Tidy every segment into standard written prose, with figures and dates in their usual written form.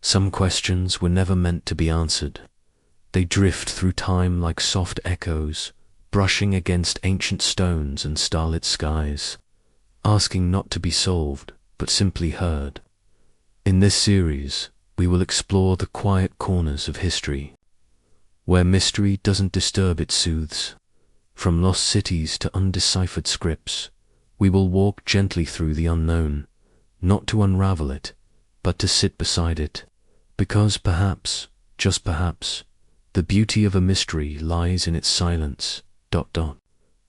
Some questions were never meant to be answered. They drift through time like soft echoes, brushing against ancient stones and starlit skies, asking not to be solved, but simply heard. In this series, we will explore the quiet corners of history, where mystery doesn't disturb, it soothes. From lost cities to undeciphered scripts, we will walk gently through the unknown, not to unravel it, but to sit beside it, because perhaps, just perhaps, the beauty of a mystery lies in its silence,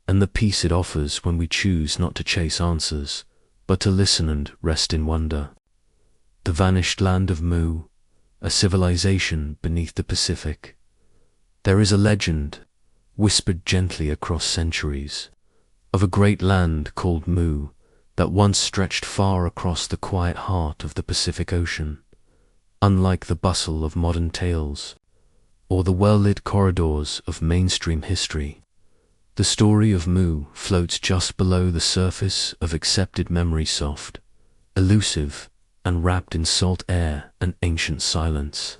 and the peace it offers when we choose not to chase answers, but to listen and rest in wonder. The vanished land of Mu, a civilization beneath the Pacific. There is a legend, whispered gently across centuries, of a great land called Mu that once stretched far across the quiet heart of the Pacific Ocean, unlike the bustle of modern tales or the well-lit corridors of mainstream history. The story of Mu floats just below the surface of accepted memory, soft, elusive, and wrapped in salt air and ancient silence.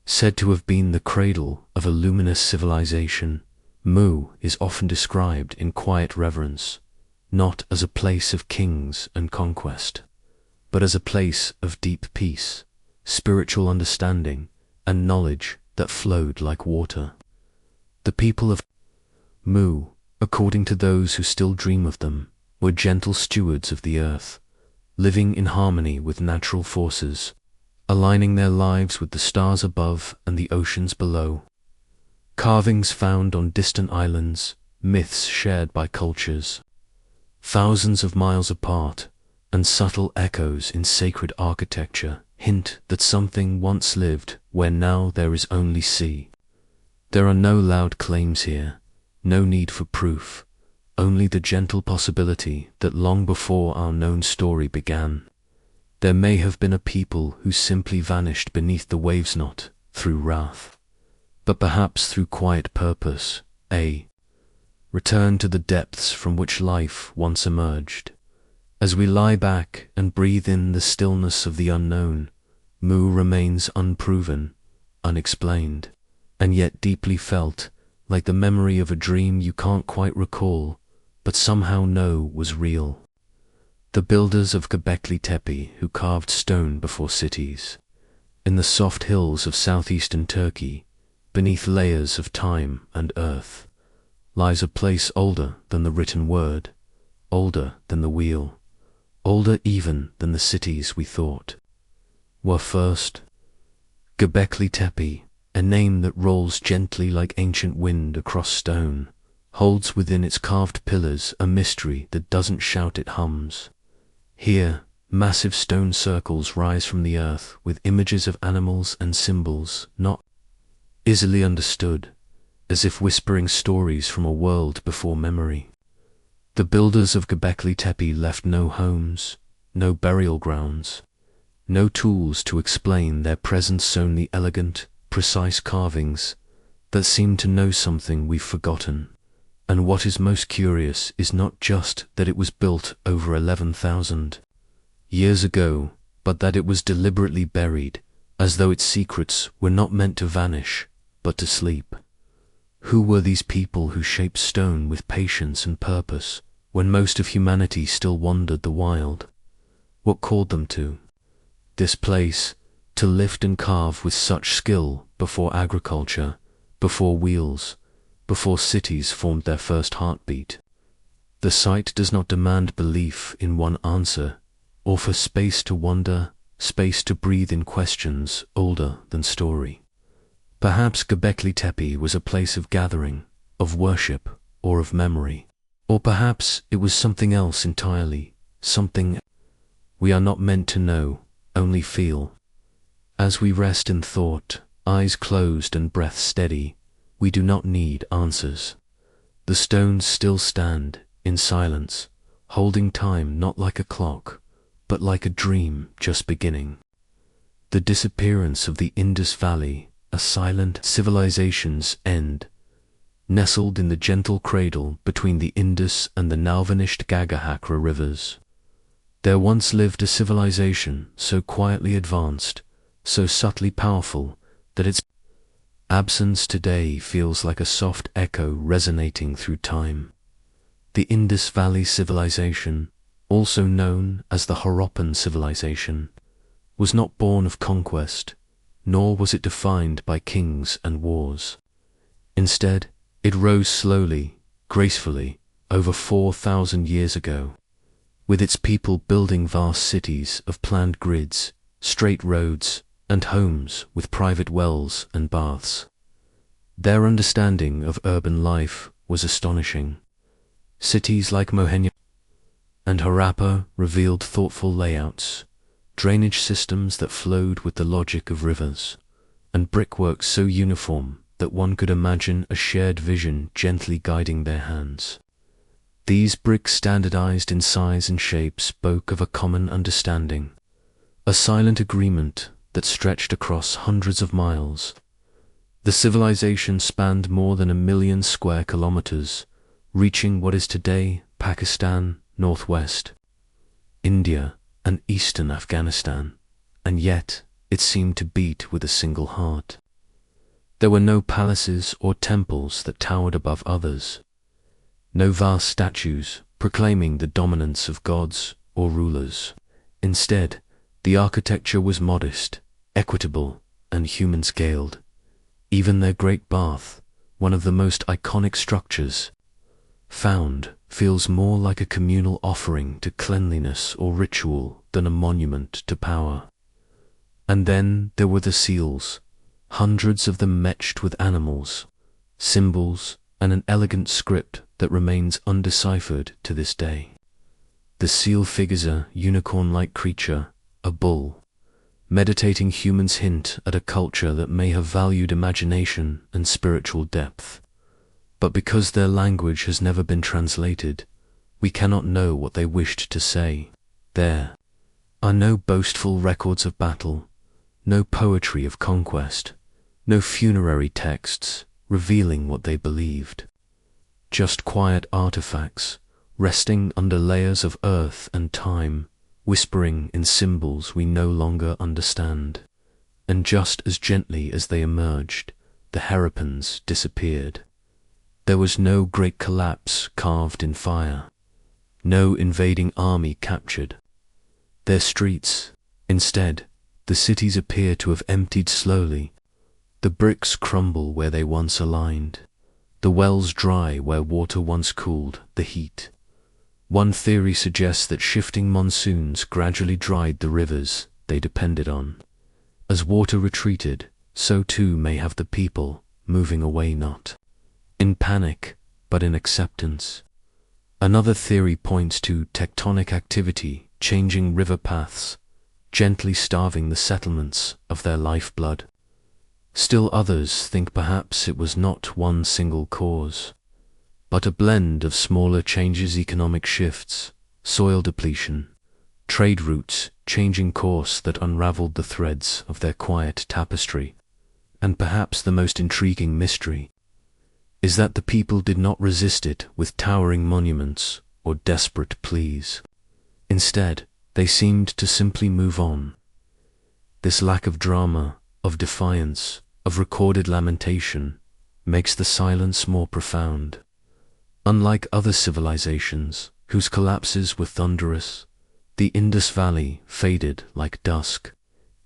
Said to have been the cradle of a luminous civilization, Mu is often described in quiet reverence, not as a place of kings and conquest, but as a place of deep peace, spiritual understanding, and knowledge that flowed like water. The people of Mu, according to those who still dream of them, were gentle stewards of the earth, living in harmony with natural forces, aligning their lives with the stars above and the oceans below. Carvings found on distant islands, myths shared by cultures thousands of miles apart, and subtle echoes in sacred architecture hint that something once lived where now there is only sea. There are no loud claims here, no need for proof, only the gentle possibility that long before our known story began, there may have been a people who simply vanished beneath the waves, not through wrath, but perhaps through quiet purpose, a return to the depths from which life once emerged. As we lie back and breathe in the stillness of the unknown, Mu remains unproven, unexplained, and yet deeply felt, like the memory of a dream you can't quite recall, but somehow know was real. The builders of Gobekli Tepe who carved stone before cities, in the soft hills of southeastern Turkey, beneath layers of time and earth, lies a place older than the written word, older than the wheel, older even than the cities we thought were first. Göbekli Tepe, a name that rolls gently like ancient wind across stone, holds within its carved pillars a mystery that doesn't shout, it hums. Here, massive stone circles rise from the earth with images of animals and symbols not easily understood, as if whispering stories from a world before memory. The builders of Göbekli Tepe left no homes, no burial grounds, no tools to explain their presence, only elegant, precise carvings that seem to know something we've forgotten. And what is most curious is not just that it was built over 11,000 years ago, but that it was deliberately buried, as though its secrets were not meant to vanish, but to sleep. Who were these people who shaped stone with patience and purpose, when most of humanity still wandered the wild? What called them to this place, to lift and carve with such skill before agriculture, before wheels, before cities formed their first heartbeat? The site does not demand belief in one answer, offer space to wonder, space to breathe in questions older than story. Perhaps Göbekli Tepe was a place of gathering, of worship, or of memory. Or perhaps it was something else entirely, something we are not meant to know, only feel. As we rest in thought, eyes closed and breath steady, we do not need answers. The stones still stand, in silence, holding time not like a clock, but like a dream just beginning. The disappearance of the Indus Valley, a silent civilization's end, nestled in the gentle cradle between the Indus and the now-vanished rivers. There once lived a civilization so quietly advanced so subtly powerful that its absence today feels like a soft echo resonating through time. The Indus Valley civilization, also known as the Harappan civilization, was not born of conquest, nor was it defined by kings and wars. Instead, it rose slowly, gracefully, over 4,000 years ago, with its people building vast cities of planned grids, straight roads, and homes with private wells and baths. Their understanding of urban life was astonishing. Cities like Mohenjo and Harappa revealed thoughtful layouts, drainage systems that flowed with the logic of rivers, and brickwork so uniform that one could imagine a shared vision gently guiding their hands. These bricks, standardized in size and shape, spoke of a common understanding, a silent agreement that stretched across hundreds of miles. The civilization spanned more than 1,000,000 square kilometers, reaching what is today Pakistan, northwest India, and eastern Afghanistan, and yet it seemed to beat with a single heart. There were no palaces or temples that towered above others, no vast statues proclaiming the dominance of gods or rulers. Instead, the architecture was modest, equitable, and human-scaled. Even their great bath, one of the most iconic structures found, feels more like a communal offering to cleanliness or ritual than a monument to power. And then there were the seals, hundreds of them etched with animals, symbols, and an elegant script that remains undeciphered to this day. The seal figures a unicorn-like creature, a bull, meditating. Humans hint at a culture that may have valued imagination and spiritual depth. But because their language has never been translated, we cannot know what they wished to say. There are no boastful records of battle, no poetry of conquest, no funerary texts revealing what they believed. Just quiet artifacts, resting under layers of earth and time, whispering in symbols we no longer understand. And just as gently as they emerged, the Harappans disappeared. There was no great collapse carved in fire, no invading army captured their streets. Instead, the cities appear to have emptied slowly. The bricks crumble where they once aligned, the wells dry where water once cooled the heat. One theory suggests that shifting monsoons gradually dried the rivers they depended on. As water retreated, so too may have the people, moving away not in panic, but in acceptance. Another theory points to tectonic activity changing river paths, gently starving the settlements of their lifeblood. Still others think perhaps it was not one single cause, but a blend of smaller changes, economic shifts, soil depletion, trade routes changing course that unraveled the threads of their quiet tapestry. And perhaps the most intriguing mystery is that the people did not resist it with towering monuments or desperate pleas. Instead, they seemed to simply move on. This lack of drama, of defiance, of recorded lamentation, makes the silence more profound. Unlike other civilizations, whose collapses were thunderous, the Indus Valley faded like dusk,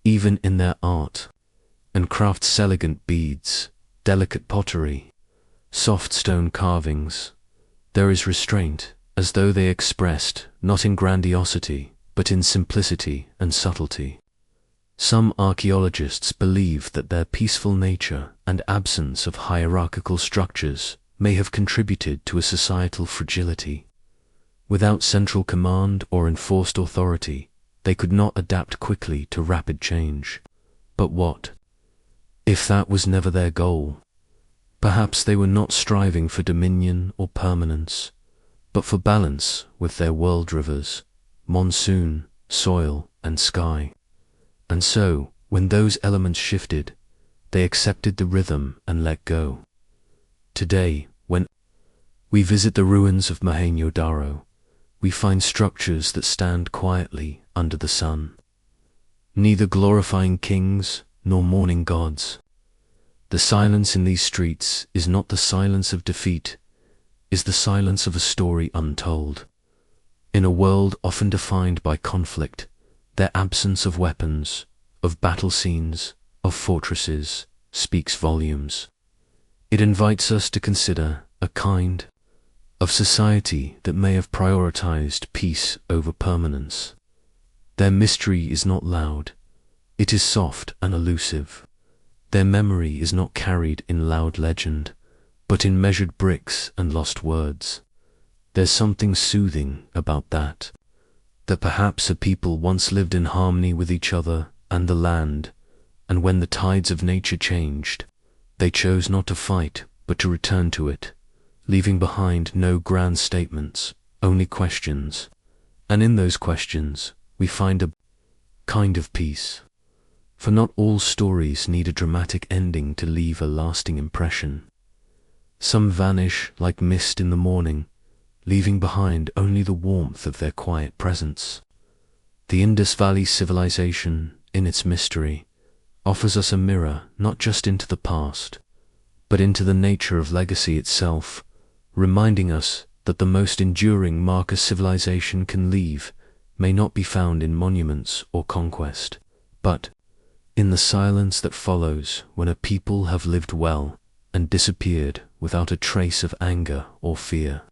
even in their art, and crafts elegant beads, delicate pottery, soft stone carvings. There is restraint, as though they expressed not in grandiosity, but in simplicity and subtlety. Some archaeologists believe that their peaceful nature and absence of hierarchical structures may have contributed to a societal fragility. Without central command or enforced authority, they could not adapt quickly to rapid change. But what if that was never their goal? Perhaps they were not striving for dominion or permanence, but for balance with their world rivers, monsoon, soil, and sky. And so, when those elements shifted, they accepted the rhythm and let go. Today, when we visit the ruins of Mohenjo-Daro, we find structures that stand quietly under the sun. neither glorifying kings nor mourning gods. The silence in these streets is not the silence of defeat, is the silence of a story untold. In a world often defined by conflict, their absence of weapons, of battle scenes, of fortresses, speaks volumes. It invites us to consider a kind of society that may have prioritized peace over permanence. Their mystery is not loud, it is soft and elusive. Their memory is not carried in loud legend, but in measured bricks and lost words. There's something soothing about that perhaps a people once lived in harmony with each other and the land, and when the tides of nature changed, they chose not to fight but to return to it, leaving behind no grand statements, only questions, and in those questions we find a kind of peace. For not all stories need a dramatic ending to leave a lasting impression. Some vanish like mist in the morning, leaving behind only the warmth of their quiet presence. The Indus Valley civilization, in its mystery, offers us a mirror not just into the past, but into the nature of legacy itself, reminding us that the most enduring mark a civilization can leave may not be found in monuments or conquest, but in the silence that follows when a people have lived well and disappeared without a trace of anger or fear.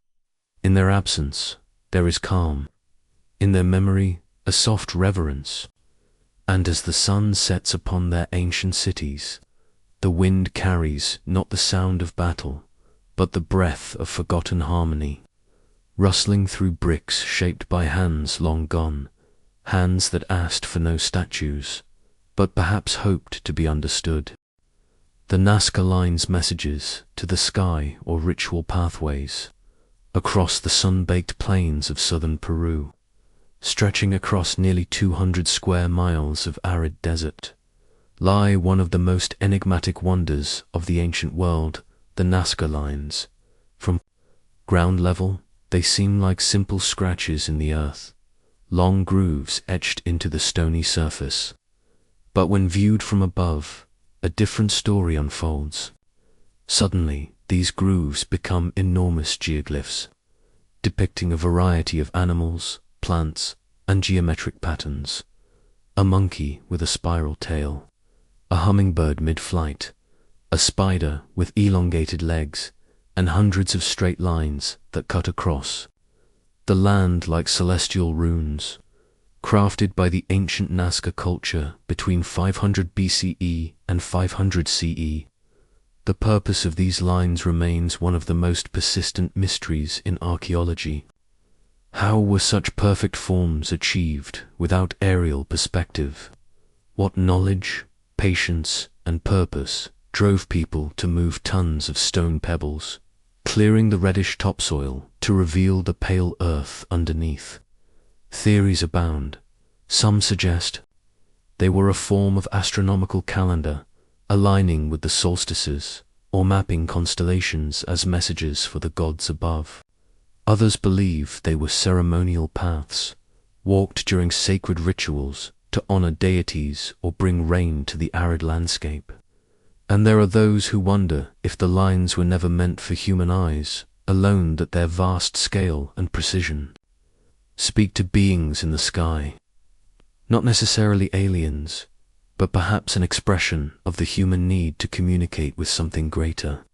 In their absence, there is calm. In their memory, a soft reverence. And as the sun sets upon their ancient cities, the wind carries not the sound of battle, but the breath of forgotten harmony, rustling through bricks shaped by hands long gone, hands that asked for no statues, but perhaps hoped to be understood. The Nazca Lines messages to the sky or ritual pathways, across the sun-baked plains of southern Peru, stretching across nearly 200 square miles of arid desert, lie one of the most enigmatic wonders of the ancient world, the Nazca Lines. From ground level, they seem like simple scratches in the earth, long grooves etched into the stony surface. But when viewed from above, a different story unfolds. Suddenly, these grooves become enormous geoglyphs, depicting a variety of animals, plants, and geometric patterns. A monkey with a spiral tail, a hummingbird mid-flight, a spider with elongated legs, and hundreds of straight lines that cut across the land like celestial runes, crafted by the ancient Nazca culture between 500 BCE and 500 CE. The purpose of these lines remains one of the most persistent mysteries in archaeology. How were such perfect forms achieved without aerial perspective? What knowledge, patience, and purpose drove people to move tons of stone pebbles, clearing the reddish topsoil to reveal the pale earth underneath? Theories abound. Some suggest they were a form of astronomical calendar, aligning with the solstices, or mapping constellations as messages for the gods above. Others believe they were ceremonial paths, walked during sacred rituals to honor deities or bring rain to the arid landscape. And there are those who wonder if the lines were never meant for human eyes, alone that their vast scale and precision speak to beings in the sky. Not necessarily aliens, but perhaps an expression of the human need to communicate with something greater,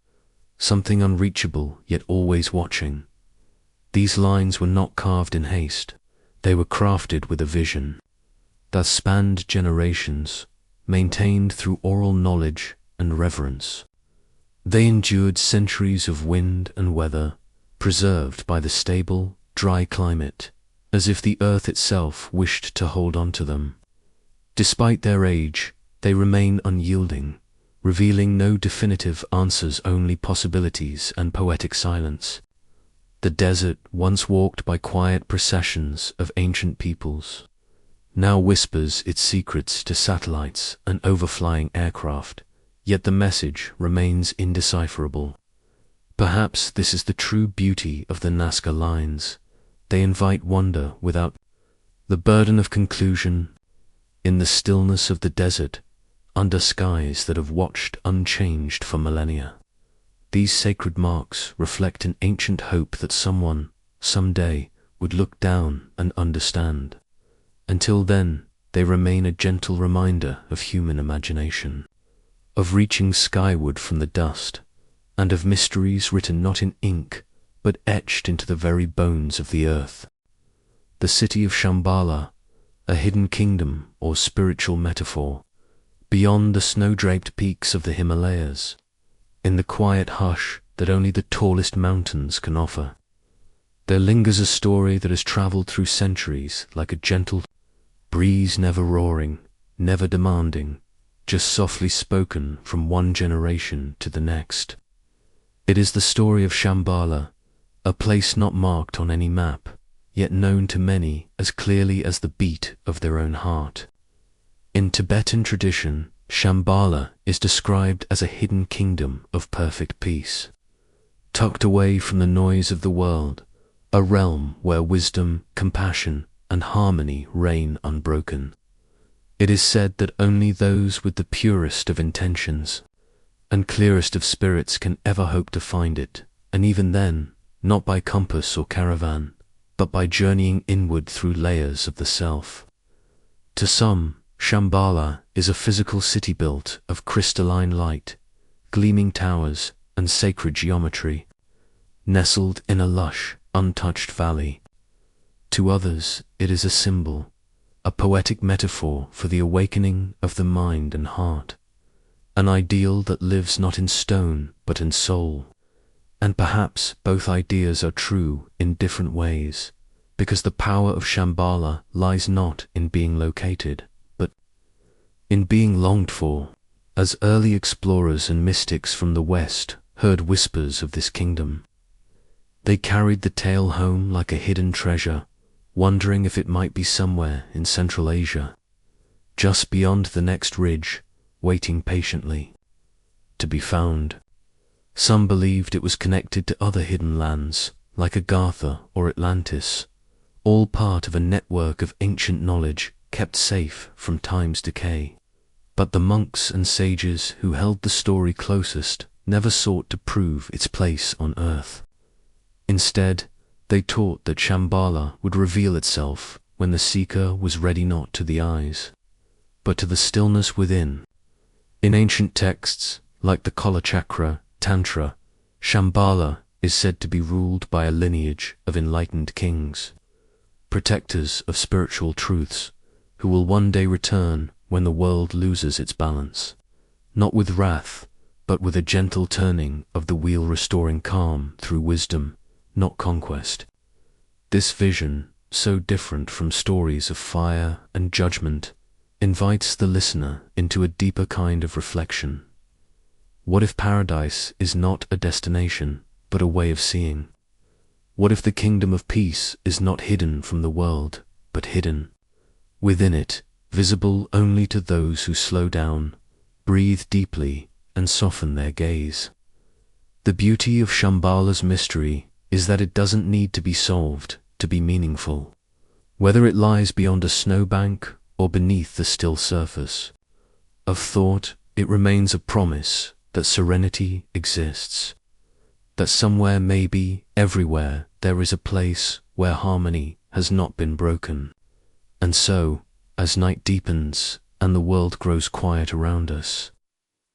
something unreachable yet always watching. These lines were not carved in haste, they were crafted with a vision that spanned generations, maintained through oral knowledge and reverence. They endured centuries of wind and weather, preserved by the stable, dry climate, as if the earth itself wished to hold on to them. Despite their age, they remain unyielding, revealing no definitive answers, only possibilities and poetic silence. The desert, once walked by quiet processions of ancient peoples, now whispers its secrets to satellites and overflying aircraft, yet the message remains indecipherable. Perhaps this is the true beauty of the Nazca Lines. They invite wonder without the burden of conclusion. in the stillness of the desert, under skies that have watched unchanged for millennia. These sacred marks reflect an ancient hope that someone, someday, would look down and understand. Until then, they remain a gentle reminder of human imagination, of reaching skyward from the dust, and of mysteries written not in ink, but etched into the very bones of the earth. The city of Shambhala, a hidden kingdom or spiritual metaphor, beyond the snow-draped peaks of the Himalayas, in the quiet hush that only the tallest mountains can offer. There lingers a story that has traveled through centuries like a gentle breeze, never roaring, never demanding, just softly spoken from one generation to the next. It is the story of Shambhala, a place not marked on any map, yet known to many as clearly as the beat of their own heart. In Tibetan tradition, Shambhala is described as a hidden kingdom of perfect peace, tucked away from the noise of the world, a realm where wisdom, compassion, and harmony reign unbroken. It is said that only those with the purest of intentions and clearest of spirits can ever hope to find it, and even then, not by compass or caravan, but by journeying inward through layers of the self. To some, Shambhala is a physical city built of crystalline light, gleaming towers, and sacred geometry, nestled in a lush, untouched valley. To others, it is a symbol, a poetic metaphor for the awakening of the mind and heart, an ideal that lives not in stone but in soul. And perhaps both ideas are true in different ways, because the power of Shambhala lies not in being located, but in being longed for, as early explorers and mystics from the West heard whispers of this kingdom. They carried the tale home like a hidden treasure, wondering if it might be somewhere in Central Asia, just beyond the next ridge, waiting patiently to be found. Some believed it was connected to other hidden lands, like Agartha or Atlantis, all part of a network of ancient knowledge kept safe from time's decay. But the monks and sages who held the story closest never sought to prove its place on earth. Instead, they taught that Shambhala would reveal itself when the seeker was ready, not to the eyes, but to the stillness within. In ancient texts, like the Kalachakra Tantra, Shambhala is said to be ruled by a lineage of enlightened kings, protectors of spiritual truths, who will one day return when the world loses its balance, not with wrath, but with a gentle turning of the wheel, restoring calm through wisdom, not conquest. This vision, so different from stories of fire and judgment, invites the listener into a deeper kind of reflection. What if paradise is not a destination, but a way of seeing? What if the kingdom of peace is not hidden from the world, but hidden within it, visible only to those who slow down, breathe deeply, and soften their gaze? The beauty of Shambhala's mystery is that it doesn't need to be solved to be meaningful, whether it lies beyond a snowbank or beneath the still surface of thought. It remains a promise that serenity exists, that somewhere, maybe everywhere, there is a place where harmony has not been broken. And so, as night deepens and the world grows quiet around us,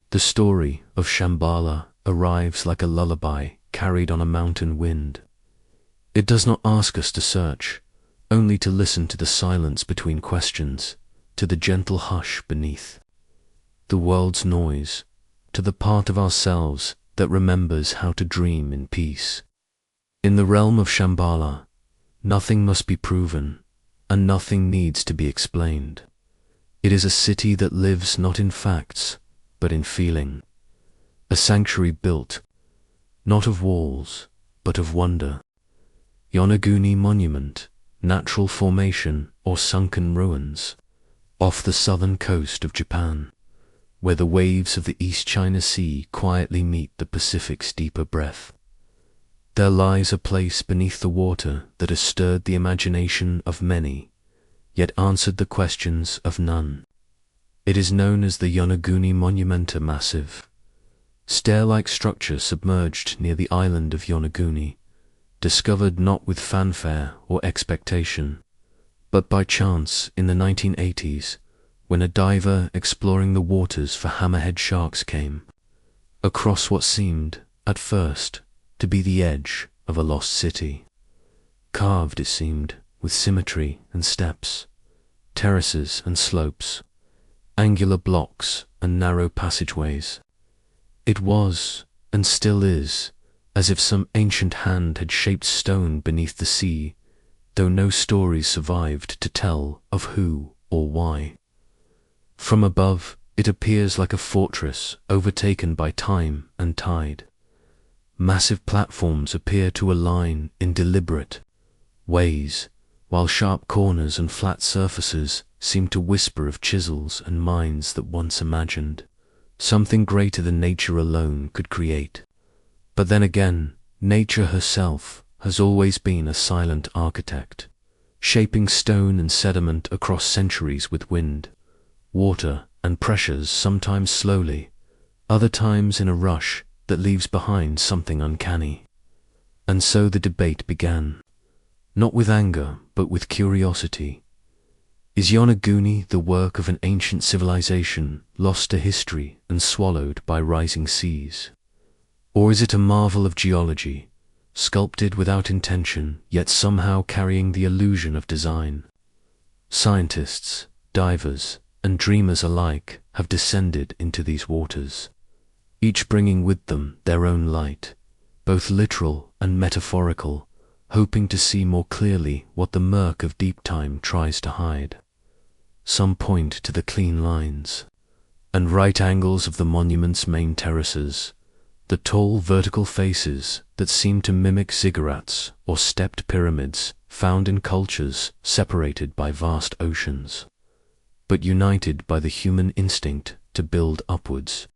the story of Shambhala arrives like a lullaby carried on a mountain wind. It does not ask us to search, only to listen to the silence between questions, to the gentle hush beneath the world's noise, to the part of ourselves that remembers how to dream in peace. In the realm of Shambhala, nothing must be proven, and nothing needs to be explained. It is a city that lives not in facts, but in feeling. A sanctuary built, not of walls, but of wonder. Yonaguni Monument, natural formation or sunken ruins, off the southern coast of Japan, where the waves of the East China Sea quietly meet the Pacific's deeper breath. There lies a place beneath the water that has stirred the imagination of many, yet answered the questions of none. It is known as the Yonaguni Monument massive, stair-like structure submerged near the island of Yonaguni, discovered not with fanfare or expectation, but by chance in the 1980s, when a diver exploring the waters for hammerhead sharks came across what seemed, at first, to be the edge of a lost city. Carved, it seemed, with symmetry and steps, terraces and slopes, angular blocks and narrow passageways. It was, and still is, as if some ancient hand had shaped stone beneath the sea, though no stories survived to tell of who or why. From above, it appears like a fortress overtaken by time and tide. Massive platforms appear to align in deliberate ways, while sharp corners and flat surfaces seem to whisper of chisels and minds that once imagined something greater than nature alone could create. But then again, nature herself has always been a silent architect, shaping stone and sediment across centuries with wind, water, and pressures, sometimes slowly, other times in a rush that leaves behind something uncanny. And so the debate began, not with anger, but with curiosity. Is Yonaguni the work of an ancient civilization lost to history and swallowed by rising seas? Or is it a marvel of geology, sculpted without intention, yet somehow carrying the illusion of design? Scientists, divers, and dreamers alike have descended into these waters, each bringing with them their own light, both literal and metaphorical, hoping to see more clearly what the murk of deep time tries to hide. Some point to the clean lines and right angles of the monument's main terraces, the tall vertical faces that seem to mimic ziggurats or stepped pyramids found in cultures separated by vast oceans, but united by the human instinct to build upwards.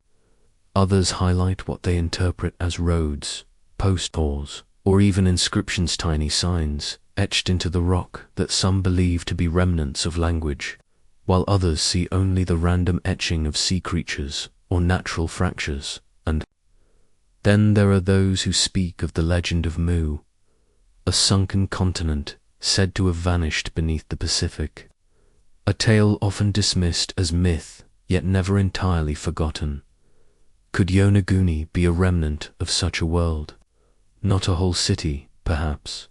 Others highlight what they interpret as roads, post doors, or even inscriptions, tiny signs etched into the rock that some believe to be remnants of language, while others see only the random etching of sea creatures or natural fractures. And then there are those who speak of the legend of Mu, a sunken continent said to have vanished beneath the Pacific, a tale often dismissed as myth, yet never entirely forgotten. Could Yonaguni be a remnant of such a world? Not a whole city, perhaps,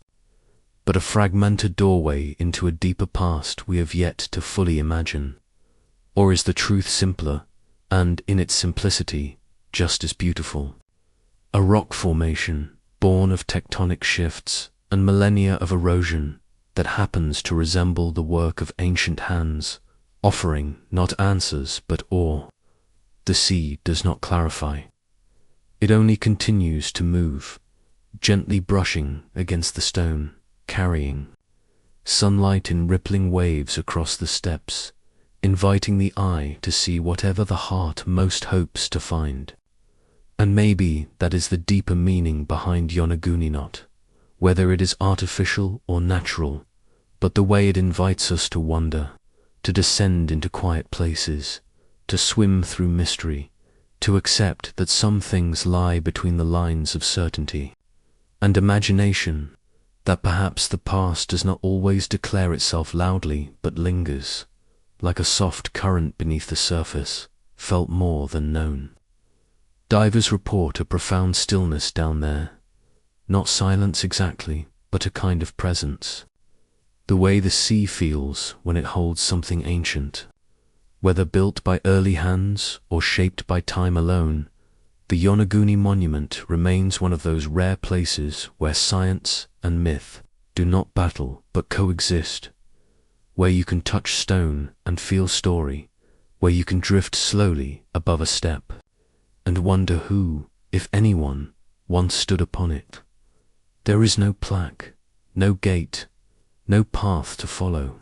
but a fragmented doorway into a deeper past we have yet to fully imagine. Or is the truth simpler, and in its simplicity, just as beautiful? A rock formation, born of tectonic shifts and millennia of erosion, that happens to resemble the work of ancient hands, offering not answers but awe. The sea does not clarify. It only continues to move, gently brushing against the stone, carrying sunlight in rippling waves across the steps, inviting the eye to see whatever the heart most hopes to find. And maybe that is the deeper meaning behind Yonaguni, not whether it is artificial or natural, but the way it invites us to wander, to descend into quiet places, to swim through mystery, to accept that some things lie between the lines of certainty and imagination, that perhaps the past does not always declare itself loudly but lingers, like a soft current beneath the surface, felt more than known. Divers report a profound stillness down there, not silence exactly, but a kind of presence, the way the sea feels when it holds something ancient. Whether built by early hands or shaped by time alone, the Yonaguni Monument remains one of those rare places where science and myth do not battle but coexist, where you can touch stone and feel story, where you can drift slowly above a step and wonder who, if anyone, once stood upon it. There is no plaque, no gate, no path to follow,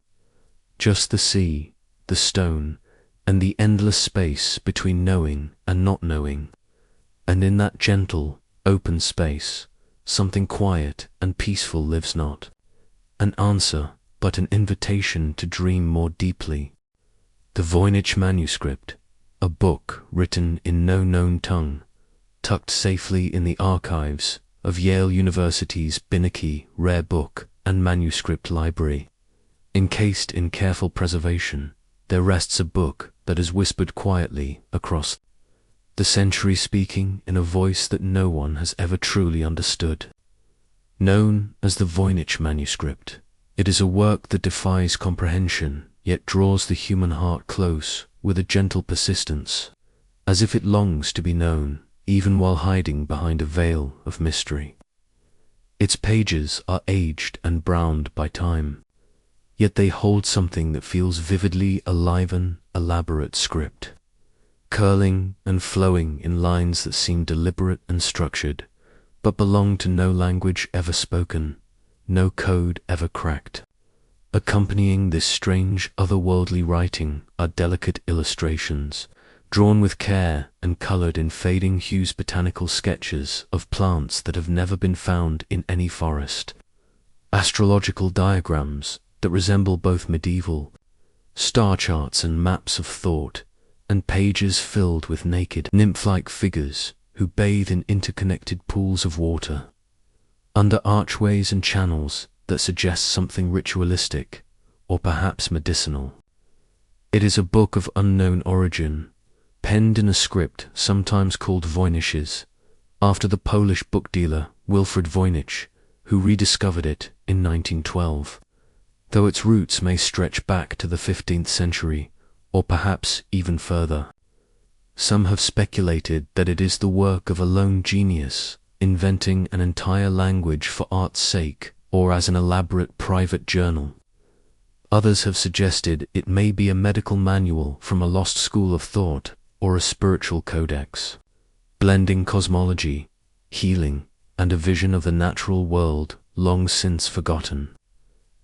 just the sea, the stone, and the endless space between knowing and not knowing. And in that gentle, open space, something quiet and peaceful lives, not an answer, but an invitation to dream more deeply. The Voynich Manuscript, a book written in no known tongue, tucked safely in the archives of Yale University's Beinecke Rare Book and Manuscript Library. Encased in careful preservation, there rests a book that is whispered quietly across the century, speaking in a voice that no one has ever truly understood. Known as the Voynich Manuscript, it is a work that defies comprehension, yet draws the human heart close with a gentle persistence, as if it longs to be known, even while hiding behind a veil of mystery. Its pages are aged and browned by time, yet they hold something that feels vividly alive, an elaborate script, curling and flowing in lines that seem deliberate and structured, but belong to no language ever spoken, no code ever cracked. Accompanying this strange, otherworldly writing are delicate illustrations, drawn with care and colored in fading hues, botanical sketches of plants that have never been found in any forest, astrological diagrams that resemble both medieval star charts and maps of thought, and pages filled with naked, nymph-like figures who bathe in interconnected pools of water, under archways and channels that suggest something ritualistic or perhaps medicinal. It is a book of unknown origin, penned in a script sometimes called Voynich's, after the Polish book dealer Wilfred Voynich, who rediscovered it in 1912, though its roots may stretch back to the 15th century, or perhaps even further. Some have speculated that it is the work of a lone genius, inventing an entire language for art's sake, or as an elaborate private journal. Others have suggested it may be a medical manual from a lost school of thought, or a spiritual codex, blending cosmology, healing, and a vision of the natural world long since forgotten.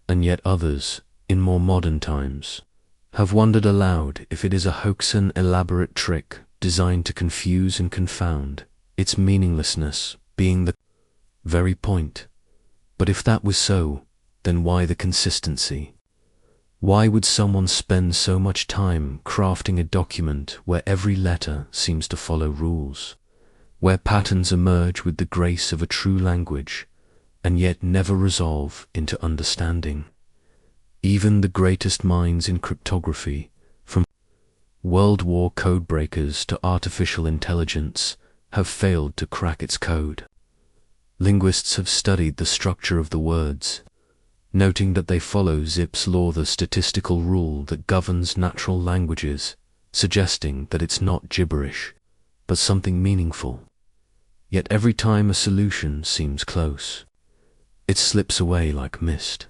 And yet others, in more modern times, have wondered aloud if it is a hoax, an elaborate trick designed to confuse and confound, its meaninglessness being the very point. But if that was so, then why the consistency? Why would someone spend so much time crafting a document where every letter seems to follow rules, where patterns emerge with the grace of a true language, and yet never resolve into understanding? Even the greatest minds in cryptography, from World War codebreakers to artificial intelligence, have failed to crack its code. Linguists have studied the structure of the words, noting that they follow Zipf's law, the statistical rule that governs natural languages, suggesting that it's not gibberish, but something meaningful. Yet every time a solution seems close, it slips away like mist.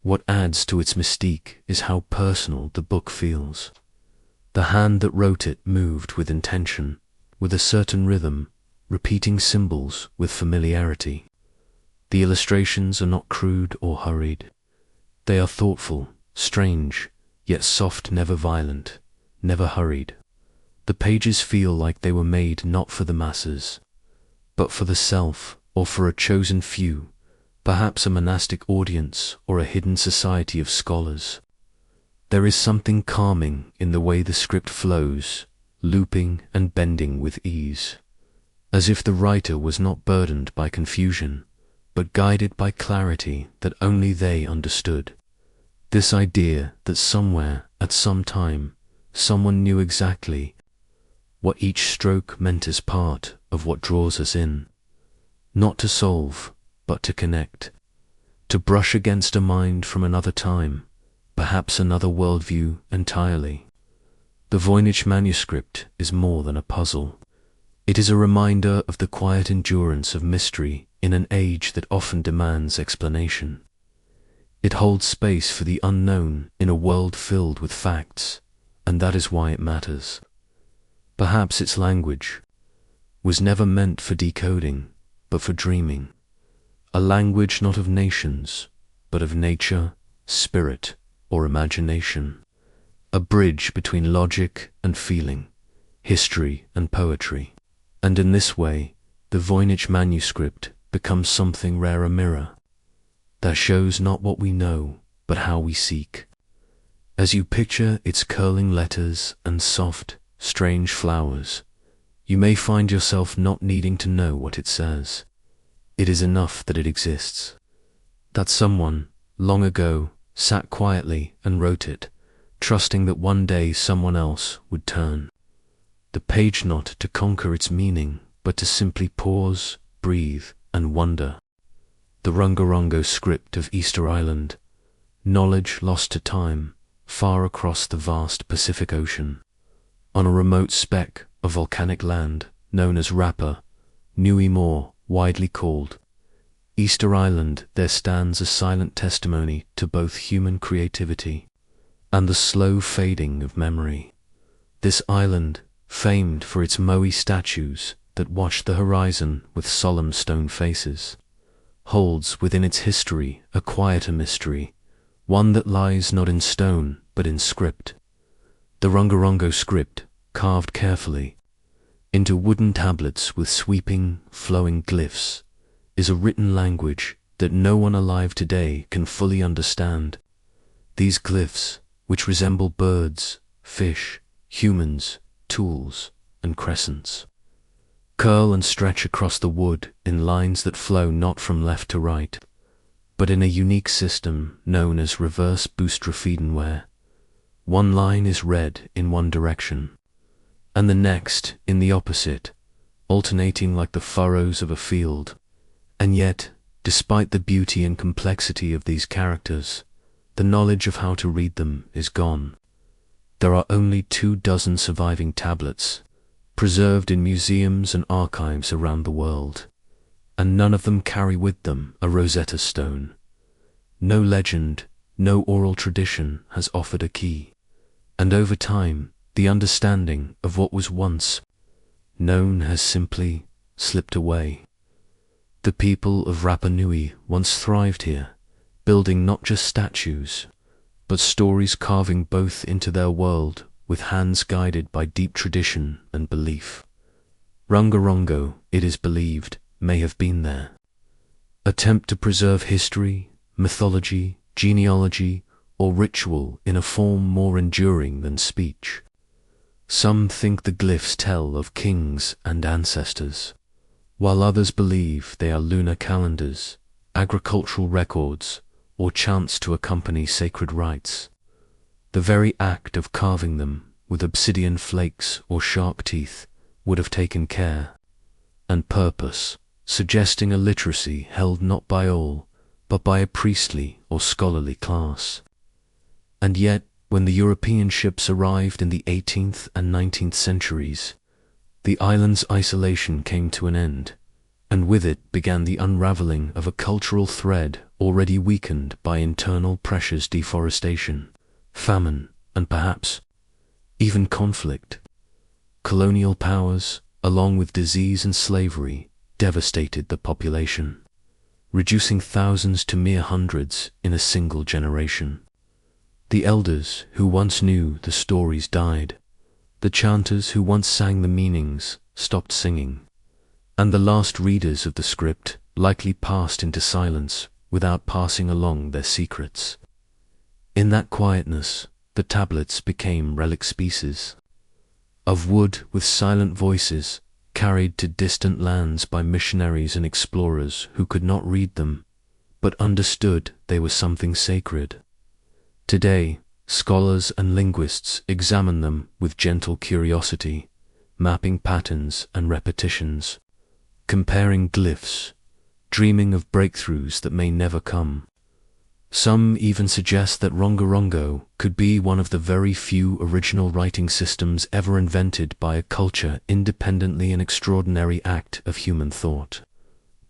What adds to its mystique is how personal the book feels. The hand that wrote it moved with intention, with a certain rhythm, repeating symbols with familiarity. The illustrations are not crude or hurried. They are thoughtful, strange, yet soft, never violent, never hurried. The pages feel like they were made not for the masses, but for the self, or for a chosen few, perhaps a monastic audience or a hidden society of scholars. There is something calming in the way the script flows, looping and bending with ease, as if the writer was not burdened by confusion, but guided by clarity that only they understood. This idea that somewhere, at some time, someone knew exactly what each stroke meant is part of what draws us in, not to solve, but to connect, to brush against a mind from another time, perhaps another worldview entirely. The Voynich Manuscript is more than a puzzle. It is a reminder of the quiet endurance of mystery in an age that often demands explanation. It holds space for the unknown in a world filled with facts, and that is why it matters. Perhaps its language was never meant for decoding, but for dreaming. A language not of nations, but of nature, spirit, or imagination. A bridge between logic and feeling, history and poetry. And in this way, the Voynich Manuscript becomes something rare, a mirror that shows not what we know, but how we seek. As you picture its curling letters and soft, strange flowers, you may find yourself not needing to know what it says. It is enough that it exists. That someone, long ago, sat quietly and wrote it, trusting that one day someone else would turn the page, not to conquer its meaning, but to simply pause, breathe, and wonder. The Rongorongo script of Easter Island, knowledge lost to time, far across the vast Pacific Ocean. On a remote speck of volcanic land known as Rapa Nui, more widely called Easter Island, there stands a silent testimony to both human creativity and the slow fading of memory. This island, famed for its moai statues that watch the horizon with solemn stone faces, holds within its history a quieter mystery, one that lies not in stone but in script. The Rongorongo script, carved carefully into wooden tablets with sweeping, flowing glyphs, is a written language that no one alive today can fully understand. These glyphs, which resemble birds, fish, humans, tools, and crescents, curl and stretch across the wood in lines that flow not from left to right, but in a unique system known as reverse boustrophedon, where one line is read in one direction and the next in the opposite, alternating like the furrows of a field. And yet, despite the beauty and complexity of these characters, the knowledge of how to read them is gone. There are only 24 surviving tablets, preserved in museums and archives around the world, and none of them carry with them a Rosetta Stone. No legend, no oral tradition has offered a key, and over time, the understanding of what was once known has simply slipped away. The people of Rapa Nui once thrived here, building not just statues, but stories, carving both into their world with hands guided by deep tradition and belief. Rongorongo, it is believed, may have been there. Attempt to preserve history, mythology, genealogy, or ritual in a form more enduring than speech. Some think the glyphs tell of kings and ancestors, while others believe they are lunar calendars, agricultural records, or chants to accompany sacred rites. The very act of carving them with obsidian flakes or sharp teeth would have taken care and purpose, suggesting a literacy held not by all, but by a priestly or scholarly class. And yet, when the European ships arrived in the 18th and 19th centuries, the island's isolation came to an end, and with it began the unraveling of a cultural thread already weakened by internal pressures, deforestation, famine, and perhaps even conflict. Colonial powers, along with disease and slavery, devastated the population, reducing thousands to mere hundreds in a single generation. The elders who once knew the stories died, the chanters who once sang the meanings stopped singing, and the last readers of the script likely passed into silence without passing along their secrets. In that quietness, the tablets became relic species of wood with silent voices, carried to distant lands by missionaries and explorers who could not read them, but understood they were something sacred. Today, scholars and linguists examine them with gentle curiosity, mapping patterns and repetitions, comparing glyphs, dreaming of breakthroughs that may never come. Some even suggest that Rongorongo could be one of the very few original writing systems ever invented by a culture independently, an extraordinary act of human thought,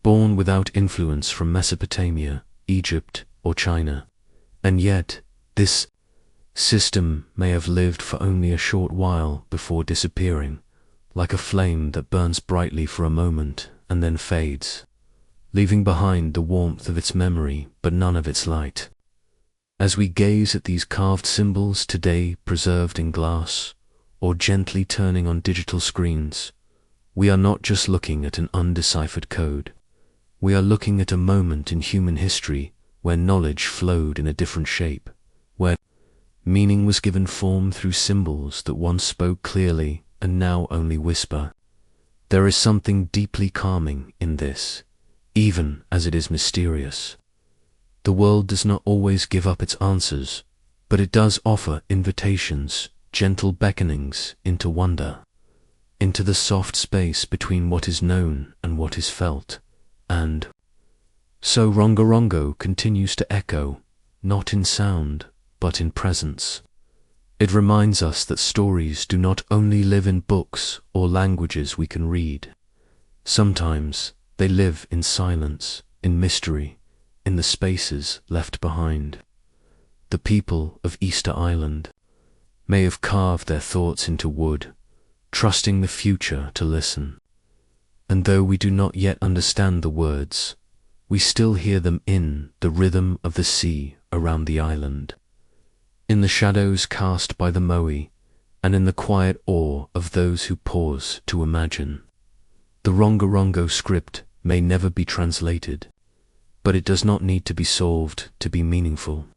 born without influence from Mesopotamia, Egypt, or China. And yet, this system may have lived for only a short while before disappearing, like a flame that burns brightly for a moment and then fades, leaving behind the warmth of its memory but none of its light. As we gaze at these carved symbols today, preserved in glass or gently turning on digital screens, we are not just looking at an undeciphered code. We are looking at a moment in human history where knowledge flowed in a different shape, where meaning was given form through symbols that once spoke clearly and now only whisper. There is something deeply calming in this, even as it is mysterious. The world does not always give up its answers, but it does offer invitations, gentle beckonings into wonder, into the soft space between what is known and what is felt. And so Rongorongo continues to echo, not in sound, but in presence. It reminds us that stories do not only live in books or languages we can read. Sometimes they live in silence, in mystery, in the spaces left behind. The people of Easter Island may have carved their thoughts into wood, trusting the future to listen. And though we do not yet understand the words, we still hear them in the rhythm of the sea around the island, in the shadows cast by the moai, and in the quiet awe of those who pause to imagine. The Rongorongo script may never be translated, but it does not need to be solved to be meaningful.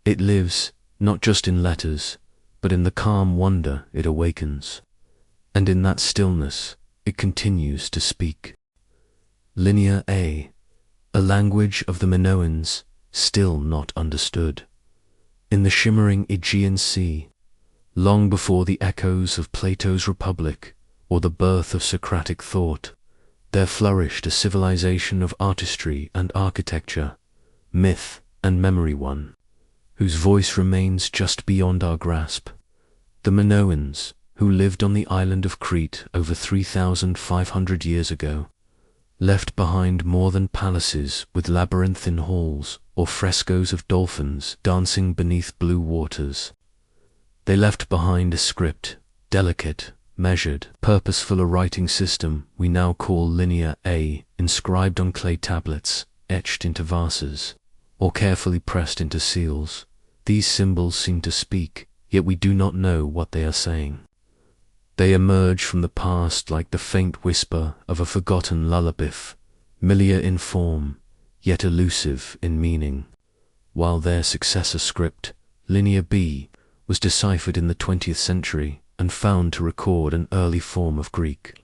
It lives not just in letters, but in the calm wonder it awakens, and in that stillness it continues to speak. Linear A language of the Minoans still not understood. In the shimmering Aegean Sea, long before the echoes of Plato's Republic or the birth of Socratic thought, there flourished a civilization of artistry and architecture, myth and memory one, whose voice remains just beyond our grasp. The Minoans, who lived on the island of Crete over 3,500 years ago, left behind more than palaces with labyrinthine halls or frescoes of dolphins dancing beneath blue waters. They left behind a script, delicate, measured, purposeful, a writing system we now call Linear A, inscribed on clay tablets, etched into vases, or carefully pressed into seals. These symbols seem to speak, yet we do not know what they are saying. They emerge from the past like the faint whisper of a forgotten lullaby, familiar in form, yet elusive in meaning, while their successor script, Linear B, was deciphered in the 20th century and found to record an early form of Greek.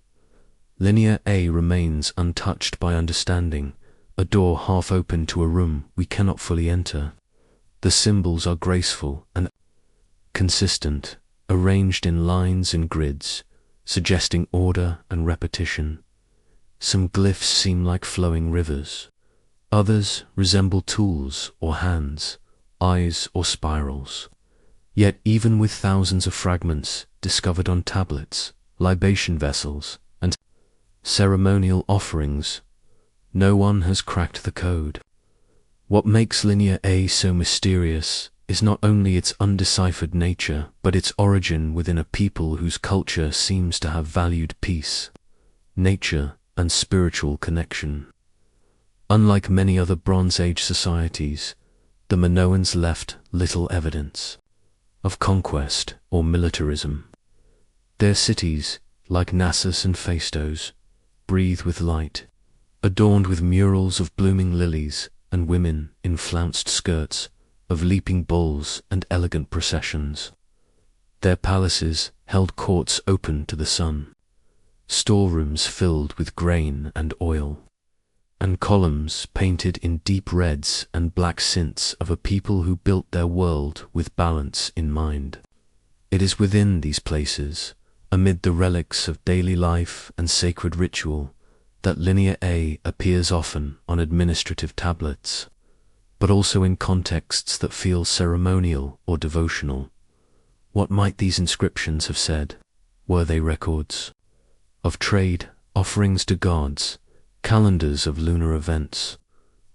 Linear A remains untouched by understanding, a door half open to a room we cannot fully enter. The symbols are graceful and consistent, arranged in lines and grids, suggesting order and repetition. Some glyphs seem like flowing rivers. Others resemble tools or hands, eyes or spirals. Yet even with thousands of fragments discovered on tablets, libation vessels, and ceremonial offerings, no one has cracked the code. What makes Linear A so mysterious is not only its undeciphered nature, but its origin within a people whose culture seems to have valued peace, nature, and spiritual connection. Unlike many other Bronze Age societies, the Minoans left little evidence of conquest or militarism. Their cities, like Knossos and Phaistos, breathe with light, adorned with murals of blooming lilies and women in flounced skirts, of leaping bulls and elegant processions. Their palaces held courts open to the sun, storerooms filled with grain and oil, and columns painted in deep reds and black cints of a people who built their world with balance in mind. It is within these places, amid the relics of daily life and sacred ritual, that Linear A appears often on administrative tablets, but also in contexts that feel ceremonial or devotional. What might these inscriptions have said? Were they records of trade, offerings to gods, calendars of lunar events?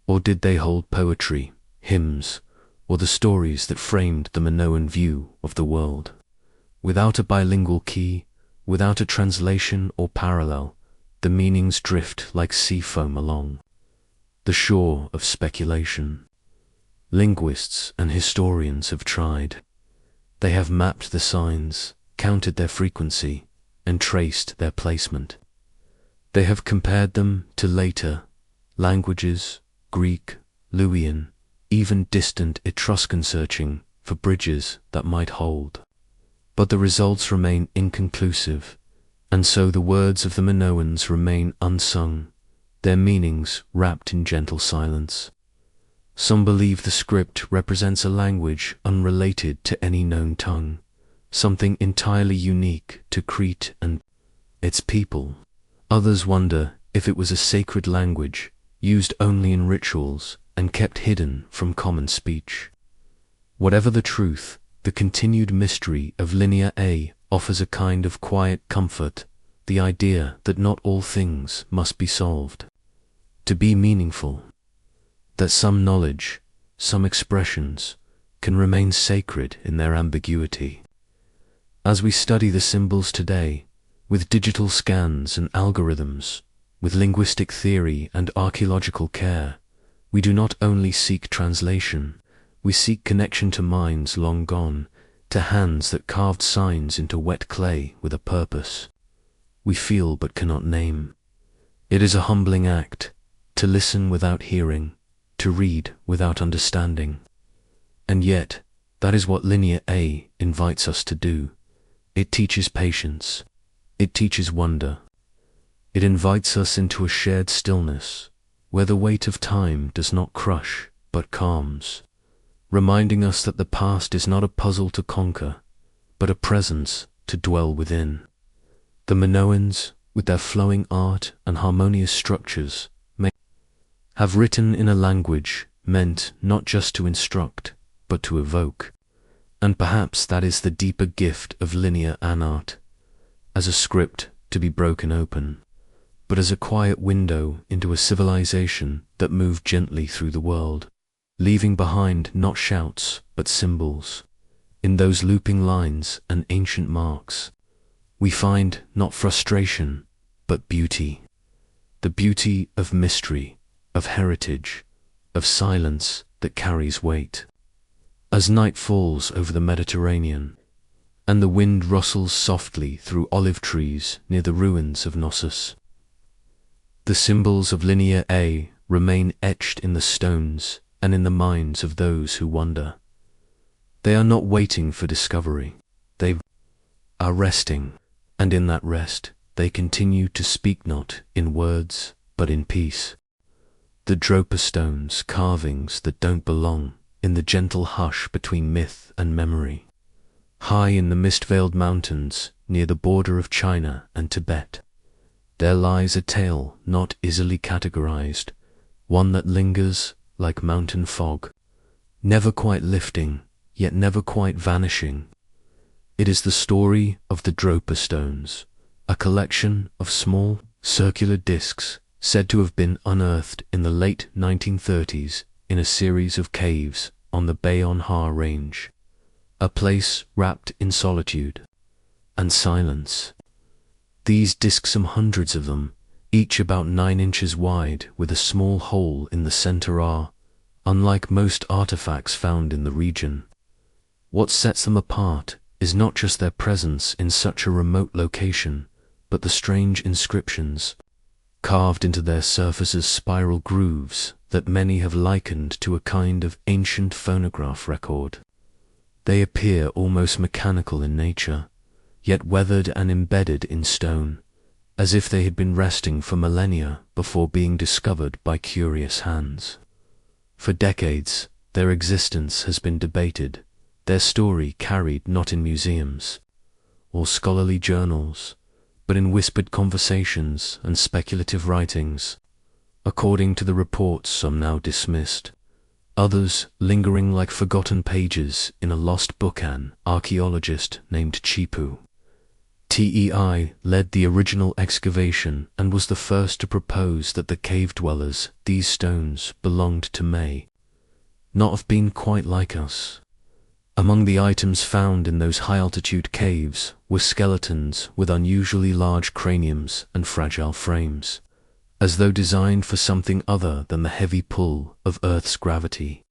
Or did they hold poetry, hymns, or the stories that framed the Minoan view of the world? Without a bilingual key, without a translation or parallel, the meanings drift like sea foam along the shore of speculation. Linguists and historians have tried. They have mapped the signs, counted their frequency, and traced their placement. They have compared them to later languages, Greek, Luwian, even distant Etruscan searching for bridges that might hold. But the results remain inconclusive, and so the words of the Minoans remain unsung, their meanings wrapped in gentle silence. Some believe the script represents a language unrelated to any known tongue, something entirely unique to Crete and its people. Others wonder if it was a sacred language used only in rituals and kept hidden from common speech. Whatever the truth, the continued mystery of Linear A offers a kind of quiet comfort, the idea that not all things must be solved to be meaningful, that some knowledge, some expressions, can remain sacred in their ambiguity. As we study the symbols today, with digital scans and algorithms, with linguistic theory and archaeological care, we do not only seek translation, we seek connection to minds long gone, to hands that carved signs into wet clay with a purpose we feel but cannot name. It is a humbling act, to listen without hearing, to read without understanding. And yet, that is what Linear A invites us to do. It teaches patience. It teaches wonder. It invites us into a shared stillness, where the weight of time does not crush, but calms, reminding us that the past is not a puzzle to conquer, but a presence to dwell within. The Minoans, with their flowing art and harmonious structures, may have written in a language meant not just to instruct, but to evoke. And perhaps that is the deeper gift of Linear An art, as a script to be broken open, but as a quiet window into a civilization that moved gently through the world, leaving behind not shouts but symbols. In those looping lines and ancient marks, we find not frustration, but beauty. The beauty of mystery, of heritage, of silence that carries weight. As night falls over the Mediterranean, and the wind rustles softly through olive trees near the ruins of Knossos, the symbols of Linear A remain etched in the stones and in the minds of those who wonder. They are not waiting for discovery. They are resting. And in that rest, they continue to speak not in words, but in peace. The Dropa stones, carvings that don't belong, in the gentle hush between myth and memory. High in the mist-veiled mountains, near the border of China and Tibet, there lies a tale not easily categorized, one that lingers like mountain fog, never quite lifting, yet never quite vanishing. It is the story of the Dropa stones, a collection of small, circular discs said to have been unearthed in the late 1930s in a series of caves on the Bayon Har range, a place wrapped in solitude and silence. These discs, some hundreds of them, each about 9 inches wide with a small hole in the center, are, unlike most artifacts found in the region. What sets them apart is not just their presence in such a remote location, but the strange inscriptions carved into their surfaces, spiral grooves that many have likened to a kind of ancient phonograph record. They appear almost mechanical in nature, yet weathered and embedded in stone, as if they had been resting for millennia before being discovered by curious hands. For decades, their existence has been debated, their story carried not in museums or scholarly journals, but in whispered conversations and speculative writings. According to the reports, some now dismissed, others lingering like forgotten pages in a lost book. An archaeologist named Chipu Tei led the original excavation and was the first to propose that the cave dwellers these stones belonged to may not have been quite like us. Among the items found in those high-altitude caves were skeletons with unusually large craniums and fragile frames, as though designed for something other than the heavy pull of Earth's gravity.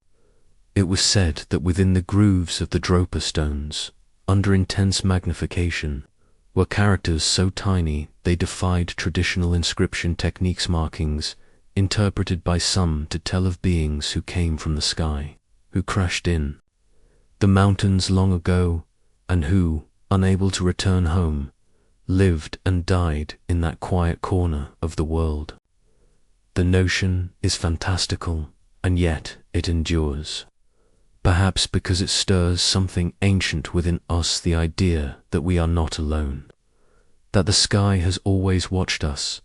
It was said that within the grooves of the Dropa stones, under intense magnification, were characters so tiny they defied traditional inscription techniques, markings interpreted by some to tell of beings who came from the sky, who crashed in the mountains long ago, and who, unable to return home, lived and died in that quiet corner of the world. The notion is fantastical, and yet it endures. Perhaps because it stirs something ancient within us, the idea that we are not alone, that the sky has always watched us,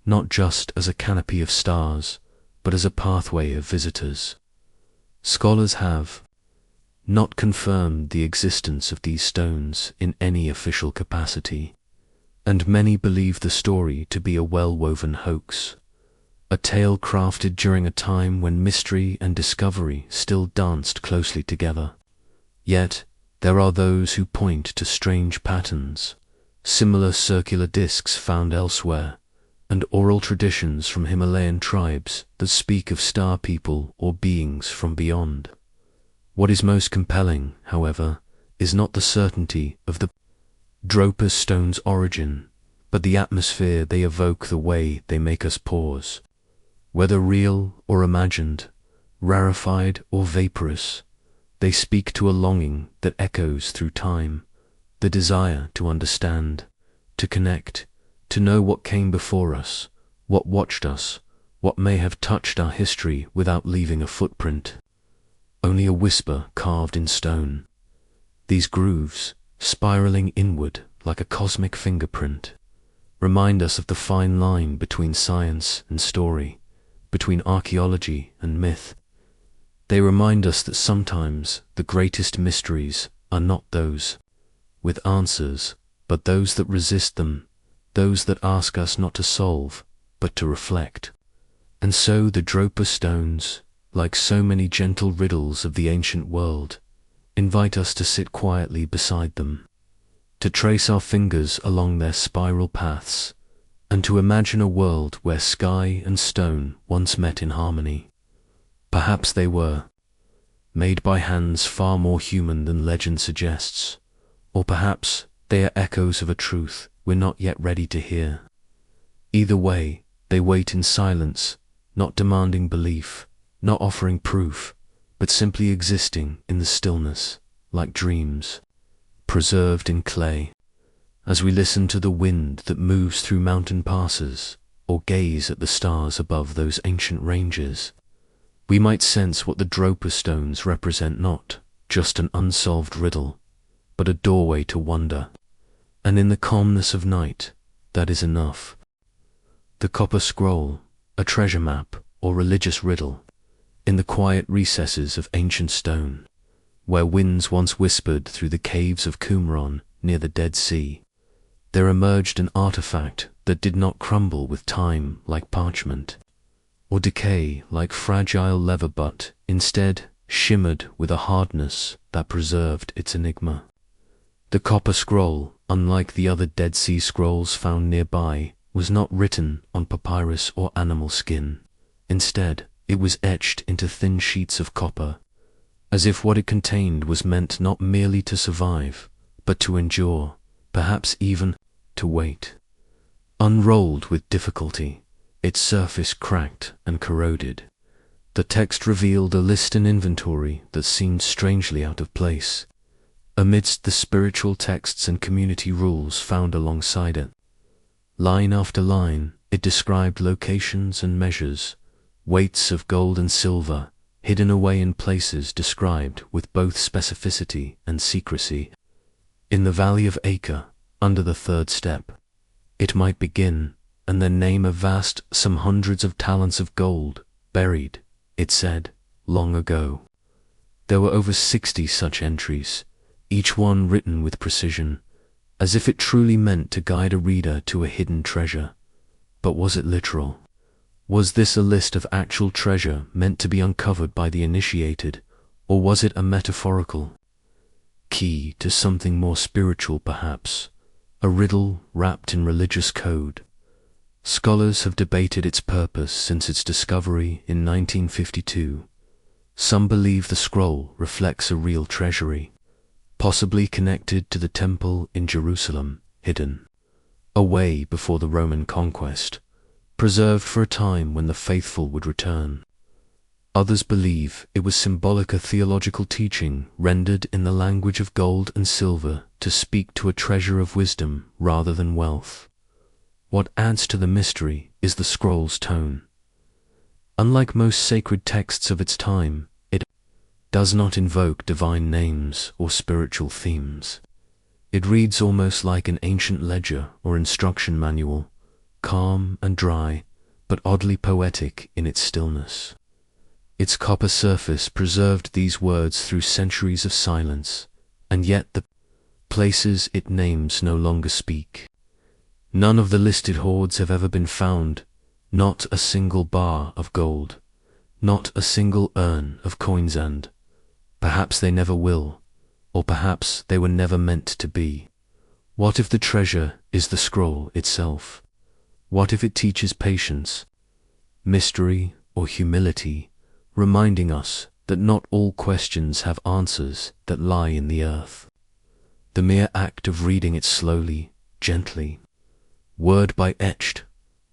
not just as a canopy of stars, but as a pathway of visitors. Scholars have not confirmed the existence of these stones in any official capacity, and many believe the story to be a well-woven hoax, a tale crafted during a time when mystery and discovery still danced closely together. Yet, there are those who point to strange patterns, similar circular discs found elsewhere, and oral traditions from Himalayan tribes that speak of star people or beings from beyond. What is most compelling, however, is not the certainty of the Dropa stone's origin, but the atmosphere they evoke, the way they make us pause. Whether real or imagined, rarefied or vaporous, they speak to a longing that echoes through time, the desire to understand, to connect, to know what came before us, what watched us, what may have touched our history without leaving a footprint. Only a whisper carved in stone. These grooves, spiraling inward like a cosmic fingerprint, remind us of the fine line between science and story, between archaeology and myth. They remind us that sometimes the greatest mysteries are not those with answers, but those that resist them, those that ask us not to solve, but to reflect. And so the Dropa stones, like so many gentle riddles of the ancient world, invite us to sit quietly beside them, to trace our fingers along their spiral paths, and to imagine a world where sky and stone once met in harmony. Perhaps they were made by hands far more human than legend suggests, or perhaps they are echoes of a truth we're not yet ready to hear. Either way, they wait in silence, not demanding belief, not offering proof, but simply existing in the stillness, like dreams, preserved in clay. As we listen to the wind that moves through mountain passes, or gaze at the stars above those ancient ranges, we might sense what the Dropa stones represent, not just an unsolved riddle, but a doorway to wonder. And in the calmness of night, that is enough. The copper scroll, a treasure map or religious riddle, in the quiet recesses of ancient stone, where winds once whispered through the caves of Qumran near the Dead Sea, there emerged an artifact that did not crumble with time like parchment, or decay like fragile leather, but instead shimmered with a hardness that preserved its enigma. The copper scroll, unlike the other Dead Sea scrolls found nearby, was not written on papyrus or animal skin. Instead, it was etched into thin sheets of copper, as if what it contained was meant not merely to survive, but to endure, perhaps even to wait. Unrolled with difficulty, its surface cracked and corroded. The text revealed a list and inventory that seemed strangely out of place, amidst the spiritual texts and community rules found alongside it. Line after line, it described locations and measures, weights of gold and silver, hidden away in places described with both specificity and secrecy. In the valley of Acre, under the third step, it might begin, and then name a vast some hundreds of talents of gold, buried, it said, long ago. There were over 60 such entries, each one written with precision, as if it truly meant to guide a reader to a hidden treasure. But was it literal? Was this a list of actual treasure meant to be uncovered by the initiated, or was it a metaphorical key to something more spiritual, perhaps, a riddle wrapped in religious code? Scholars have debated its purpose since its discovery in 1952. Some believe the scroll reflects a real treasury, possibly connected to the temple in Jerusalem, hidden away before the Roman conquest, preserved for a time when the faithful would return. Others believe it was symbolic, a theological teaching rendered in the language of gold and silver to speak to a treasure of wisdom rather than wealth. What adds to the mystery is the scroll's tone. Unlike most sacred texts of its time, it does not invoke divine names or spiritual themes. It reads almost like an ancient ledger or instruction manual, calm and dry, but oddly poetic in its stillness. Its copper surface preserved these words through centuries of silence, and yet the places it names no longer speak. None of the listed hoards have ever been found, not a single bar of gold, not a single urn of coins, and perhaps they never will, or perhaps they were never meant to be. What if the treasure is the scroll itself? What if it teaches patience, mystery, or humility, reminding us that not all questions have answers that lie in the earth? The mere act of reading it slowly, gently, word by etched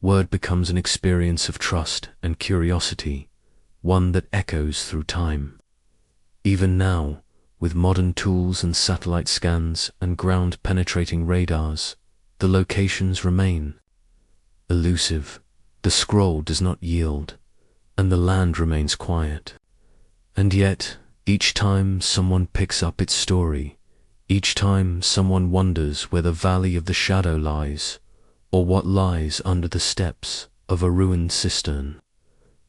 word, becomes an experience of trust and curiosity, one that echoes through time. Even now, with modern tools and satellite scans and ground-penetrating radars, the locations remain elusive. The scroll does not yield, and the land remains quiet. And yet, each time someone picks up its story, each time someone wonders where the Valley of the Shadow lies, or what lies under the steps of a ruined cistern,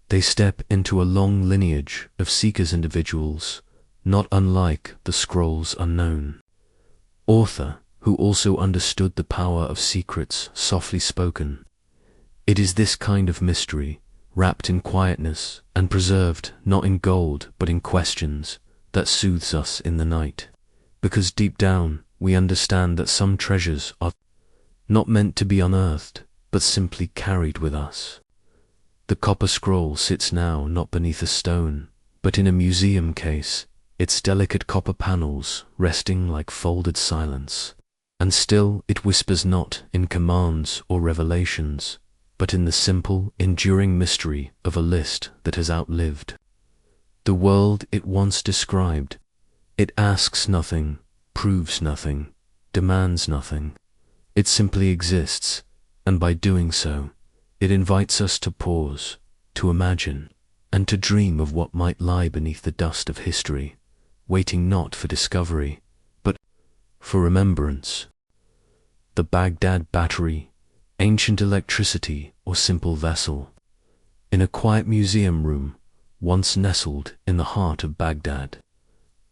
they step into a long lineage of seekers, individuals not unlike the scroll's unknown author, who also understood the power of secrets softly spoken. It is this kind of mystery, wrapped in quietness and preserved not in gold but in questions, that soothes us in the night, because deep down we understand that some treasures are not meant to be unearthed, but simply carried with us. The copper scroll sits now not beneath a stone, but in a museum case, its delicate copper panels resting like folded silence. And still it whispers not in commands or revelations, but in the simple, enduring mystery of a list that has outlived the world it once described. It asks nothing, proves nothing, demands nothing. It simply exists, and by doing so, it invites us to pause, to imagine, and to dream of what might lie beneath the dust of history, waiting not for discovery, but for remembrance. The Baghdad Battery, ancient electricity or simple vessel. In a quiet museum room, once nestled in the heart of Baghdad,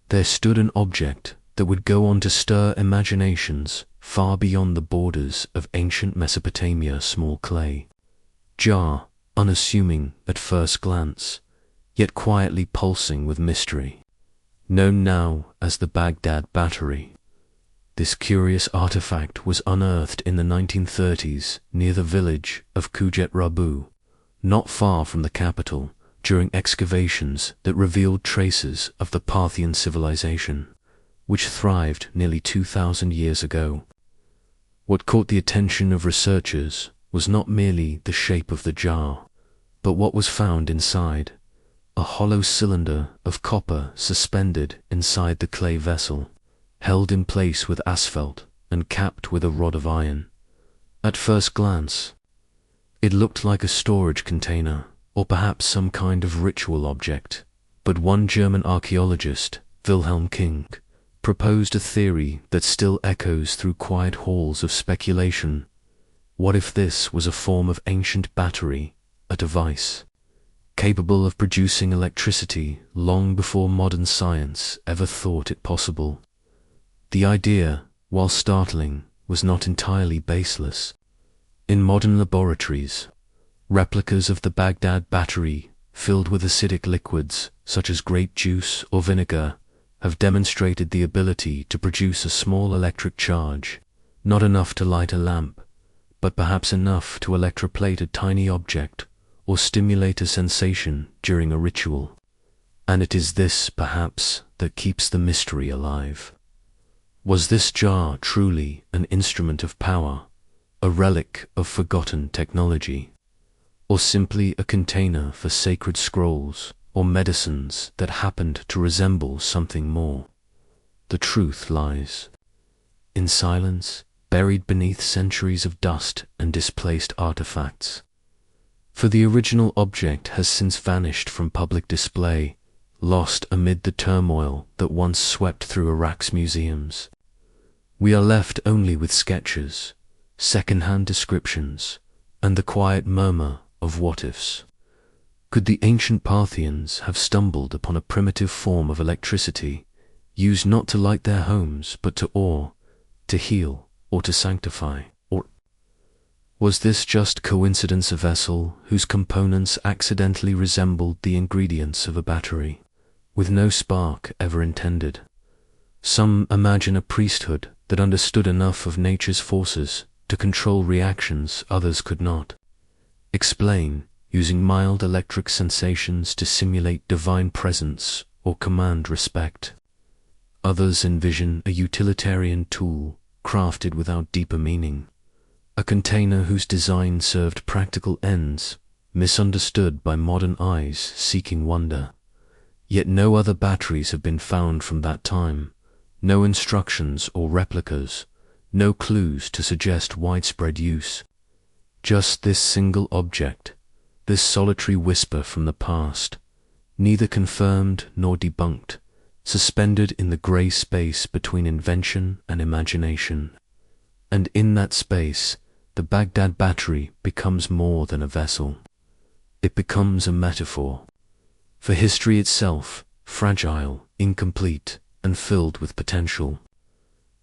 there stood an object that would go on to stir imaginations far beyond the borders of ancient Mesopotamia. Small clay jar, unassuming at first glance, yet quietly pulsing with mystery, known now as the Baghdad Battery. This curious artifact was unearthed in the 1930s near the village of Kujet Rabu, not far from the capital, during excavations that revealed traces of the Parthian civilization, which thrived nearly 2,000 years ago. What caught the attention of researchers was not merely the shape of the jar, but what was found inside: a hollow cylinder of copper suspended inside the clay vessel, held in place with asphalt and capped with a rod of iron. At first glance, it looked like a storage container, or perhaps some kind of ritual object, but one German archaeologist, Wilhelm King, proposed a theory that still echoes through quiet halls of speculation. What if this was a form of ancient battery, a device capable of producing electricity long before modern science ever thought it possible? The idea, while startling, was not entirely baseless. In modern laboratories, replicas of the Baghdad Battery, filled with acidic liquids such as grape juice or vinegar, have demonstrated the ability to produce a small electric charge, not enough to light a lamp, but perhaps enough to electroplate a tiny object or stimulate a sensation during a ritual. And it is this, perhaps, that keeps the mystery alive. Was this jar truly an instrument of power, a relic of forgotten technology? or simply a container for sacred scrolls or medicines that happened to resemble something more. The truth lies in silence, buried beneath centuries of dust and displaced artifacts. For the original object has since vanished from public display, lost amid the turmoil that once swept through Iraq's museums. We are left only with sketches, second-hand descriptions, and the quiet murmur of what-ifs. Could the ancient Parthians have stumbled upon a primitive form of electricity, used not to light their homes but to awe, to heal, or to sanctify? Or was this just coincidence, a vessel whose components accidentally resembled the ingredients of a battery, with no spark ever intended? Some imagine a priesthood that understood enough of nature's forces to control reactions others could not. Explain, using mild electric sensations to simulate divine presence or command respect. Others envision a utilitarian tool crafted without deeper meaning, a container whose design served practical ends, misunderstood by modern eyes seeking wonder. Yet no other batteries have been found from that time, no instructions or replicas, no clues to suggest widespread use. Just this single object, this solitary whisper from the past, neither confirmed nor debunked, suspended in the grey space between invention and imagination. And in that space, the Baghdad Battery becomes more than a vessel. It becomes a metaphor for history itself, fragile, incomplete, and filled with potential.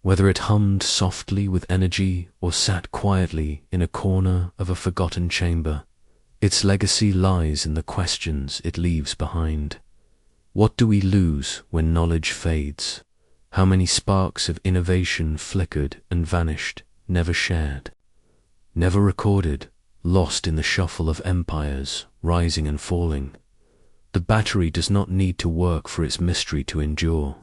Whether it hummed softly with energy or sat quietly in a corner of a forgotten chamber, its legacy lies in the questions it leaves behind. What do we lose when knowledge fades? How many sparks of innovation flickered and vanished, never shared, never recorded, lost in the shuffle of empires rising and falling? The battery does not need to work for its mystery to endure.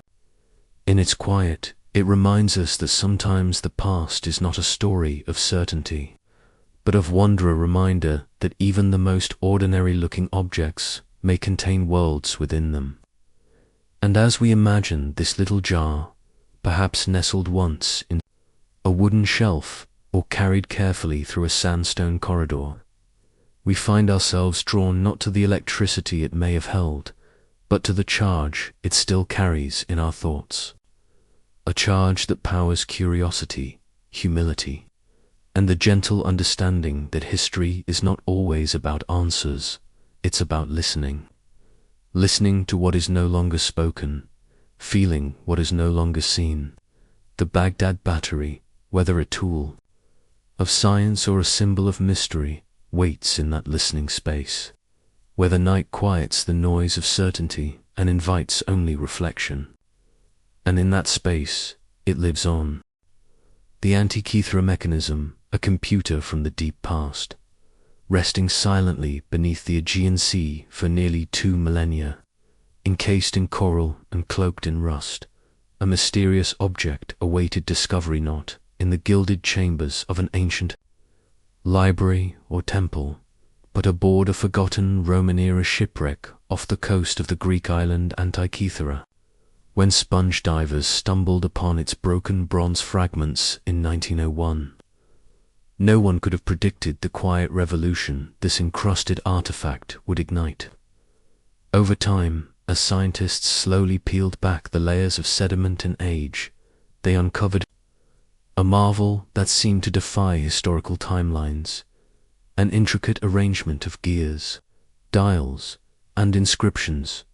In its quiet, it reminds us that sometimes the past is not a story of certainty, but of wonder, a reminder that even the most ordinary-looking objects may contain worlds within them. And as we imagine this little jar, perhaps nestled once in a wooden shelf or carried carefully through a sandstone corridor, we find ourselves drawn not to the electricity it may have held, but to the charge it still carries in our thoughts. A charge that powers curiosity, humility, and the gentle understanding that history is not always about answers, it's about listening. Listening to what is no longer spoken, feeling what is no longer seen. The Baghdad Battery, whether a tool of science or a symbol of mystery, waits in that listening space, where the night quiets the noise of certainty and invites only reflection. And in that space, it lives on. The Antikythera Mechanism, a computer from the deep past, resting silently beneath the Aegean Sea for nearly 2 millennia, encased in coral and cloaked in rust, a mysterious object awaited discovery not in the gilded chambers of an ancient library or temple, but aboard a forgotten Roman-era shipwreck off the coast of the Greek island Antikythera, when sponge divers stumbled upon its broken bronze fragments in 1901. No one could have predicted the quiet revolution this encrusted artifact would ignite. Over time, as scientists slowly peeled back the layers of sediment and age, they uncovered a marvel that seemed to defy historical timelines, an intricate arrangement of gears, dials, and inscriptions,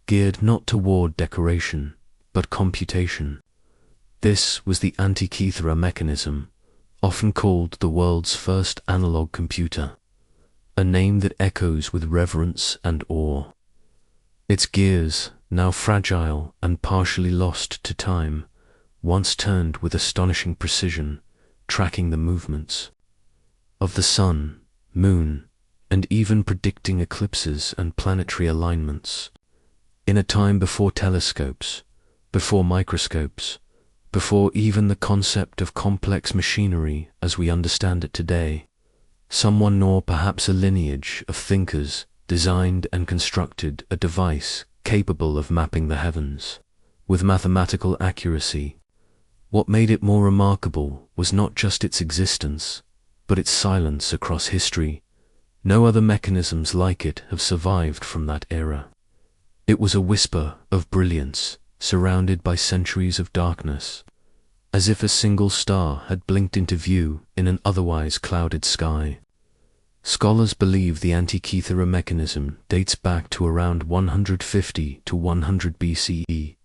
geared not toward decoration, but computation. This was the Antikythera Mechanism, often called the world's first analog computer, a name that echoes with reverence and awe. Its gears, now fragile and partially lost to time, once turned with astonishing precision, tracking the movements of the sun, moon, and even predicting eclipses and planetary alignments. In a time before telescopes, before microscopes, before even the concept of complex machinery as we understand it today, Someone, or perhaps a lineage of thinkers, designed and constructed a device capable of mapping the heavens with mathematical accuracy. What made it more remarkable was not just its existence, but its silence across history. No other mechanisms like it have survived from that era. It was a whisper of brilliance, surrounded by centuries of darkness, as if a single star had blinked into view in an otherwise clouded sky. Scholars believe the Antikythera mechanism dates back to around 150 to 100 BCE,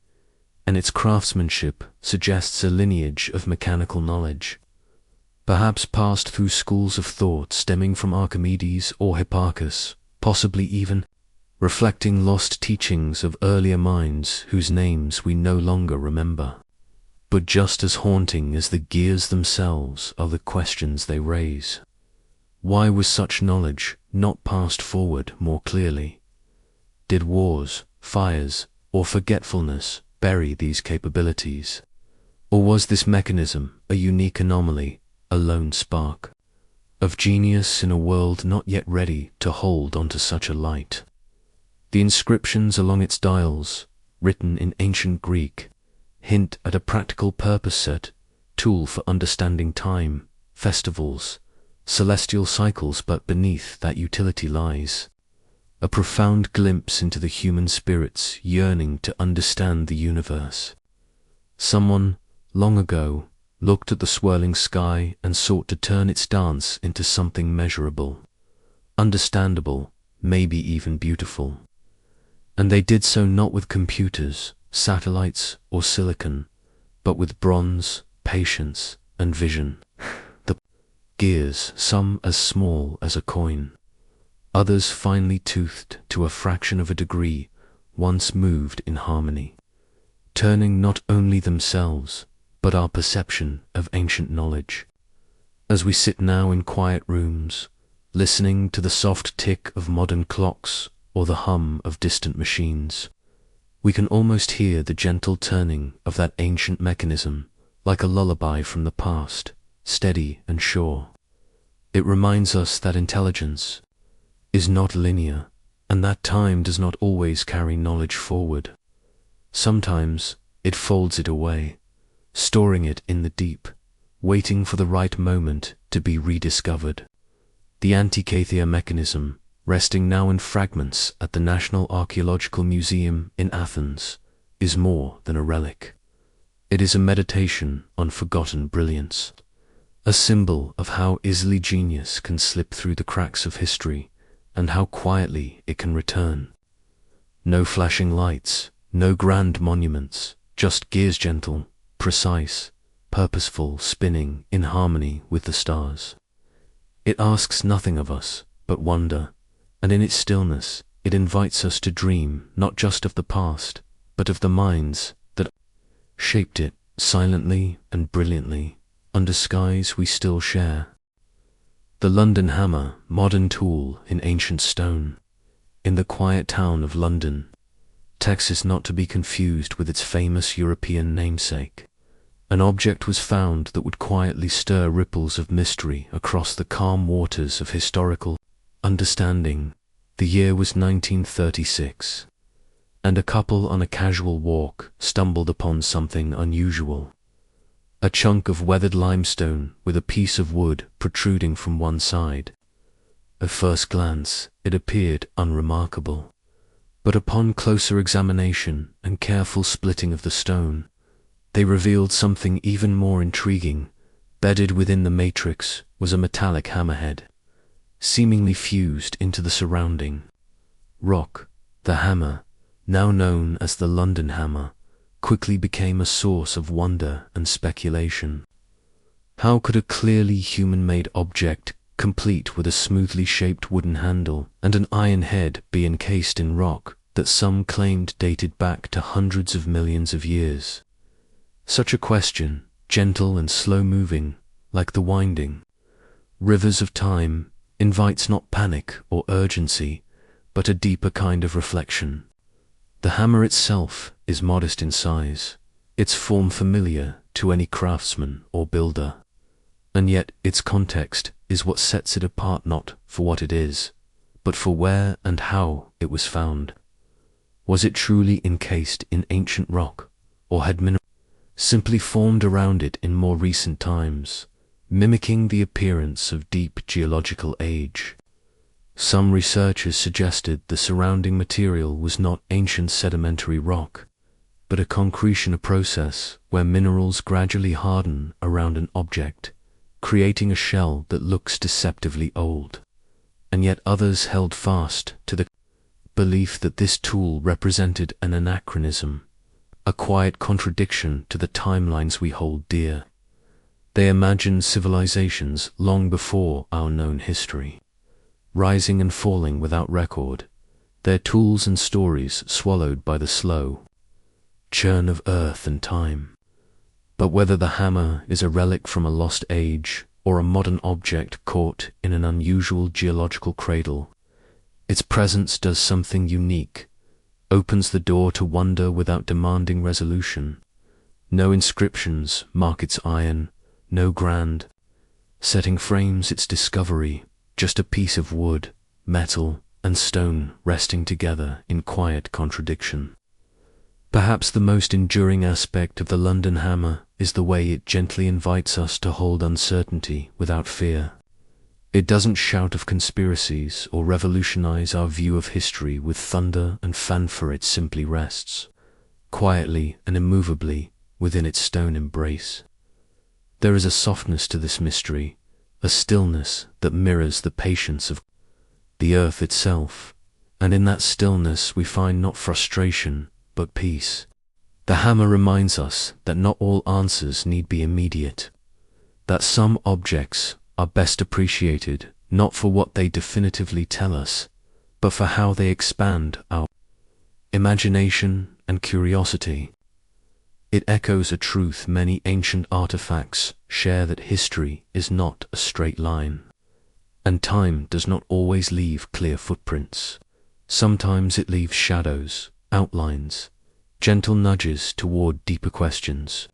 and its craftsmanship suggests a lineage of mechanical knowledge, perhaps passed through schools of thought stemming from Archimedes or Hipparchus, possibly even reflecting lost teachings of earlier minds whose names we no longer remember. But just as haunting as the gears themselves are the questions they raise. Why was such knowledge not passed forward more clearly? Did wars, fires, or forgetfulness bury these capabilities? Or was this mechanism a unique anomaly, a lone spark of genius in a world not yet ready to hold onto such a light? The inscriptions along its dials, written in ancient Greek, hint at a practical purpose set, tool for understanding time, festivals, celestial cycles, but beneath that utility lies a profound glimpse into the human spirit's yearning to understand the universe. Someone, long ago, looked at the swirling sky and sought to turn its dance into something measurable, understandable, maybe even beautiful. And they did so not with computers, satellites, or silicon, but with bronze, patience, and vision. The gears, some as small as a coin, others finely toothed to a fraction of a degree, once moved in harmony, turning not only themselves, but our perception of ancient knowledge. As we sit now in quiet rooms, listening to the soft tick of modern clocks or the hum of distant machines, we can almost hear the gentle turning of that ancient mechanism, like a lullaby from the past, steady and sure. It reminds us that intelligence is not linear, and that time does not always carry knowledge forward. Sometimes it folds it away, storing it in the deep, waiting for the right moment to be rediscovered. The Antikythera mechanism, resting now in fragments at the National Archaeological Museum in Athens, is more than a relic. It is a meditation on forgotten brilliance, a symbol of how easily genius can slip through the cracks of history, and how quietly it can return. No flashing lights, no grand monuments, just gears gentle, precise, purposeful, spinning in harmony with the stars. It asks nothing of us but wonder, and in its stillness it invites us to dream not just of the past, but of the minds that shaped it silently and brilliantly under skies we still share. The London hammer, modern tool in ancient stone, in the quiet town of London, Texas, not to be confused with its famous European namesake. An object was found that would quietly stir ripples of mystery across the calm waters of historical understanding. The year was 1936, and a couple on a casual walk stumbled upon something unusual. A chunk of weathered limestone with a piece of wood protruding from one side. At first glance, it appeared unremarkable, but upon closer examination and careful splitting of the stone, they revealed something even more intriguing. Bedded within the matrix was a metallic hammerhead, seemingly fused into the surrounding rock. The hammer, now known as the London hammer, quickly became a source of wonder and speculation. How could a clearly human-made object, complete with a smoothly shaped wooden handle and an iron head, be encased in rock that some claimed dated back to hundreds of millions of years? Such a question, gentle and slow-moving, like the winding rivers of time, invites not panic or urgency, but a deeper kind of reflection. The hammer itself is modest in size, its form familiar to any craftsman or builder, and yet its context is is what sets it apart, not for what it is, but for where and how it was found. Was it truly encased in ancient rock, or had minerals simply formed around it in more recent times, mimicking the appearance of deep geological age? Some researchers suggested the surrounding material was not ancient sedimentary rock, but a concretion process where minerals gradually harden around an object, creating a shell that looks deceptively old. And yet others held fast to the belief that this tool represented an anachronism, a quiet contradiction to the timelines we hold dear. They imagined civilizations long before our known history, rising and falling without record, their tools and stories swallowed by the slow churn of earth and time. But whether the hammer is a relic from a lost age or a modern object caught in an unusual geological cradle, its presence does something unique, opens the door to wonder without demanding resolution. No inscriptions mark its iron, no grand setting frames its discovery, just a piece of wood, metal, and stone resting together in quiet contradiction. Perhaps the most enduring aspect of the London hammer is the way it gently invites us to hold uncertainty without fear. It doesn't shout of conspiracies or revolutionize our view of history with thunder and fanfare. It simply rests, quietly and immovably, within its stone embrace. There is a softness to this mystery, a stillness that mirrors the patience of the earth itself, and in that stillness we find not frustration, but peace. The hammer reminds us that not all answers need be immediate, that some objects are best appreciated not for what they definitively tell us, but for how they expand our imagination and curiosity. It echoes a truth many ancient artifacts share, that history is not a straight line, and time does not always leave clear footprints. Sometimes it leaves shadows, outlines, gentle nudges toward deeper questions.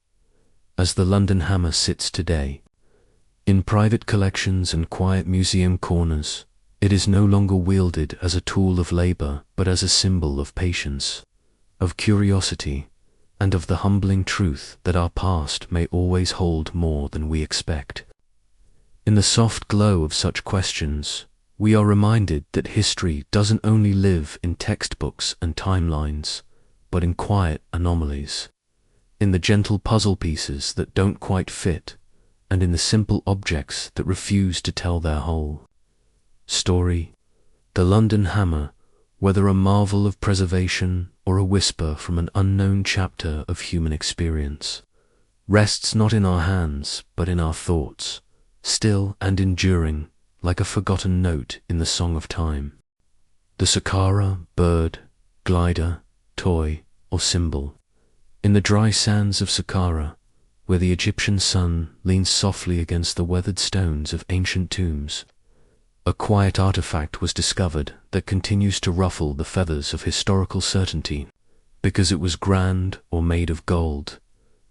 As the London hammer sits today, in private collections and quiet museum corners, it is no longer wielded as a tool of labor, but as a symbol of patience, of curiosity, and of the humbling truth that our past may always hold more than we expect. In the soft glow of such questions, we are reminded that history doesn't only live in textbooks and timelines, but in quiet anomalies, in the gentle puzzle pieces that don't quite fit, and in the simple objects that refuse to tell their whole story. The London hammer, whether a marvel of preservation or a whisper from an unknown chapter of human experience, rests not in our hands but in our thoughts, still and enduring, like a forgotten note in the song of time. The Saqqara bird, glider, toy, or symbol. In the dry sands of Saqqara, where the Egyptian sun leans softly against the weathered stones of ancient tombs, a quiet artifact was discovered that continues to ruffle the feathers of historical certainty, because it was grand or made of gold,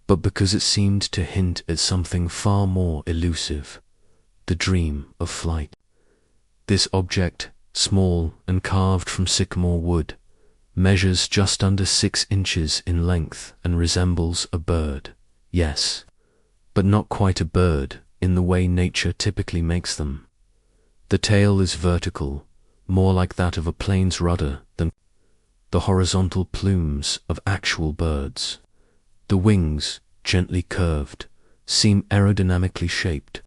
but because it seemed to hint at something far more elusive, the dream of flight. This object, small and carved from sycamore wood, measures just under 6 inches in length and resembles a bird, yes, but not quite a bird in the way nature typically makes them. The tail is vertical, more like that of a plane's rudder than the horizontal plumes of actual birds. The wings, gently curved, seem aerodynamically shaped.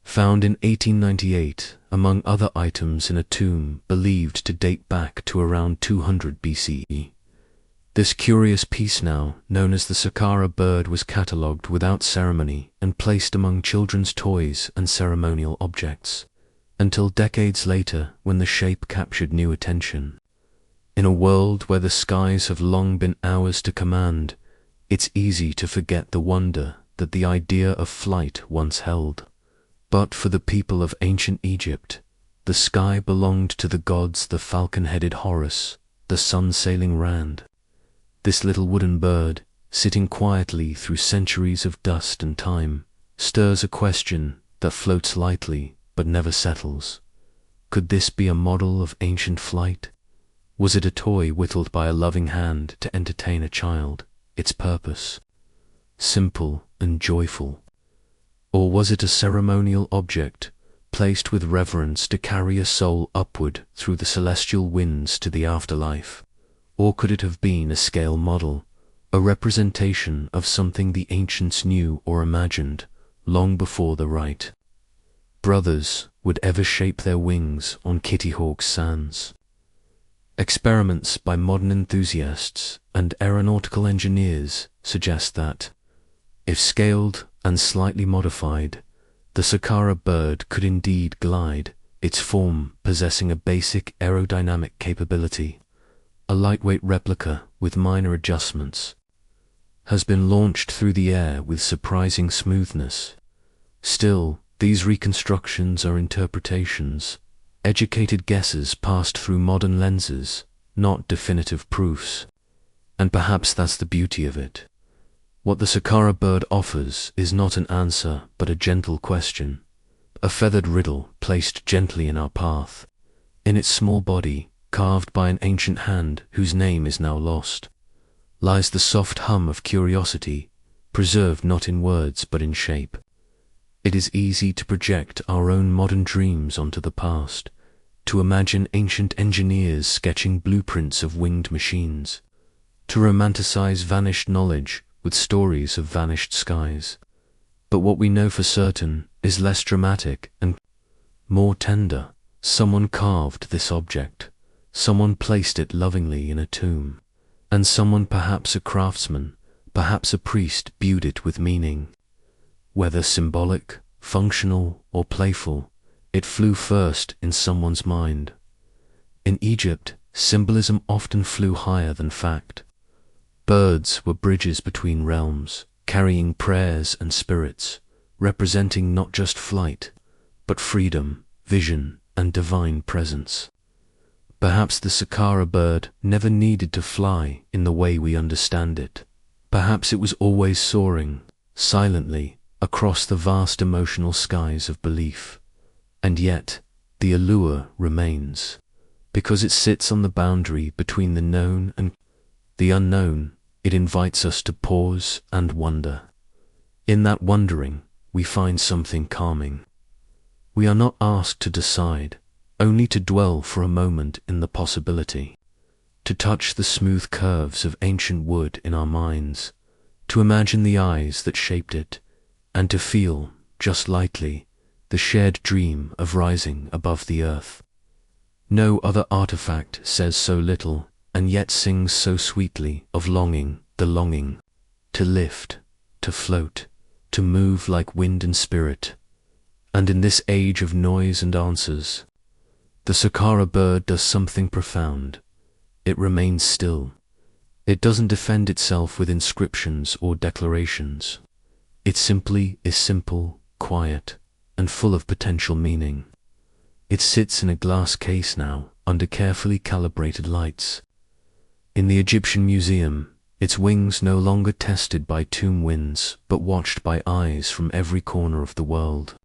Found in 1898 among other items in a tomb believed to date back to around 200 BCE. This curious piece, now known as the Saqqara bird, was catalogued without ceremony and placed among children's toys and ceremonial objects, until decades later when the shape captured new attention. In a world where the skies have long been ours to command, it's easy to forget the wonder that the idea of flight once held. But for the people of ancient Egypt, the sky belonged to the gods, the falcon-headed Horus, the sun-sailing Rand. This little wooden bird, sitting quietly through centuries of dust and time, stirs a question that floats lightly but never settles. Could this be a model of ancient flight? Was it a toy whittled by a loving hand to entertain a child, its purpose simple and joyful? Or was it a ceremonial object, placed with reverence to carry a soul upward through the celestial winds to the afterlife? Or could it have been a scale model, a representation of something the ancients knew or imagined long before the rite brothers would ever shape their wings on Kitty Hawk's sands? Experiments by modern enthusiasts and aeronautical engineers suggest that, if scaled and slightly modified, the Saqqara Bird could indeed glide, its form possessing a basic aerodynamic capability. A lightweight replica with minor adjustments has been launched through the air with surprising smoothness. Still, these reconstructions are interpretations, educated guesses passed through modern lenses, not definitive proofs. And perhaps that's the beauty of it. What the Saqqara Bird offers is not an answer but a gentle question, a feathered riddle placed gently in our path. In its small body, carved by an ancient hand whose name is now lost, lies the soft hum of curiosity, preserved not in words but in shape. It is easy to project our own modern dreams onto the past, to imagine ancient engineers sketching blueprints of winged machines, to romanticize vanished knowledge with stories of vanished skies. But what we know for certain is less dramatic and more tender. Someone carved this object, someone placed it lovingly in a tomb, and someone, perhaps a craftsman, perhaps a priest, imbued it with meaning. Whether symbolic, functional, or playful, it flew first in someone's mind. In Egypt, symbolism often flew higher than fact. Birds were bridges between realms, carrying prayers and spirits, representing not just flight, but freedom, vision, and divine presence. Perhaps the Saqqara Bird never needed to fly in the way we understand it. Perhaps it was always soaring, silently, across the vast emotional skies of belief. And yet, the allure remains, because it sits on the boundary between the known and the unknown. It invites us to pause and wonder. In that wondering, we find something calming. We are not asked to decide, only to dwell for a moment in the possibility, to touch the smooth curves of ancient wood in our minds, to imagine the eyes that shaped it, and to feel, just lightly, the shared dream of rising above the earth. No other artifact says so little, and yet sings so sweetly of longing, the longing to lift, to float, to move like wind and spirit. And in this age of noise and answers, the Saqqara Bird does something profound. It remains still. It doesn't defend itself with inscriptions or declarations. It simply is simple, quiet, and full of potential meaning. It sits in a glass case now, under carefully calibrated lights. In the Egyptian Museum, its wings no longer tested by tomb winds, but watched by eyes from every corner of the world.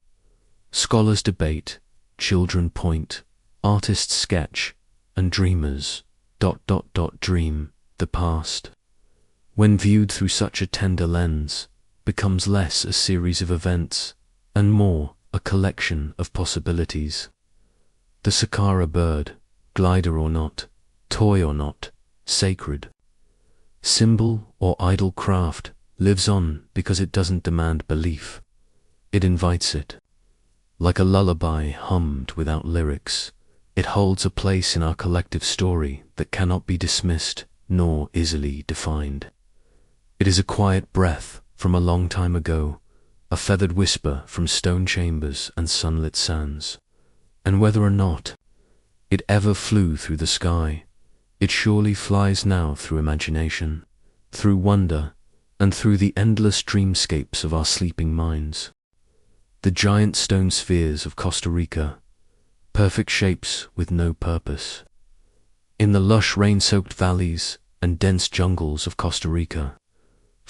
Scholars debate, children point, artists sketch, and dreamers ... dream the past. When viewed through such a tender lens, becomes less a series of events, and more a collection of possibilities. The Saqqara Bird, glider or not, toy or not, sacred, symbol or idle craft, lives on because it doesn't demand belief. It invites it. Like a lullaby hummed without lyrics, it holds a place in our collective story that cannot be dismissed nor easily defined. It is a quiet breath from a long time ago, a feathered whisper from stone chambers and sunlit sands. And whether or not it ever flew through the sky, it surely flies now through imagination, through wonder, and through the endless dreamscapes of our sleeping minds. The giant stone spheres of Costa Rica, perfect shapes with no purpose. In the lush rain-soaked valleys and dense jungles of Costa Rica,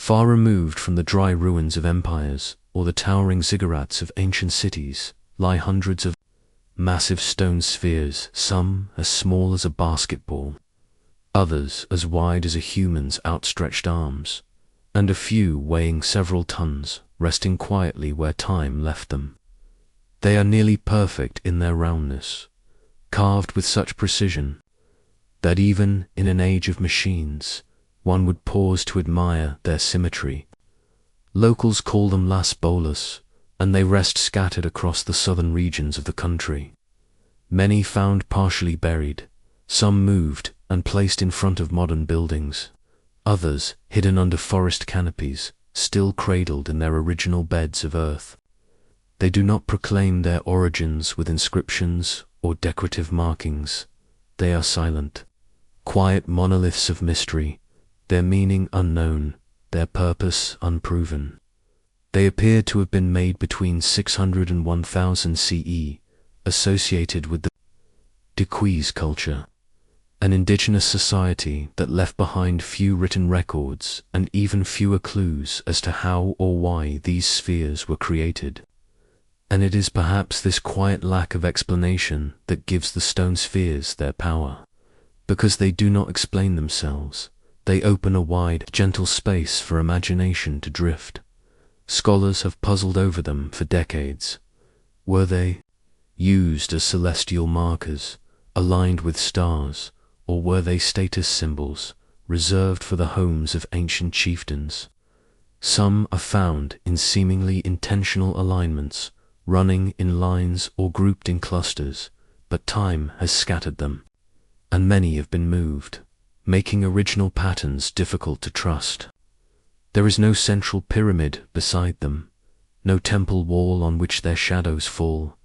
far removed from the dry ruins of empires or the towering ziggurats of ancient cities, lie hundreds of massive stone spheres, some as small as a basketball, others as wide as a human's outstretched arms, and a few weighing several tons, resting quietly where time left them. They are nearly perfect in their roundness, carved with such precision that even in an age of machines, one would pause to admire their symmetry. Locals call them Las Bolas, and they rest scattered across the southern regions of the country. Many found partially buried, some moved and placed in front of modern buildings, others hidden under forest canopies, still cradled in their original beds of earth. They do not proclaim their origins with inscriptions or decorative markings. They are silent, quiet monoliths of mystery, their meaning unknown, their purpose unproven. They appear to have been made between 600 and 1000 CE, associated with the Dyatlov culture, an indigenous society that left behind few written records and even fewer clues as to how or why these spheres were created. And it is perhaps this quiet lack of explanation that gives the stone spheres their power. Because they do not explain themselves, they open a wide, gentle space for imagination to drift. Scholars have puzzled over them for decades. Were they used as celestial markers, aligned with stars, or were they status symbols, reserved for the homes of ancient chieftains? Some are found in seemingly intentional alignments, running in lines or grouped in clusters, but time has scattered them, and many have been moved, making original patterns difficult to trust. There is no central pyramid beside them, no temple wall on which their shadows fall,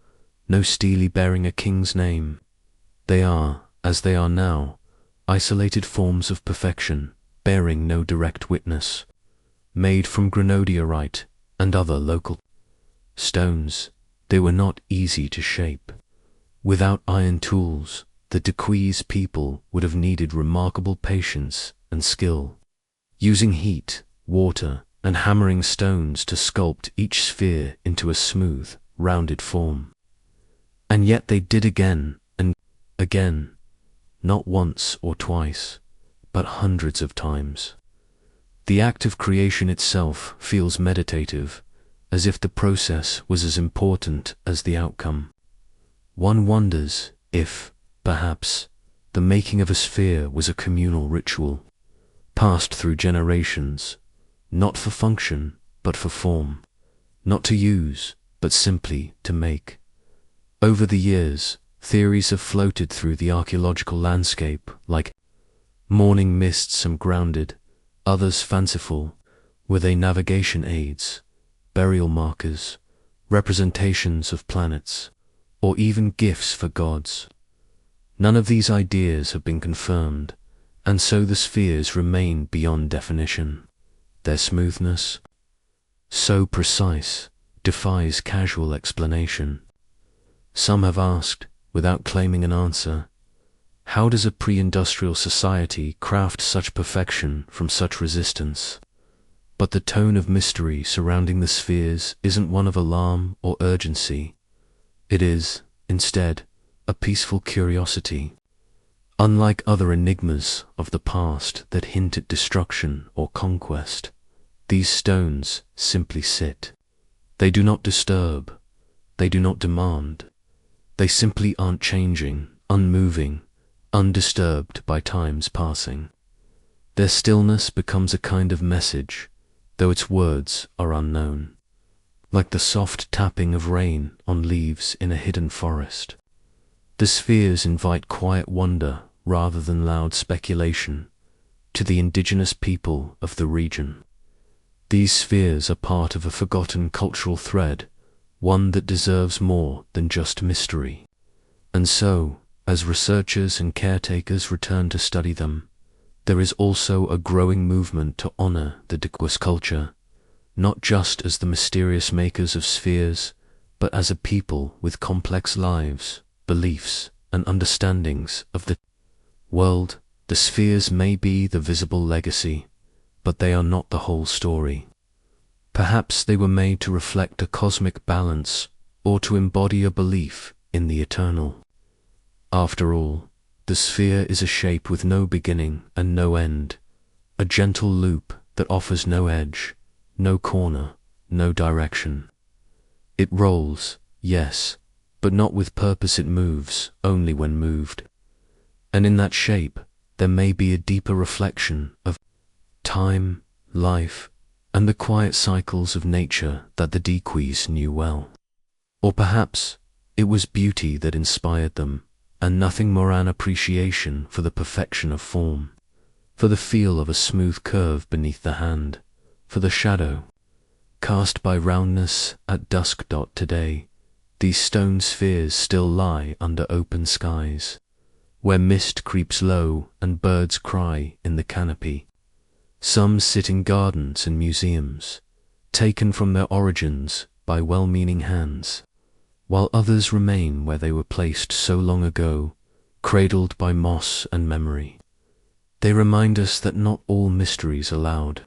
no stele bearing a king's name. They are, as they are now, isolated forms of perfection, bearing no direct witness, made from granodiorite and other local stones. They were not easy to shape. Without iron tools, the Dyatlov people would have needed remarkable patience and skill, using heat, water, and hammering stones to sculpt each sphere into a smooth, rounded form. And yet they did again and again, not once or twice, but hundreds of times. The act of creation itself feels meditative, as if the process was as important as the outcome. One wonders if, perhaps, the making of a sphere was a communal ritual, passed through generations, not for function, but for form, not to use, but simply to make. Over the years, theories have floated through the archaeological landscape, like morning mists, some grounded, others fanciful. Were they navigation aids, burial markers, representations of planets, or even gifts for gods? None of these ideas have been confirmed, and so the spheres remain beyond definition. Their smoothness, so precise, defies casual explanation. Some have asked, without claiming an answer, how does a pre-industrial society craft such perfection from such resistance? But the tone of mystery surrounding the spheres isn't one of alarm or urgency. It is, instead, a peaceful curiosity. Unlike other enigmas of the past that hint at destruction or conquest, these stones simply sit. They do not disturb. They do not demand. They simply aren't changing, unmoving, undisturbed by time's passing. Their stillness becomes a kind of message, though its words are unknown, like the soft tapping of rain on leaves in a hidden forest. The spheres invite quiet wonder rather than loud speculation to the indigenous people of the region. These spheres are part of a forgotten cultural thread, one that deserves more than just mystery. And so, as researchers and caretakers return to study them, there is also a growing movement to honor the Dyatlov culture, not just as the mysterious makers of spheres, but as a people with complex lives, beliefs, and understandings of the world. The spheres may be the visible legacy, but they are not the whole story. Perhaps they were made to reflect a cosmic balance, or to embody a belief in the eternal. After all, the sphere is a shape with no beginning and no end, a gentle loop that offers no edge, no corner, no direction. It rolls, yes, but not with purpose. It moves only when moved. And in that shape, there may be a deeper reflection of time, life, and the quiet cycles of nature that the Dequis knew well. Or perhaps it was beauty that inspired them, and nothing more than appreciation for the perfection of form, for the feel of a smooth curve beneath the hand, for the shadow cast by roundness at dusk. Today, these stone spheres still lie under open skies, where mist creeps low and birds cry in the canopy. Some sit in gardens and museums, taken from their origins by well-meaning hands, while others remain where they were placed so long ago, cradled by moss and memory. They remind us that not all mysteries are loud,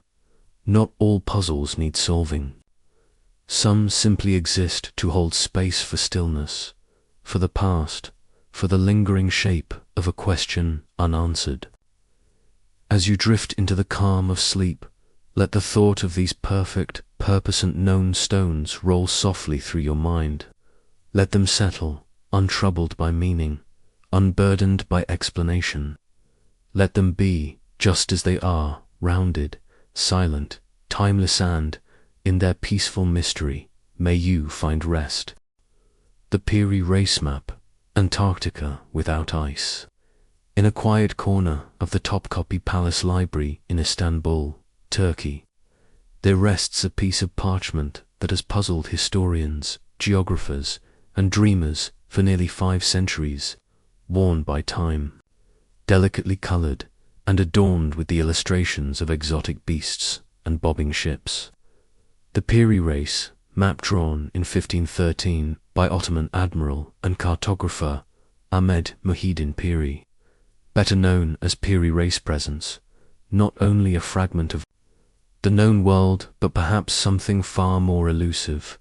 not all puzzles need solving. Some simply exist to hold space for stillness, for the past, for the lingering shape of a question unanswered. As you drift into the calm of sleep, let the thought of these perfect, purposant known stones roll softly through your mind. Let them settle, untroubled by meaning, unburdened by explanation. Let them be, just as they are, rounded, silent, timeless, and, in their peaceful mystery, may you find rest. The Piri Reis Map, Antarctica without ice. In a quiet corner of the Topkapi Palace Library in Istanbul, Turkey, there rests a piece of parchment that has puzzled historians, geographers, and dreamers for nearly 5 centuries, worn by time, delicately colored and adorned with the illustrations of exotic beasts and bobbing ships. The Piri Reis Map, drawn in 1513 by Ottoman admiral and cartographer Ahmed Muhyiddin Piri, better known as Piri Reis presents not only a fragment of the known world, but perhaps something far more elusive,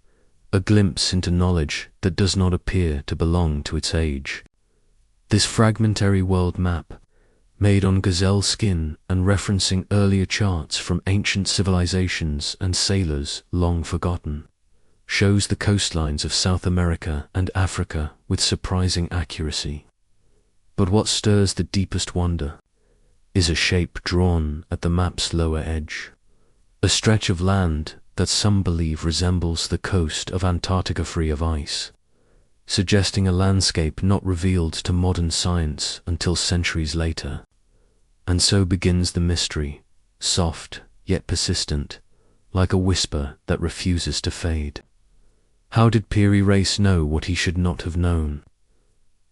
a glimpse into knowledge that does not appear to belong to its age. This fragmentary world map, made on gazelle skin and referencing earlier charts from ancient civilizations and sailors long forgotten, shows the coastlines of South America and Africa with surprising accuracy. But what stirs the deepest wonder is a shape drawn at the map's lower edge, a stretch of land that some believe resembles the coast of Antarctica free of ice, suggesting a landscape not revealed to modern science until centuries later. And so begins the mystery, soft yet persistent, like a whisper that refuses to fade. How did Piri Reis know what he should not have known?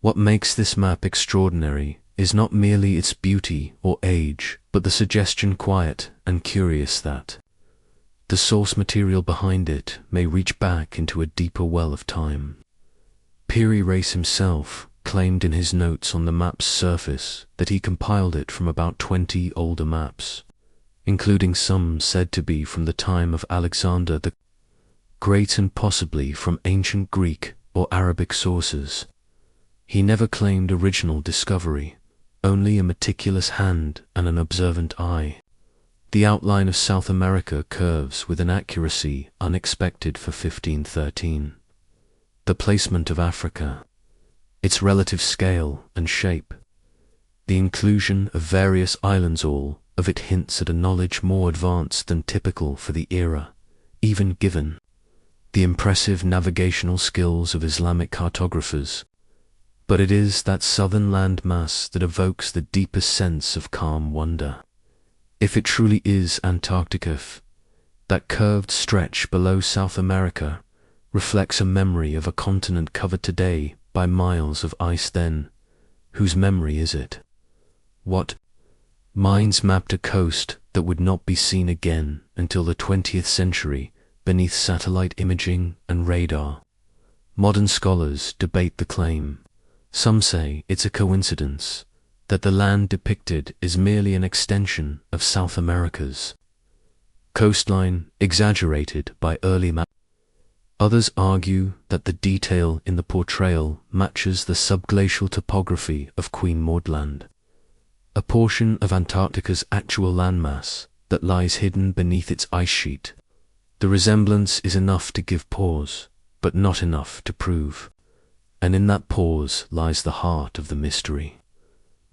What makes this map extraordinary is not merely its beauty or age, but the suggestion, quiet and curious, that the source material behind it may reach back into a deeper well of time. Piri Reis himself claimed in his notes on the map's surface that he compiled it from about 20 older maps, including some said to be from the time of Alexander the Great and possibly from ancient Greek or Arabic sources. He never claimed original discovery, only a meticulous hand and an observant eye. The outline of South America curves with an accuracy unexpected for 1513. The placement of Africa, its relative scale and shape, the inclusion of various islands, all of it hints at a knowledge more advanced than typical for the era, even given the impressive navigational skills of Islamic cartographers. But it is that southern land mass that evokes the deepest sense of calm wonder. If it truly is Antarctica, that curved stretch below South America reflects a memory of a continent covered today by miles of ice. Then, whose memory is it? What minds mapped a coast that would not be seen again until the 20th century beneath satellite imaging and radar? Modern scholars debate the claim. Some say it's a coincidence that the land depicted is merely an extension of South America's coastline, exaggerated by early maps. Others argue that the detail in the portrayal matches the subglacial topography of Queen Maud Land, a portion of Antarctica's actual landmass that lies hidden beneath its ice sheet. The resemblance is enough to give pause, but not enough to prove. And in that pause lies the heart of the mystery.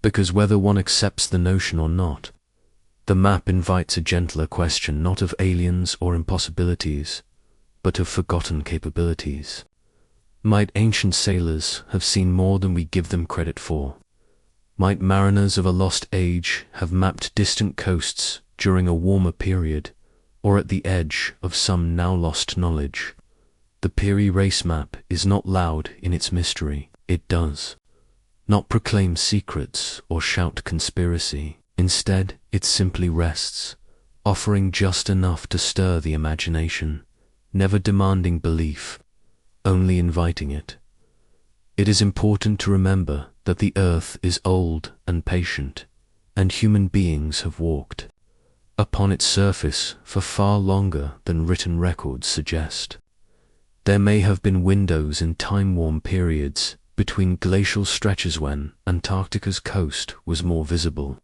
Because whether one accepts the notion or not, the map invites a gentler question not of aliens or impossibilities, but of forgotten capabilities. Might ancient sailors have seen more than we give them credit for? Might mariners of a lost age have mapped distant coasts during a warmer period, or at the edge of some now lost knowledge? The Piri Reis Map is not loud in its mystery. It does not proclaim secrets or shout conspiracy. Instead, it simply rests, offering just enough to stir the imagination, never demanding belief, only inviting it. It is important to remember that the earth is old and patient, and human beings have walked upon its surface for far longer than written records suggest. There may have been windows in time-worn periods between glacial stretches when Antarctica's coast was more visible,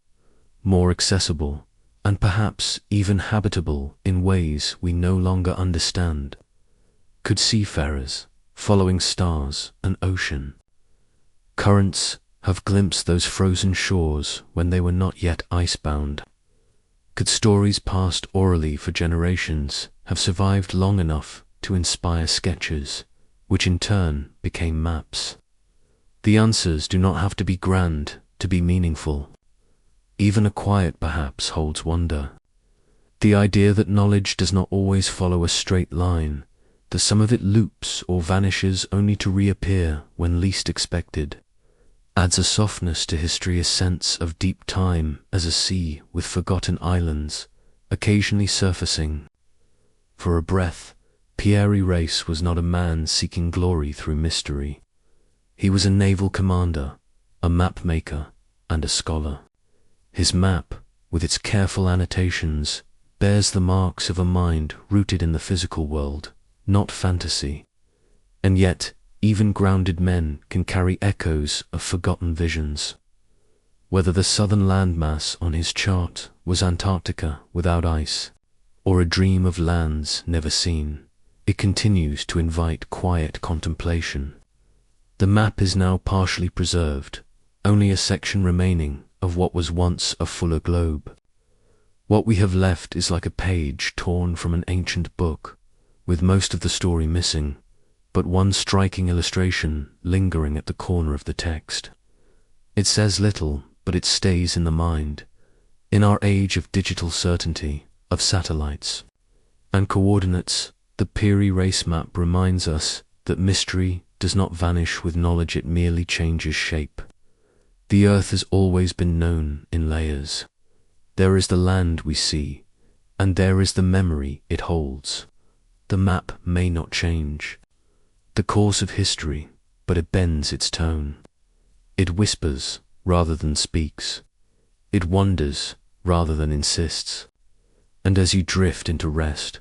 more accessible, and perhaps even habitable in ways we no longer understand. Could seafarers, following stars and ocean currents, have glimpsed those frozen shores when they were not yet icebound? Could stories passed orally for generations have survived long enough to inspire sketches, which in turn became maps? The answers do not have to be grand to be meaningful. Even a quiet perhaps holds wonder. The idea that knowledge does not always follow a straight line, that some of it loops or vanishes only to reappear when least expected, adds a softness to history, a sense of deep time as a sea with forgotten islands, occasionally surfacing. For a breath, Piri Reis was not a man seeking glory through mystery. He was a naval commander, a map maker, and a scholar. His map, with its careful annotations, bears the marks of a mind rooted in the physical world, not fantasy. And yet, even grounded men can carry echoes of forgotten visions. Whether the southern landmass on his chart was Antarctica without ice, or a dream of lands never seen, it continues to invite quiet contemplation. The map is now partially preserved, only a section remaining of what was once a fuller globe. What we have left is like a page torn from an ancient book, with most of the story missing, but one striking illustration lingering at the corner of the text. It says little, but it stays in the mind. In our age of digital certainty, of satellites and coordinates, the Piri Reis Map reminds us that mystery does not vanish with knowledge, it merely changes shape. The earth has always been known in layers. There is the land we see, and there is the memory it holds. The map may not change the course of history, but it bends its tone. It whispers rather than speaks. It wonders rather than insists. And as you drift into rest,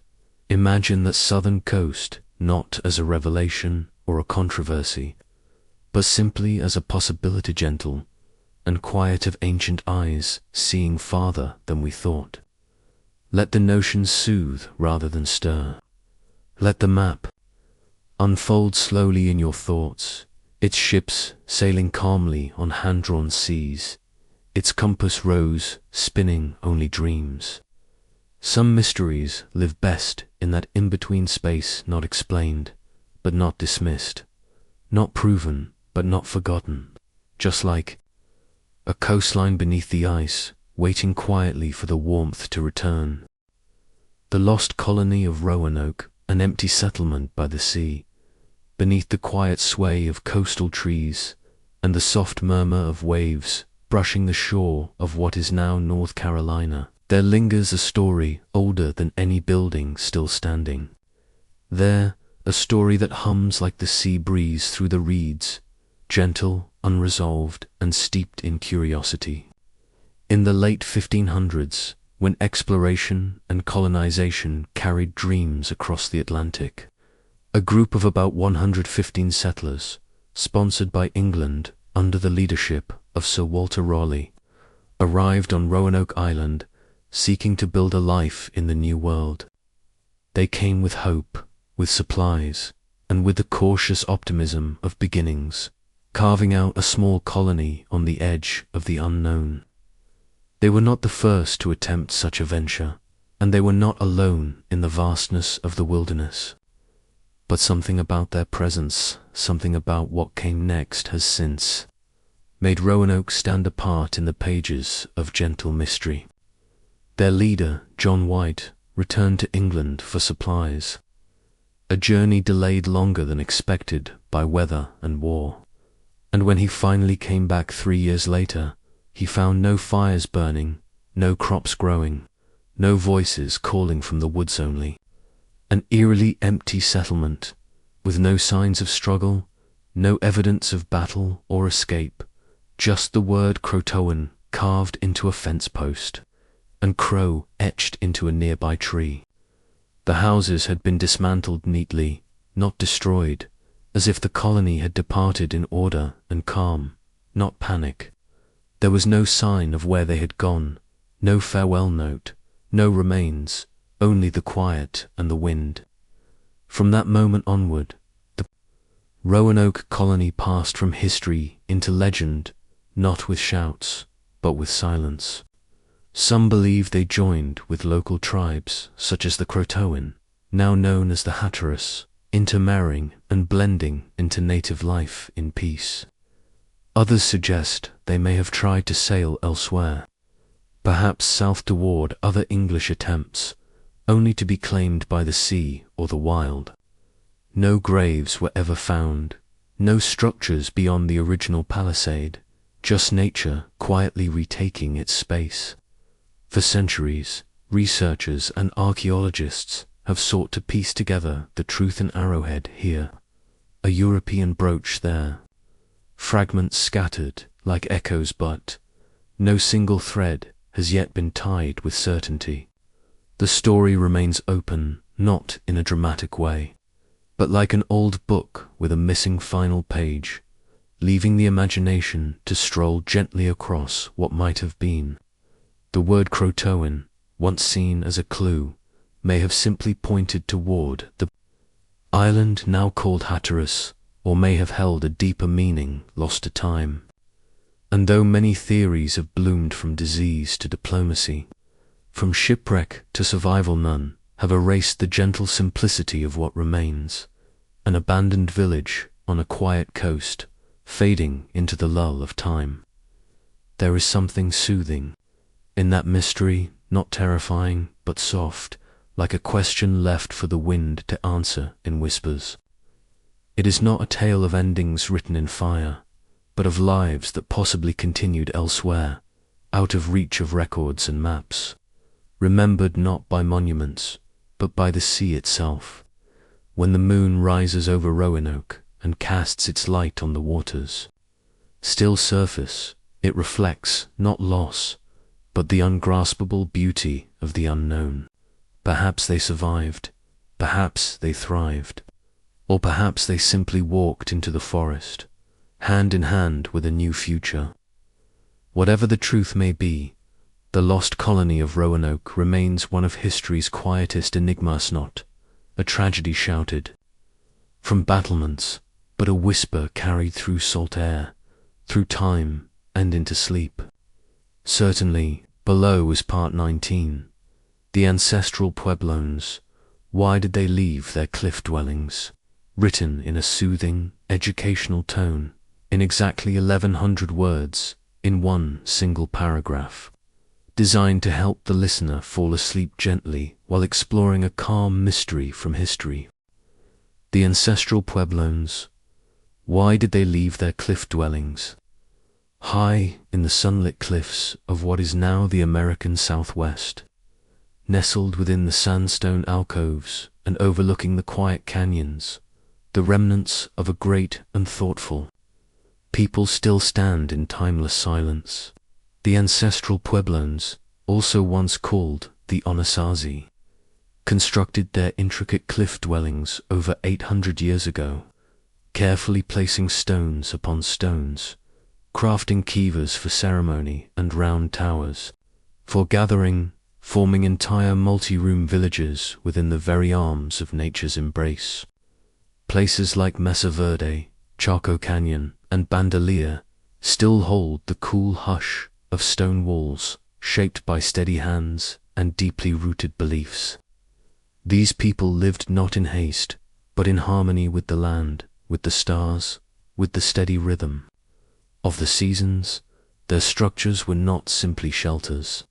imagine that southern coast not as a revelation or a controversy, but simply as a possibility, gentle and quiet, of ancient eyes seeing farther than we thought. Let the notion soothe rather than stir. Let the map unfold slowly in your thoughts, its ships sailing calmly on hand-drawn seas, its compass rose spinning only dreams. Some mysteries live best in that in-between space, not explained, but not dismissed, not proven, but not forgotten, just like a coastline beneath the ice, waiting quietly for the warmth to return. The lost colony of Roanoke, an empty settlement by the sea, beneath the quiet sway of coastal trees and the soft murmur of waves brushing the shore of what is now North Carolina, there lingers a story older than any building still standing. There, a story that hums like the sea breeze through the reeds, gentle, unresolved, and steeped in curiosity. In the late 1500s, when exploration and colonization carried dreams across the Atlantic, A group of about 115 settlers, sponsored by England under the leadership of Sir Walter Raleigh, arrived on Roanoke Island seeking to build a life in the New World. They came with hope, with supplies, and with the cautious optimism of beginnings, carving out a small colony on the edge of the unknown. They were not the first to attempt such a venture, and they were not alone in the vastness of the wilderness. But something about their presence, something about what came next, has since made Roanoke stand apart in the pages of gentle mystery. Their leader, John White, returned to England for supplies, a journey delayed longer than expected by weather and war. And when he finally came back 3 years later, he found no fires burning, no crops growing, no voices calling from the woods only. An eerily empty settlement, with no signs of struggle, no evidence of battle or escape, just the word Croatoan carved into a fence post, and Crow etched into a nearby tree. The houses had been dismantled neatly, not destroyed, as if the colony had departed in order and calm, not panic. There was no sign of where they had gone, no farewell note, no remains, only the quiet and the wind. From that moment onward, the Roanoke colony passed from history into legend, not with shouts, but with silence. Some believe they joined with local tribes, such as the Croatoan, now known as the Hatteras, intermarrying and blending into native life in peace. Others suggest they may have tried to sail elsewhere, perhaps south toward other English attempts, only to be claimed by the sea or the wild. No graves were ever found, no structures beyond the original palisade, just nature quietly retaking its space. For centuries, researchers and archaeologists have sought to piece together the truth and arrowhead here, a European brooch there, fragments scattered like echoes, but no single thread has yet been tied with certainty. The story remains open, not in a dramatic way, but like an old book with a missing final page, leaving the imagination to stroll gently across what might have been. The word Croatoan, once seen as a clue, may have simply pointed toward the island now called Hatteras, or may have held a deeper meaning lost to time. And though many theories have bloomed from disease to diplomacy, from shipwreck to survival, none have erased the gentle simplicity of what remains, an abandoned village on a quiet coast, fading into the lull of time. There is something soothing in that mystery, not terrifying, but soft, like a question left for the wind to answer in whispers. It is not a tale of endings written in fire, but of lives that possibly continued elsewhere, out of reach of records and maps, remembered not by monuments, but by the sea itself, when the moon rises over Roanoke and casts its light on the waters. Still surface, it reflects not loss, but the ungraspable beauty of the unknown. Perhaps they survived, perhaps they thrived, or perhaps they simply walked into the forest, hand in hand with a new future. Whatever the truth may be, the lost colony of Roanoke remains one of history's quietest enigmas, not a tragedy shouted from battlements, but a whisper carried through salt air, through time and into sleep. Certainly, below is part 19. The ancestral Pueblones, why did they leave their cliff dwellings? Written in a soothing, educational tone, in exactly 1,100 words, in one single paragraph, designed to help the listener fall asleep gently while exploring a calm mystery from history. The ancestral Pueblones, why did they leave their cliff dwellings? High in the sunlit cliffs of what is now the American Southwest, nestled within the sandstone alcoves and overlooking the quiet canyons, the remnants of a great and thoughtful people still stand in timeless silence. The ancestral Pueblones, also once called the Anasazi, constructed their intricate cliff dwellings over 800 years ago, carefully placing stones upon stones, crafting kivas for ceremony and round towers for gathering, forming entire multi-room villages within the very arms of nature's embrace. Places like Mesa Verde, Chaco Canyon, and Bandelier still hold the cool hush of stone walls shaped by steady hands and deeply rooted beliefs. These people lived not in haste, but in harmony with the land, with the stars, with the steady rhythm of the seasons. Their structures were not simply shelters.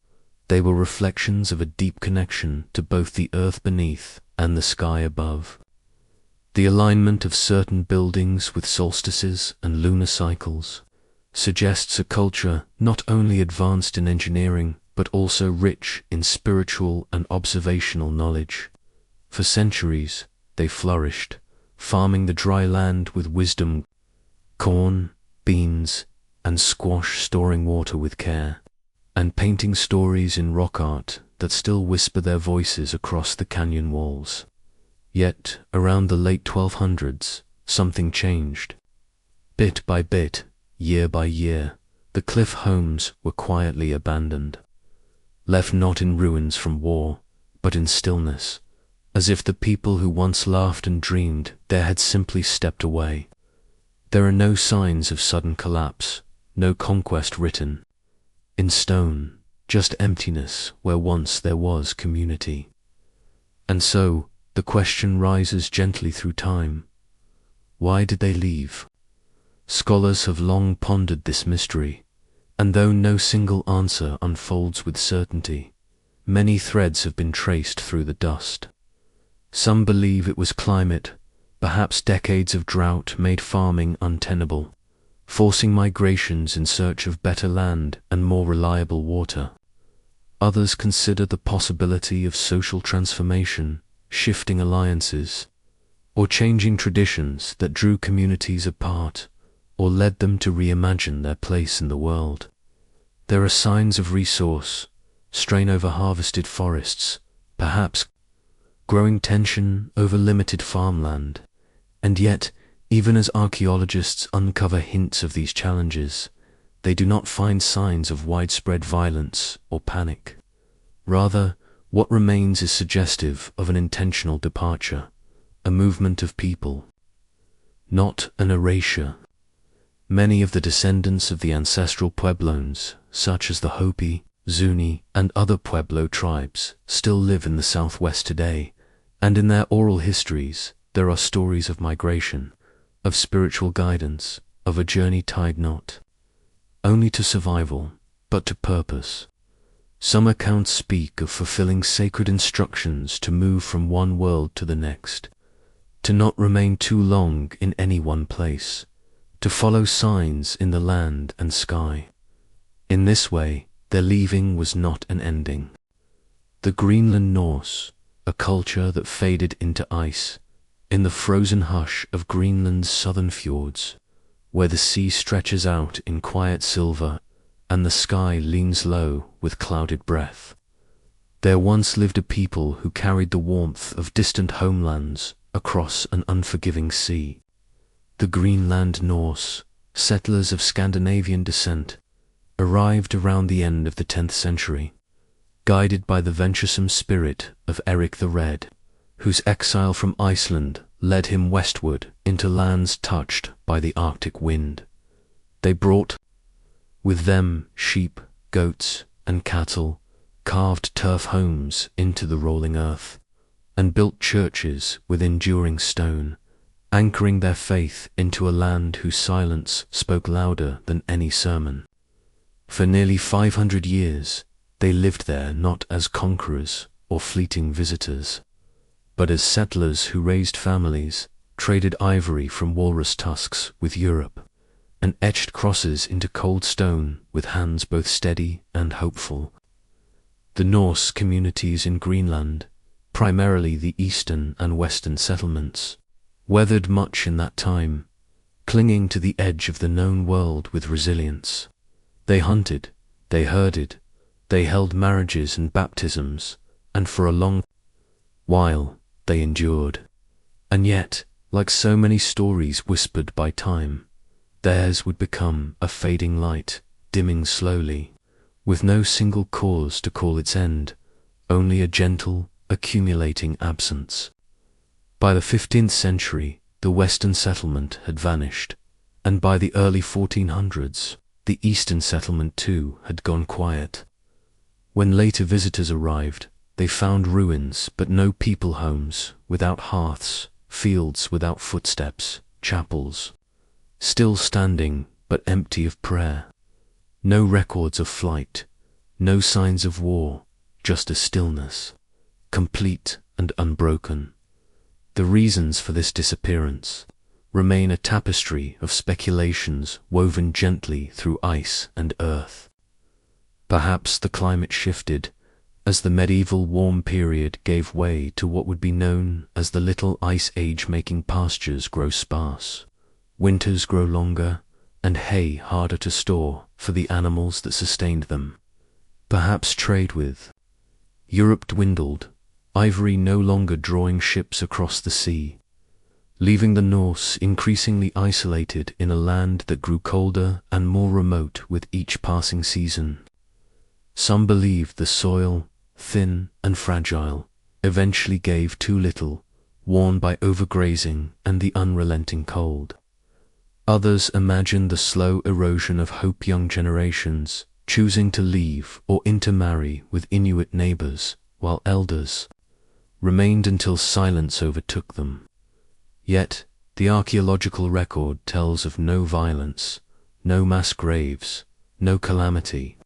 They were reflections of a deep connection to both the earth beneath and the sky above. The alignment of certain buildings with solstices and lunar cycles suggests a culture not only advanced in engineering but also rich in spiritual and observational knowledge. For centuries, they flourished, farming the dry land with wisdom, corn, beans, and squash storing water with care, and painting stories in rock art that still whisper their voices across the canyon walls. Yet, around the late 1200s, something changed. Bit by bit, year by year, the cliff homes were quietly abandoned, left not in ruins from war, but in stillness, as if the people who once laughed and dreamed there had simply stepped away. There are no signs of sudden collapse, no conquest written in stone, just emptiness where once there was community. And so, the question rises gently through time. Why did they leave? Scholars have long pondered this mystery, and though no single answer unfolds with certainty, many threads have been traced through the dust. Some believe it was climate, perhaps decades of drought made farming untenable, forcing migrations in search of better land and more reliable water. Others consider the possibility of social transformation, shifting alliances, or changing traditions that drew communities apart or led them to reimagine their place in the world. There are signs of resource, strain over harvested forests, perhaps growing tension over limited farmland, and yet, even as archaeologists uncover hints of these challenges, they do not find signs of widespread violence or panic. Rather, what remains is suggestive of an intentional departure, a movement of people, not an erasure. Many of the descendants of the ancestral Pueblones, such as the Hopi, Zuni, and other Pueblo tribes, still live in the southwest today, and in their oral histories there are stories of migration, of spiritual guidance, of a journey tied not only to survival, but to purpose. Some accounts speak of fulfilling sacred instructions to move from one world to the next, to not remain too long in any one place, to follow signs in the land and sky. In this way, their leaving was not an ending. The Greenland Norse, a culture that faded into ice, in the frozen hush of Greenland's southern fjords, where the sea stretches out in quiet silver and the sky leans low with clouded breath. There once lived a people who carried the warmth of distant homelands across an unforgiving sea. The Greenland Norse, settlers of Scandinavian descent, arrived around the end of the 10th century, guided by the venturesome spirit of Eric the Red, whose exile from Iceland led him westward into lands touched by the Arctic wind. They brought with them sheep, goats, and cattle, carved turf homes into the rolling earth, and built churches with enduring stone, anchoring their faith into a land whose silence spoke louder than any sermon. For nearly 500 years, they lived there not as conquerors or fleeting visitors, but as settlers who raised families, traded ivory from walrus tusks with Europe, and etched crosses into cold stone with hands both steady and hopeful. The Norse communities in Greenland, primarily the eastern and western settlements, weathered much in that time, clinging to the edge of the known world with resilience. They hunted, they herded, they held marriages and baptisms, and for a long while they endured. And yet, like so many stories whispered by time, theirs would become a fading light, dimming slowly, with no single cause to call its end, only a gentle, accumulating absence. By the 15th century, the Western settlement had vanished, and by the early 1400s, the Eastern settlement too had gone quiet. When later visitors arrived, they found ruins but no people homes, without hearths, fields without footsteps, chapels still standing but empty of prayer. No records of flight, no signs of war, just a stillness, complete and unbroken. The reasons for this disappearance remain a tapestry of speculations woven gently through ice and earth. Perhaps the climate shifted as the medieval warm period gave way to what would be known as the Little Ice Age, making pastures grow sparse, winters grow longer, and hay harder to store for the animals that sustained them. Perhaps trade with Europe dwindled, ivory no longer drawing ships across the sea, leaving the Norse increasingly isolated in a land that grew colder and more remote with each passing season. Some believed the soil, thin and fragile, eventually gave too little, worn by overgrazing and the unrelenting cold. Others imagined the slow erosion of hope, young generations choosing to leave or intermarry with Inuit neighbors, while elders remained until silence overtook them. Yet, the archaeological record tells of no violence, no mass graves, no calamity,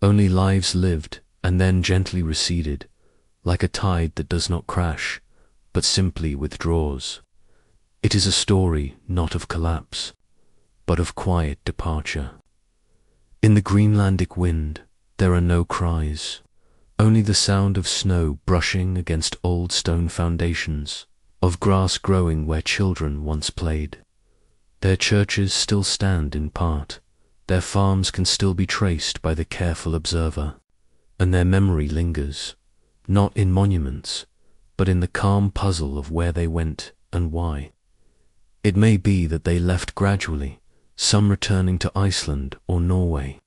only lives lived and then gently receded, like a tide that does not crash, but simply withdraws. It is a story not of collapse, but of quiet departure. In the Greenlandic wind, there are no cries, only the sound of snow brushing against old stone foundations, of grass growing where children once played. Their churches still stand in part, their farms can still be traced by the careful observer, and their memory lingers, not in monuments, but in the calm puzzle of where they went and why. It may be that they left gradually, some returning to Iceland or Norway,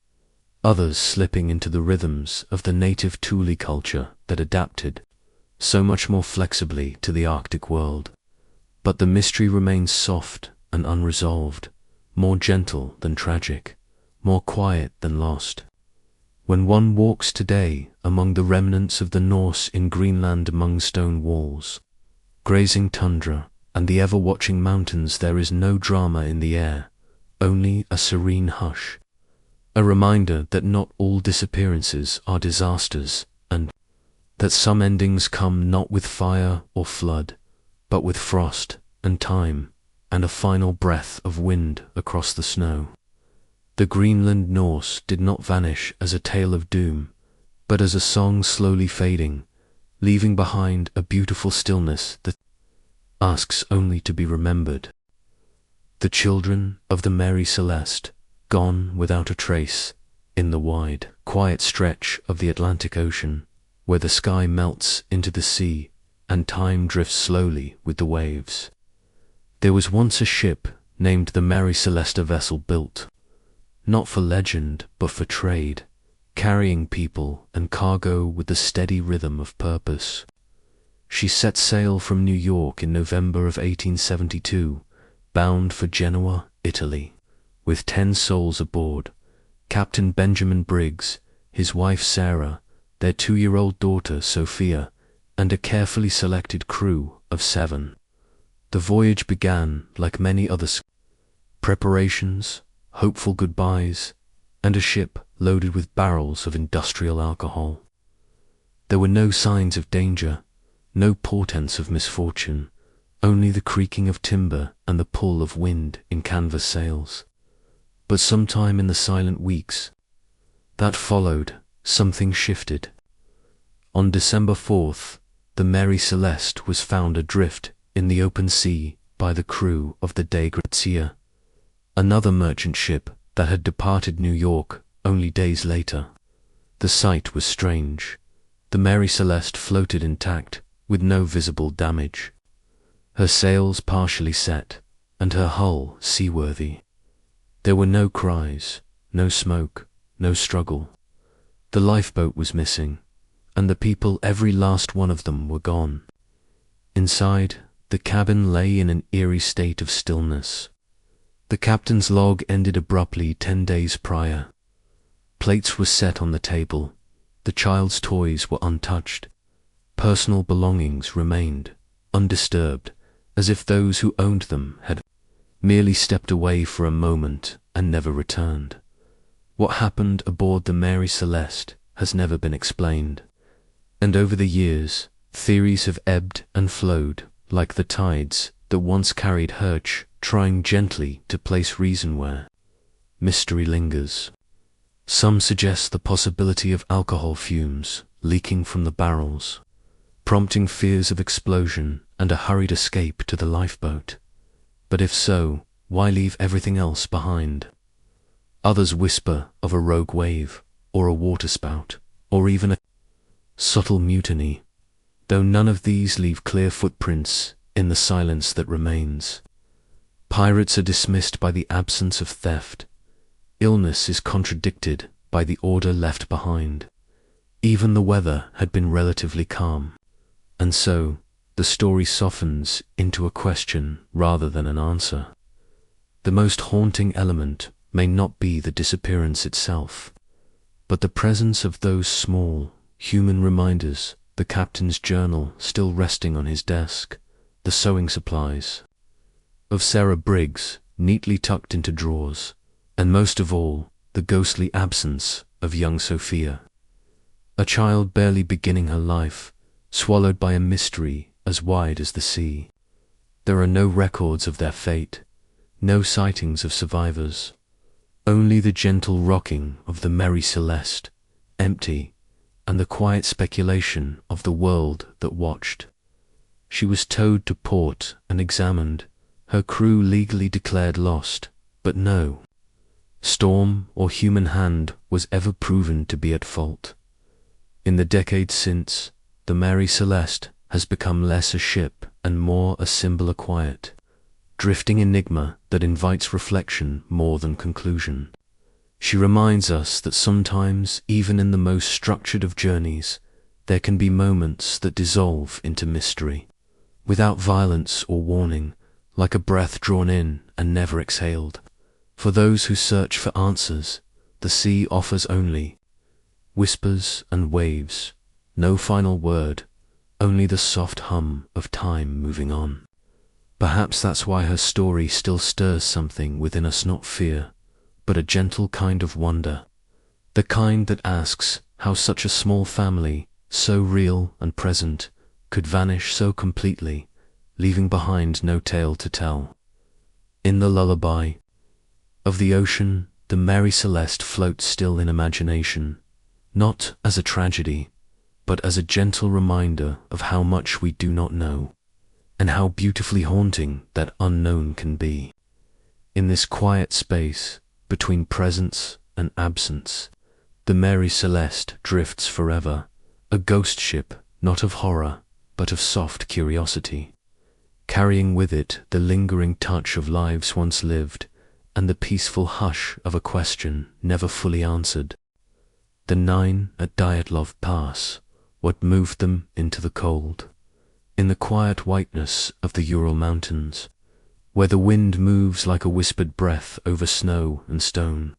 others slipping into the rhythms of the native Thule culture that adapted so much more flexibly to the Arctic world. But the mystery remains soft and unresolved, more gentle than tragic, more quiet than lost. When one walks today among the remnants of the Norse in Greenland, among stone walls, grazing tundra, and the ever-watching mountains, there is no drama in the air, only a serene hush, a reminder that not all disappearances are disasters, and that some endings come not with fire or flood, but with frost and time and a final breath of wind across the snow. The Greenland Norse did not vanish as a tale of doom, but as a song slowly fading, leaving behind a beautiful stillness that asks only to be remembered. The children of the Mary Celeste, gone without a trace, in the wide, quiet stretch of the Atlantic Ocean, where the sky melts into the sea and time drifts slowly with the waves. There was once a ship named the Mary Celeste, a vessel built, not for legend but for trade, carrying people and cargo with the steady rhythm of purpose. She set sail from New York in November of 1872, bound for Genoa, Italy, with 10 souls aboard: Captain Benjamin Briggs, his wife Sarah, their 2-year-old daughter Sophia, and a carefully selected crew of 7. The voyage began like many other preparations, hopeful goodbyes, and a ship loaded with barrels of industrial alcohol. There were no signs of danger, no portents of misfortune, only the creaking of timber and the pull of wind in canvas sails. But sometime in the silent weeks that followed, something shifted. On December 4th, the Mary Celeste was found adrift in the open sea by the crew of the Dei Grazia, another merchant ship that had departed New York only days later. The sight was strange. The Mary Celeste floated intact, with no visible damage. Her sails partially set, and her hull seaworthy. There were no cries, no smoke, no struggle. The lifeboat was missing, and the people, every last one of them, were gone. Inside, the cabin lay in an eerie state of stillness. The captain's log ended abruptly 10 days prior. Plates were set on the table. The child's toys were untouched. Personal belongings remained, undisturbed, as if those who owned them had merely stepped away for a moment and never returned. What happened aboard the Mary Celeste has never been explained, and over the years, theories have ebbed and flowed like the tides that once carried Hirsch, trying gently to place reason where mystery lingers. Some suggest the possibility of alcohol fumes leaking from the barrels, prompting fears of explosion and a hurried escape to the lifeboat. But if so, why leave everything else behind? Others whisper of a rogue wave, or a waterspout, or even a subtle mutiny, though none of these leave clear footprints in the silence that remains. Pirates are dismissed by the absence of theft. Illness is contradicted by the order left behind. Even the weather had been relatively calm, and so the story softens into a question rather than an answer. The most haunting element may not be the disappearance itself, but the presence of those small, human reminders, the captain's journal still resting on his desk, the sewing supplies of Sarah Briggs neatly tucked into drawers, and most of all, the ghostly absence of young Sophia. A child barely beginning her life, swallowed by a mystery as wide as the sea. There are no records of their fate, no sightings of survivors, only the gentle rocking of the Mary Celeste, empty, and the quiet speculation of the world that watched. She was towed to port and examined, her crew legally declared lost, but no storm or human hand was ever proven to be at fault. In the decades since, the Mary Celeste has become less a ship and more a symbol of quiet, drifting enigma that invites reflection more than conclusion. She reminds us that sometimes, even in the most structured of journeys, there can be moments that dissolve into mystery, without violence or warning, like a breath drawn in and never exhaled. For those who search for answers, the sea offers only whispers and waves, no final word, only the soft hum of time moving on. Perhaps that's why her story still stirs something within us, not fear, but a gentle kind of wonder, the kind that asks how such a small family, so real and present, could vanish so completely, leaving behind no tale to tell. In the lullaby of the ocean, the Mary Celeste floats still in imagination, not as a tragedy, but as a gentle reminder of how much we do not know, and how beautifully haunting that unknown can be. In this quiet space, between presence and absence, the Mary Celeste drifts forever, a ghost ship not of horror, but of soft curiosity, carrying with it the lingering touch of lives once lived, and the peaceful hush of a question never fully answered. The Nine at Dyatlov Pass, what moved them into the cold? In the quiet whiteness of the Ural Mountains, where the wind moves like a whispered breath over snow and stone,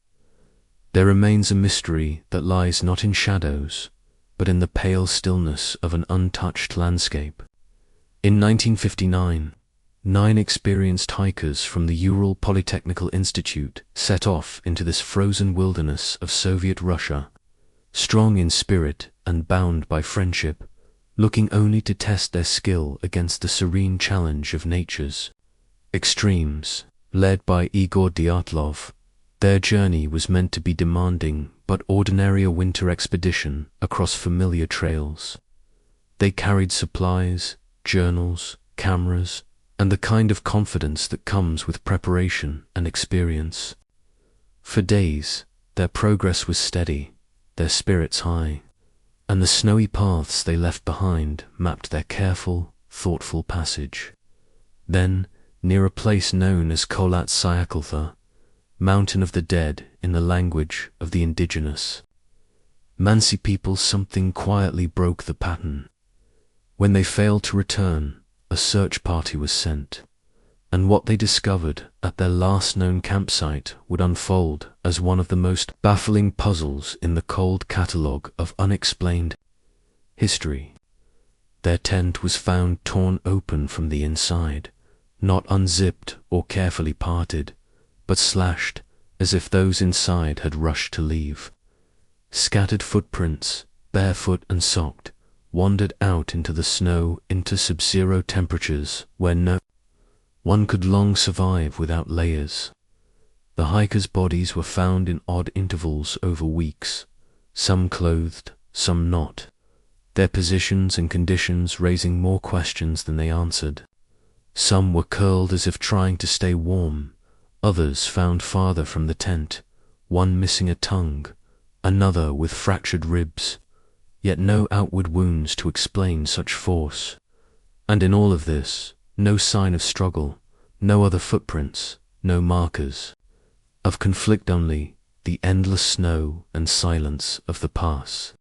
there remains a mystery that lies not in shadows, but in the pale stillness of an untouched landscape. In 1959, 9 experienced hikers from the Ural Polytechnical Institute set off into this frozen wilderness of Soviet Russia, strong in spirit and bound by friendship, looking only to test their skill against the serene challenge of nature's extremes. Led by Igor Dyatlov, their journey was meant to be demanding but ordinary, a winter expedition across familiar trails. They carried supplies, journals, cameras, and the kind of confidence that comes with preparation and experience. For days, their progress was steady, their spirits high. and the snowy paths they left behind mapped their careful, thoughtful passage. Then, near a place known as Kholat Syakhltha, Mountain of the Dead in the language of the indigenous Mansi people, something quietly broke the pattern. When they failed to return, a search party was sent, and what they discovered at their last known campsite would unfold as one of the most baffling puzzles in the cold catalogue of unexplained history. Their tent was found torn open from the inside, not unzipped or carefully parted, but slashed as if those inside had rushed to leave. Scattered footprints, barefoot and socked, wandered out into the snow into sub-zero temperatures where no one could long survive without layers. The hikers' bodies were found in odd intervals over weeks, some clothed, some not, their positions and conditions raising more questions than they answered. Some were curled as if trying to stay warm, others found farther from the tent, one missing a tongue, another with fractured ribs, yet no outward wounds to explain such force. And in all of this, no sign of struggle, no other footprints, no markers of conflict, only the endless snow and silence of the pass.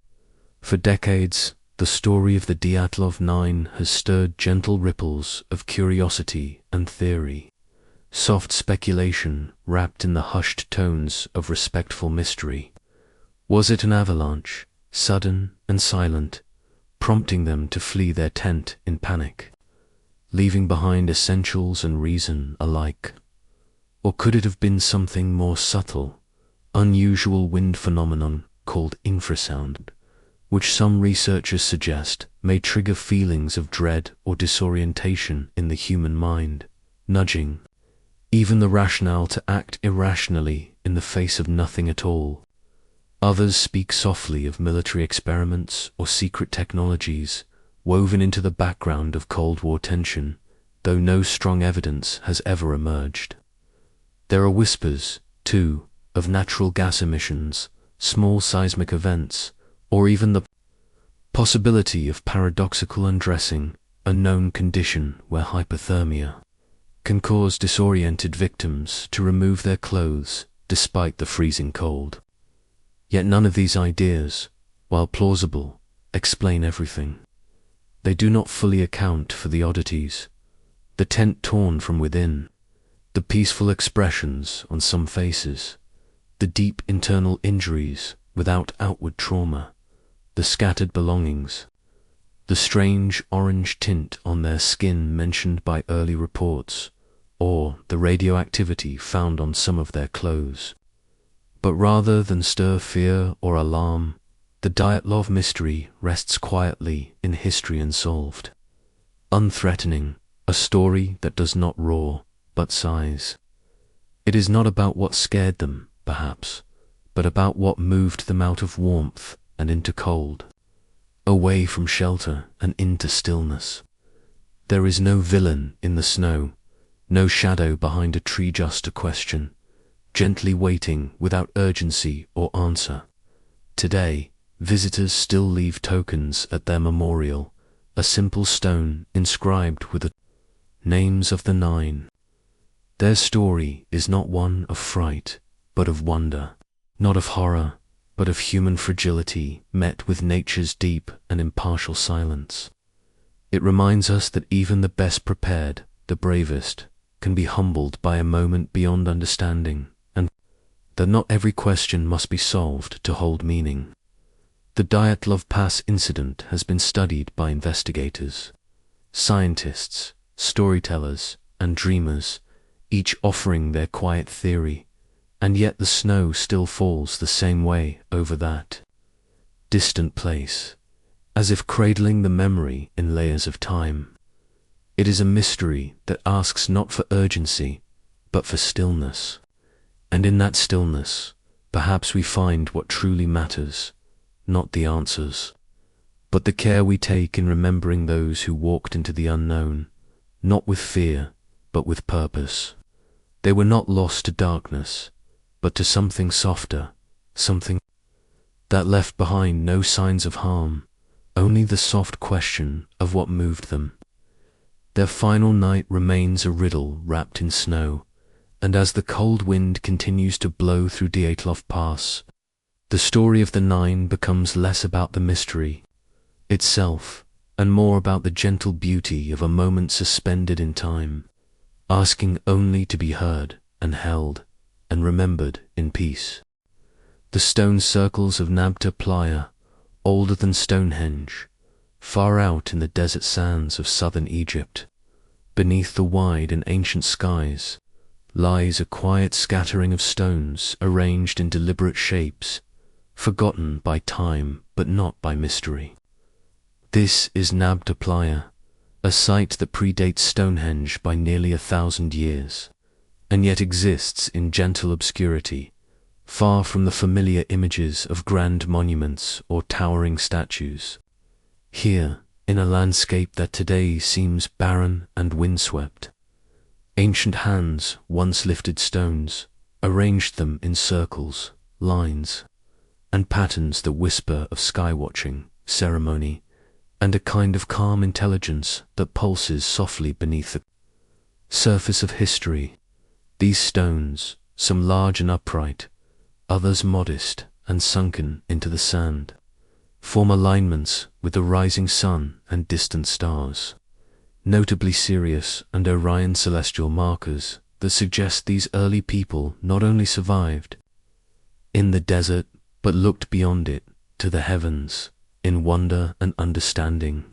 For decades, the story of the Dyatlov Nine has stirred gentle ripples of curiosity and theory, soft speculation wrapped in the hushed tones of respectful mystery. Was it an avalanche, sudden and silent, prompting them to flee their tent in panic, leaving behind essentials and reason alike? Or could it have been something more subtle, unusual wind phenomenon called infrasound, which some researchers suggest may trigger feelings of dread or disorientation in the human mind, nudging even the rationale to act irrationally in the face of nothing at all? Others speak softly of military experiments or secret technologies woven into the background of Cold War tension, though no strong evidence has ever emerged. There are whispers, too, of natural gas emissions, small seismic events, or even the possibility of paradoxical undressing, a known condition where hypothermia can cause disoriented victims to remove their clothes despite the freezing cold. Yet none of these ideas, while plausible, explain everything. They do not fully account for the oddities, the tent torn from within, the peaceful expressions on some faces, the deep internal injuries without outward trauma, the scattered belongings, the strange orange tint on their skin mentioned by early reports, or the radioactivity found on some of their clothes. But rather than stir fear or alarm, the Dyatlov mystery rests quietly in history unsolved, unthreatening, a story that does not roar, but sighs. It is not about what scared them, perhaps, but about what moved them out of warmth and into cold, away from shelter and into stillness. There is no villain in the snow, no shadow behind a tree, just a question, gently waiting without urgency or answer. Today, visitors still leave tokens at their memorial, a simple stone inscribed with the names of the nine. Their story is not one of fright, but of wonder, not of horror, but of human fragility met with nature's deep and impartial silence. It reminds us that even the best prepared, the bravest, can be humbled by a moment beyond understanding, and that not every question must be solved to hold meaning. The Dyatlov Pass incident has been studied by investigators, scientists, storytellers, and dreamers, each offering their quiet theory, and yet the snow still falls the same way over that distant place, as if cradling the memory in layers of time. It is a mystery that asks not for urgency, but for stillness. And in that stillness, perhaps we find what truly matters, not the answers, but the care we take in remembering those who walked into the unknown, not with fear, but with purpose. They were not lost to darkness, but to something softer, something that left behind no signs of harm, only the soft question of what moved them. Their final night remains a riddle wrapped in snow, and as the cold wind continues to blow through Dyatlov Pass, the story of the Nine becomes less about the mystery itself and more about the gentle beauty of a moment suspended in time, asking only to be heard and held and remembered in peace. The stone circles of Nabta Playa, older than Stonehenge, far out in the desert sands of southern Egypt, beneath the wide and ancient skies, lies a quiet scattering of stones arranged in deliberate shapes, forgotten by time but not by mystery. This is Nabta Playa, a site that predates Stonehenge by nearly 1,000 years, and yet exists in gentle obscurity, far from the familiar images of grand monuments or towering statues. Here, in a landscape that today seems barren and windswept, ancient hands once lifted stones, arranged them in circles, lines, and patterns that whisper of sky-watching, ceremony, and a kind of calm intelligence that pulses softly beneath the surface of history. These stones, some large and upright, others modest and sunken into the sand, form alignments with the rising sun and distant stars, notably Sirius and Orion celestial markers that suggest these early people not only survived in the desert but looked beyond it to the heavens in wonder and understanding.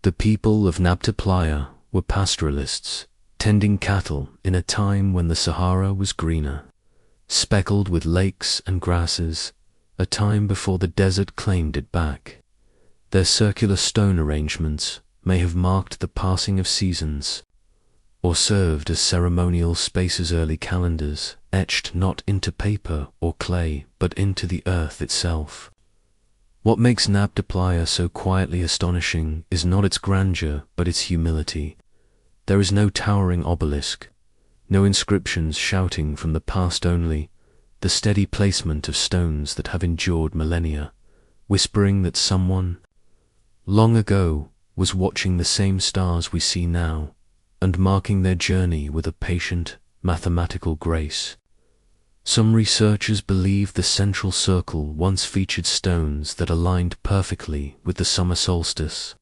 The people of Nabta Playa were pastoralists, tending cattle in a time when the Sahara was greener, speckled with lakes and grasses, a time before the desert claimed it back. Their circular stone arrangements may have marked the passing of seasons, or served as ceremonial spaces. Early calendars, etched not into paper or clay, but into the earth itself. What makes Nabta Playa so quietly astonishing is not its grandeur, but its humility. There is no towering obelisk, no inscriptions shouting from the past, only the steady placement of stones that have endured millennia, whispering that someone long ago was watching the same stars we see now, and marking their journey with a patient, mathematical grace. Some researchers believe the central circle once featured stones that aligned perfectly with the summer solstice,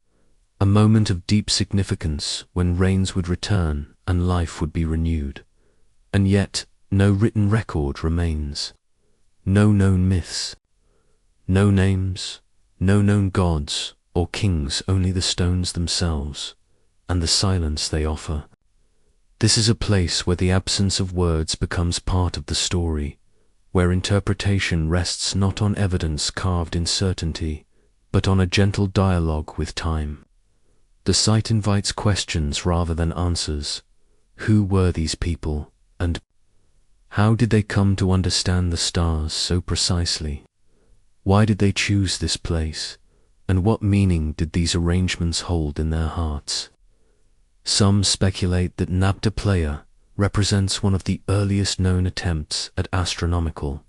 a moment of deep significance when rains would return and life would be renewed. And yet, no written record remains, no known myths, no names, no known gods or kings, only the stones themselves and the silence they offer. This is a place where the absence of words becomes part of the story, where interpretation rests not on evidence carved in certainty, but on a gentle dialogue with time. The site invites questions rather than answers. Who were these people, and how did they come to understand the stars so precisely? Why did they choose this place, and what meaning did these arrangements hold in their hearts? Some speculate that Nabta Playa represents one of the earliest known attempts at astronomical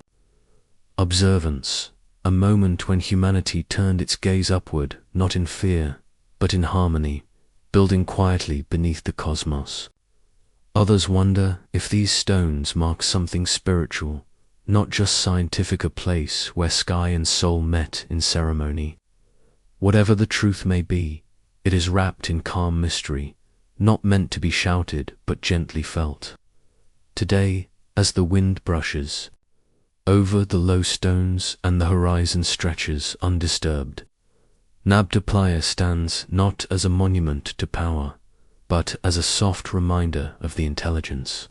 observance, a moment when humanity turned its gaze upward, not in fear, but in harmony, building quietly beneath the cosmos. Others wonder if these stones mark something spiritual, not just scientific, a place where sky and soul met in ceremony. Whatever the truth may be, it is wrapped in calm mystery, not meant to be shouted but gently felt. Today, as the wind brushes over the low stones and the horizon stretches undisturbed, Nabta Playa stands not as a monument to power, but as a soft reminder of the intelligence,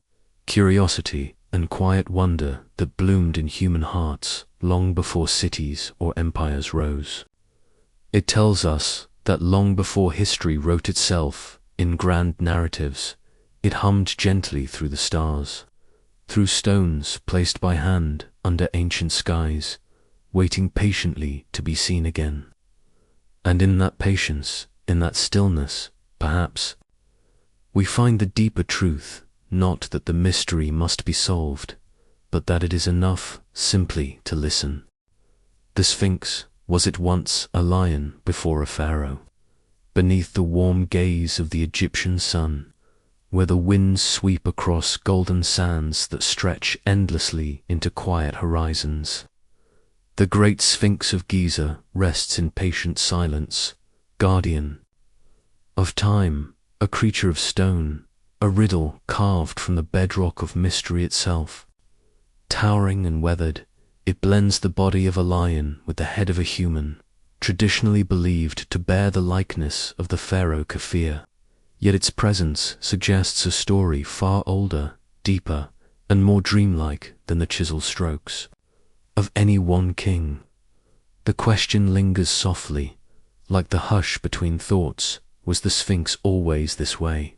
curiosity, and quiet wonder that bloomed in human hearts long before cities or empires rose. It tells us that long before history wrote itself in grand narratives, it hummed gently through the stars, through stones placed by hand under ancient skies, waiting patiently to be seen again. And in that patience, in that stillness, perhaps, we find the deeper truth, not that the mystery must be solved, but that it is enough simply to listen. The Sphinx was at once a lion before a pharaoh, beneath the warm gaze of the Egyptian sun, where the winds sweep across golden sands that stretch endlessly into quiet horizons. The great Sphinx of Giza rests in patient silence, guardian of time, a creature of stone, a riddle carved from the bedrock of mystery itself. Towering and weathered, it blends the body of a lion with the head of a human, traditionally believed to bear the likeness of the pharaoh Kafir. Yet its presence suggests a story far older, deeper, and more dreamlike than the chisel strokes of any one king. The question lingers softly, like the hush between thoughts. Was the Sphinx always this way?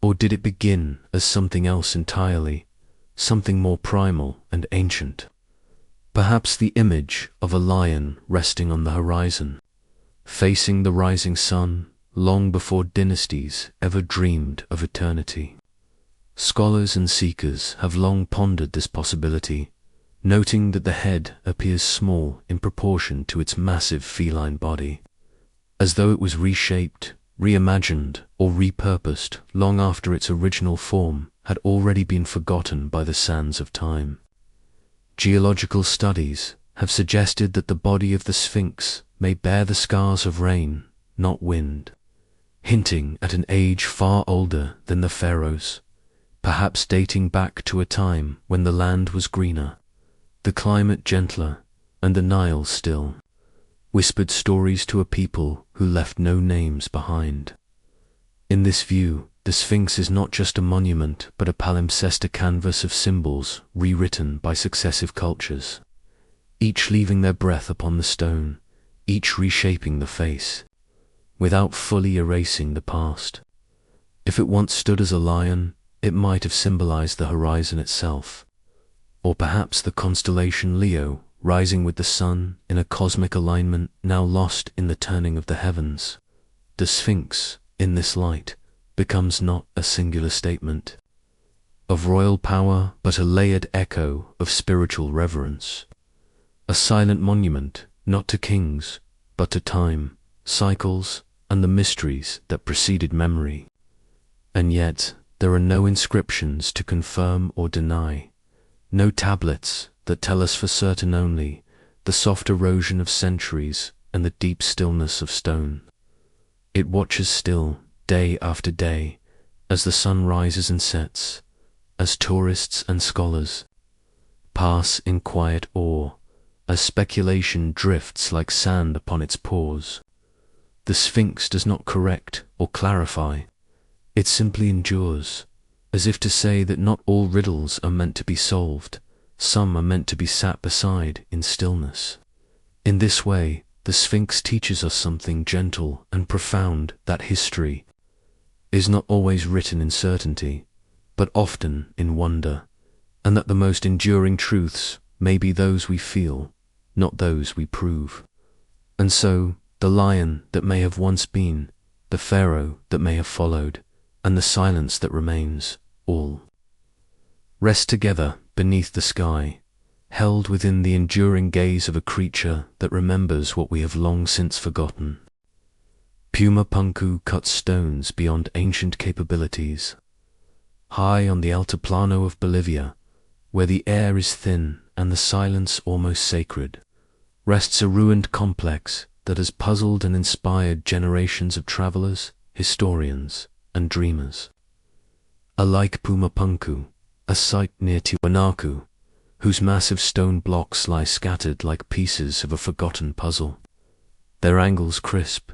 Or did it begin as something else entirely, something more primal and ancient? Perhaps the image of a lion resting on the horizon, facing the rising sun, long before dynasties ever dreamed of eternity. Scholars and seekers have long pondered this possibility, noting that the head appears small in proportion to its massive feline body, as though it was reshaped, reimagined, or repurposed long after its original form had already been forgotten by the sands of time. Geological studies have suggested that the body of the Sphinx may bear the scars of rain, not wind, hinting at an age far older than the pharaohs, perhaps dating back to a time when the land was greener, the climate gentler, and the Nile still. Whispered stories to a people who left no names behind. In this view, the Sphinx is not just a monument but a palimpsestic canvas of symbols rewritten by successive cultures, each leaving their breath upon the stone, each reshaping the face, without fully erasing the past. If it once stood as a lion, it might have symbolized the horizon itself, or perhaps the constellation Leo, rising with the sun in a cosmic alignment now lost in the turning of the heavens. The Sphinx, in this light, becomes not a singular statement of royal power but a layered echo of spiritual reverence, a silent monument not to kings but to time, cycles, and the mysteries that preceded memory. And yet there are no inscriptions to confirm or deny, no tablets that tell us for certain only the soft erosion of centuries and the deep stillness of stone. It watches still, day after day, as the sun rises and sets, as tourists and scholars pass in quiet awe, as speculation drifts like sand upon its pores. The Sphinx does not correct or clarify, it simply endures, as if to say that not all riddles are meant to be solved, some are meant to be sat beside in stillness. In this way, the Sphinx teaches us something gentle and profound, that history is not always written in certainty, but often in wonder, and that the most enduring truths may be those we feel, not those we prove. And so, the lion that may have once been, the pharaoh that may have followed, and the silence that remains, all rest together beneath the sky, held within the enduring gaze of a creature that remembers what we have long since forgotten. Puma Punku cuts stones beyond ancient capabilities. High on the Altiplano of Bolivia, where the air is thin and the silence almost sacred, rests a ruined complex that has puzzled and inspired generations of travelers, historians, and dreamers. Alike Puma Punku, a site near Tiwanaku, whose massive stone blocks lie scattered like pieces of a forgotten puzzle, their angles crisp,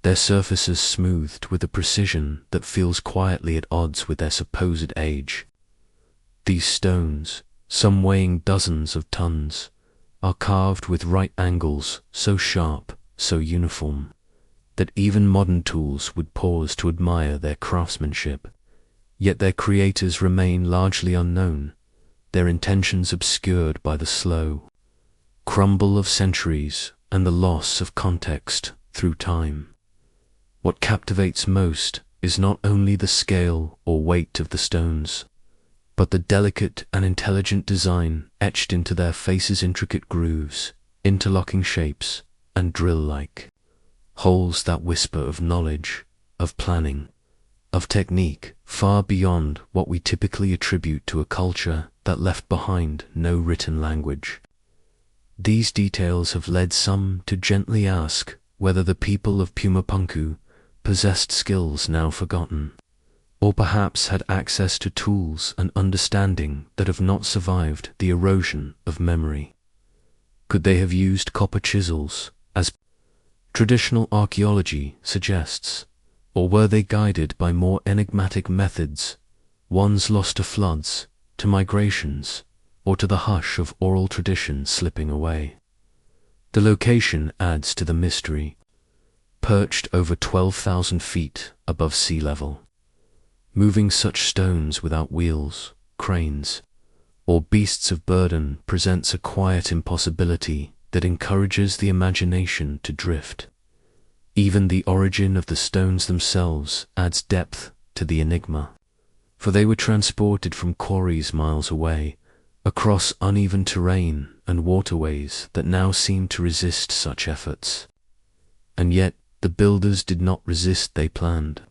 their surfaces smoothed with a precision that feels quietly at odds with their supposed age. These stones, some weighing dozens of tons, are carved with right angles so sharp, so uniform, that even modern tools would pause to admire their craftsmanship. Yet their creators remain largely unknown, their intentions obscured by the slow crumble of centuries and the loss of context through time. What captivates most is not only the scale or weight of the stones, but the delicate and intelligent design etched into their faces' intricate grooves, interlocking shapes, and drill-like holes that whisper of knowledge, of planning, of technique, far beyond what we typically attribute to a culture that left behind no written language. These details have led some to gently ask whether the people of Puma Punku possessed skills now forgotten, or perhaps had access to tools and understanding that have not survived the erosion of memory. Could they have used copper chisels, as traditional archaeology suggests, or were they guided by more enigmatic methods, ones lost to floods, to migrations, or to the hush of oral tradition slipping away? The location adds to the mystery. Perched over 12,000 feet above sea level, moving such stones without wheels, cranes, or beasts of burden presents a quiet impossibility that encourages the imagination to drift. Even the origin of the stones themselves adds depth to the enigma, for they were transported from quarries miles away, across uneven terrain and waterways that now seem to resist such efforts. And yet the builders did not resist, they planned.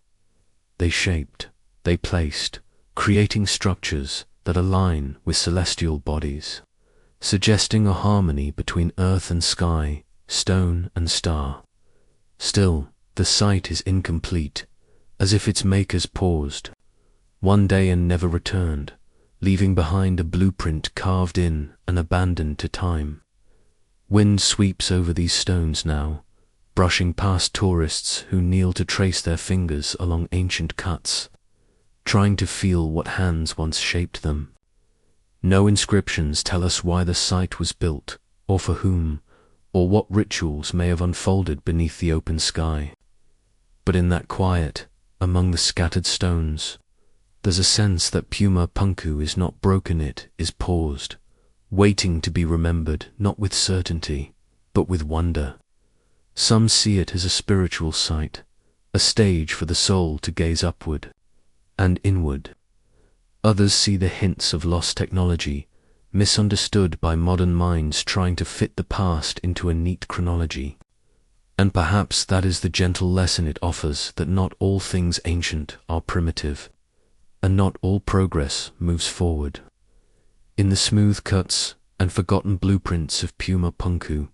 They shaped, they placed, creating structures that align with celestial bodies, suggesting a harmony between earth and sky, stone and star. Still, the site is incomplete, as if its makers paused one day and never returned, leaving behind a blueprint carved in and abandoned to time. Wind sweeps over these stones now, brushing past tourists who kneel to trace their fingers along ancient cuts, trying to feel what hands once shaped them. No inscriptions tell us why the site was built, or for whom, or what rituals may have unfolded beneath the open sky. But in that quiet, among the scattered stones, there's a sense that Puma Punku is not broken, it is paused, waiting to be remembered, not with certainty, but with wonder. Some see it as a spiritual site, a stage for the soul to gaze upward and inward. Others see the hints of lost technology, misunderstood by modern minds trying to fit the past into a neat chronology. And perhaps that is the gentle lesson it offers, that not all things ancient are primitive, and not all progress moves forward. In the smooth cuts and forgotten blueprints of Puma Punku,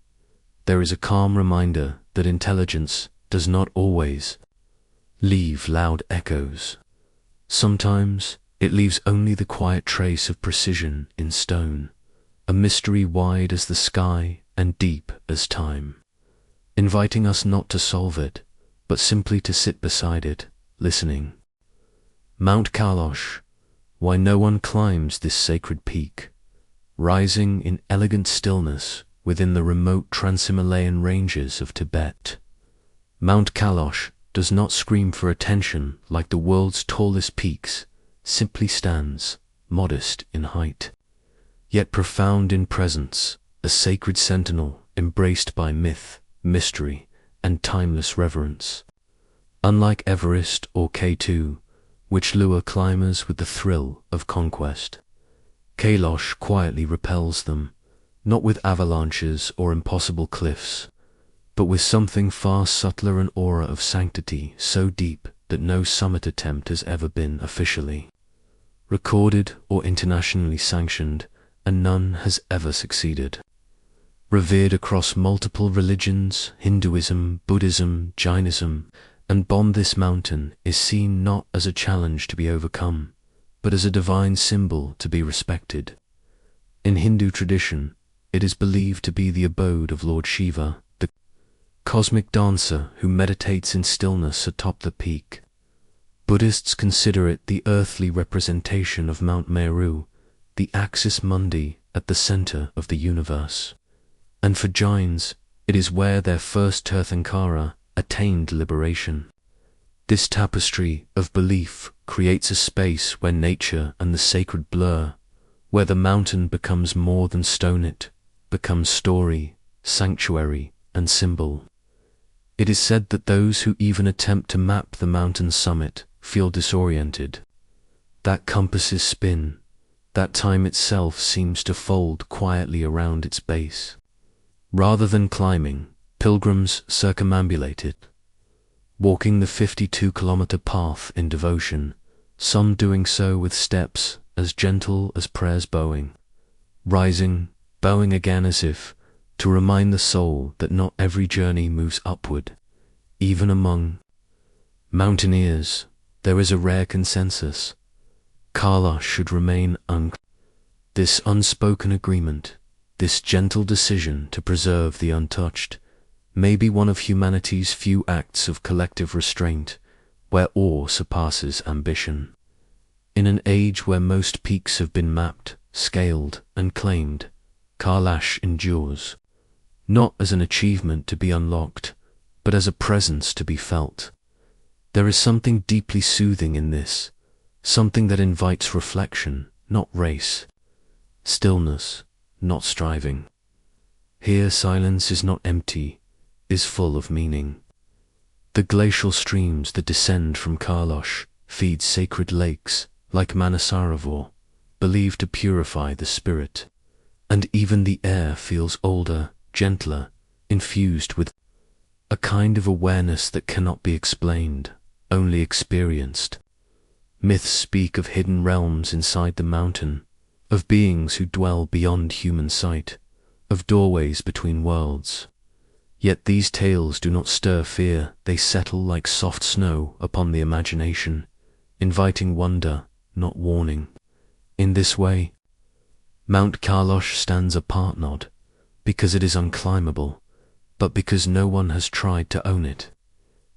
there is a calm reminder that intelligence does not always leave loud echoes. Sometimes it leaves only the quiet trace of precision in stone, a mystery wide as the sky and deep as time, inviting us not to solve it, but simply to sit beside it, listening. Mount Kailash, why no one climbs this sacred peak, rising in elegant stillness within the remote Trans-Himalayan ranges of Tibet. Mount Kailash does not scream for attention like the world's tallest peaks, simply stands, modest in height, yet profound in presence, a sacred sentinel embraced by myth, mystery, and timeless reverence. Unlike Everest or K2, which lure climbers with the thrill of conquest, Kailash quietly repels them, not with avalanches or impossible cliffs, but with something far subtler, an aura of sanctity so deep that no summit attempt has ever been officially recorded or internationally sanctioned, and none has ever succeeded. Revered across multiple religions, Hinduism, Buddhism, Jainism, and beyond, this mountain is seen not as a challenge to be overcome, but as a divine symbol to be respected. In Hindu tradition, it is believed to be the abode of Lord Shiva, the cosmic dancer who meditates in stillness atop the peak. Buddhists consider it the earthly representation of Mount Meru, the axis mundi at the center of the universe. And for Jains, it is where their first Tirthankara attained liberation. This tapestry of belief creates a space where nature and the sacred blur, where the mountain becomes more than stone, it becomes story, sanctuary, and symbol. It is said that those who even attempt to map the mountain's summit feel disoriented. That compasses spin, that time itself seems to fold quietly around its base. Rather than climbing, pilgrims circumambulate it, walking the 52-kilometer path in devotion, some doing so with steps as gentle as prayers bowing, rising, bowing again as if to remind the soul that not every journey moves upward. Even among mountaineers, there is a rare consensus. Kailash should remain This unspoken agreement, this gentle decision to preserve the untouched, may be one of humanity's few acts of collective restraint, where awe surpasses ambition. In an age where most peaks have been mapped, scaled, and claimed, Kailash endures, not as an achievement to be unlocked, but as a presence to be felt. There is something deeply soothing in this, something that invites reflection, not race, stillness, not striving. Here silence is not empty, is full of meaning. The glacial streams that descend from Kailash feed sacred lakes like Manasarovar, believed to purify the spirit, and even the air feels older, gentler, infused with a kind of awareness that cannot be explained, only experienced. Myths speak of hidden realms inside the mountain, of beings who dwell beyond human sight, of doorways between worlds. Yet these tales do not stir fear, they settle like soft snow upon the imagination, inviting wonder, not warning. In this way, Mount Kailash stands apart not because it is unclimbable, but because no one has tried to own it.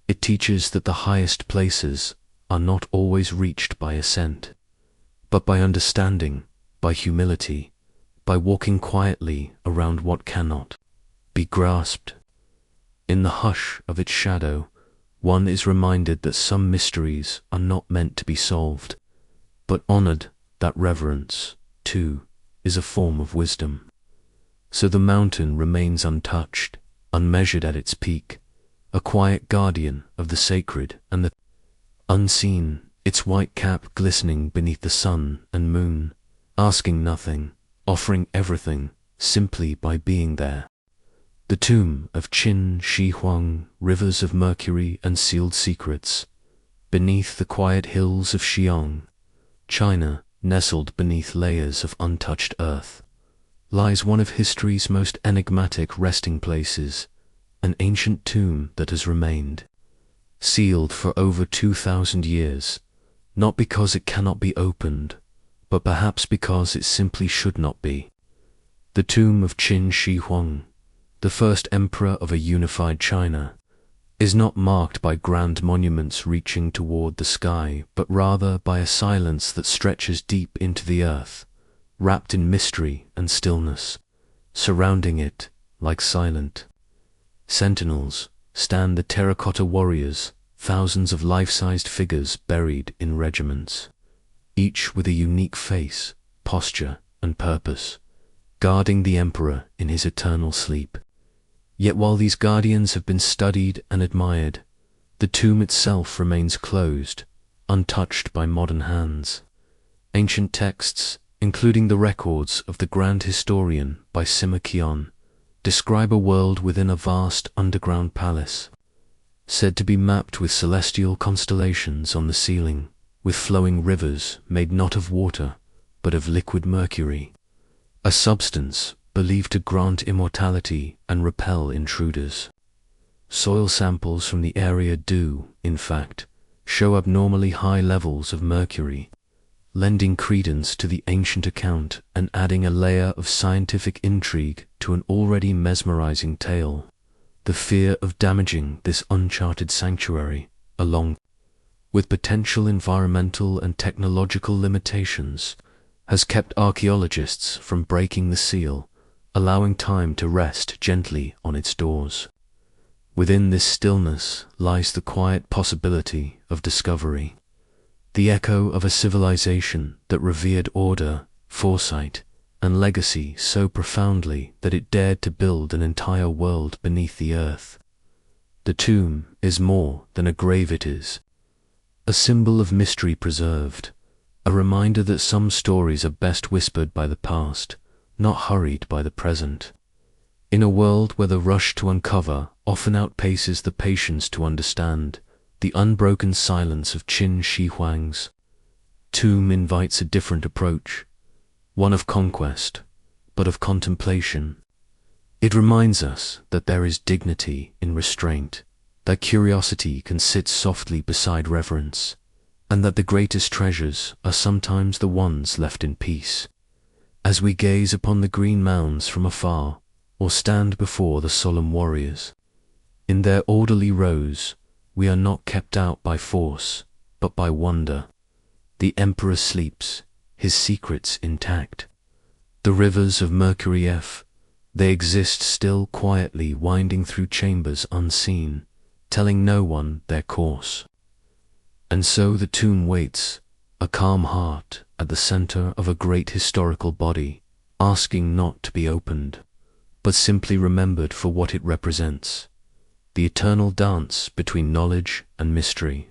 It teaches that the highest places are not always reached by ascent, but by understanding, by humility, by walking quietly around what cannot be grasped. In the hush of its shadow, one is reminded that some mysteries are not meant to be solved, but honored. That reverence, too, is a form of wisdom. So the mountain remains untouched, unmeasured at its peak, a quiet guardian of the sacred and the unseen, its white cap glistening beneath the sun and moon, asking nothing, offering everything, simply by being there. The tomb of Qin Shi Huang, rivers of mercury and sealed secrets, beneath the quiet hills of Xi'an, China, nestled beneath layers of untouched earth, lies one of history's most enigmatic resting places, an ancient tomb that has remained sealed for over 2,000 years, not because it cannot be opened, but perhaps because it simply should not be. The tomb of Qin Shi Huang, the first emperor of a unified China, is not marked by grand monuments reaching toward the sky, but rather by a silence that stretches deep into the earth, wrapped in mystery and stillness. Surrounding it, like silent sentinels, stand the terracotta warriors, thousands of life-sized figures buried in regiments, each with a unique face, posture, and purpose, guarding the emperor in his eternal sleep. Yet while these guardians have been studied and admired, the tomb itself remains closed, untouched by modern hands. Ancient texts, including the records of the Grand Historian by Sima Qian, describe a world within a vast underground palace, said to be mapped with celestial constellations on the ceiling, with flowing rivers made not of water, but of liquid mercury, a substance believed to grant immortality and repel intruders. Soil samples from the area do, in fact, show abnormally high levels of mercury, lending credence to the ancient account and adding a layer of scientific intrigue to an already mesmerizing tale. The fear of damaging this uncharted sanctuary, along with potential environmental and technological limitations, has kept archaeologists from breaking the seal, allowing time to rest gently on its doors. Within this stillness lies the quiet possibility of discovery, the echo of a civilization that revered order, foresight, and legacy so profoundly that it dared to build an entire world beneath the earth. The tomb is more than a grave, it is a symbol of mystery preserved, a reminder that some stories are best whispered by the past, not hurried by the present. In a world where the rush to uncover often outpaces the patience to understand, the unbroken silence of Qin Shi Huang's tomb invites a different approach, one of conquest, but of contemplation. It reminds us that there is dignity in restraint, that curiosity can sit softly beside reverence, and that the greatest treasures are sometimes the ones left in peace. As we gaze upon the green mounds from afar, or stand before the solemn warriors, in their orderly rows, we are not kept out by force, but by wonder. The emperor sleeps, his secrets intact. The rivers of Mercury they exist still quietly winding through chambers unseen, telling no one their course. And so the tomb waits, a calm heart at the center of a great historical body, asking not to be opened, but simply remembered for what it represents, the eternal dance between knowledge and mystery,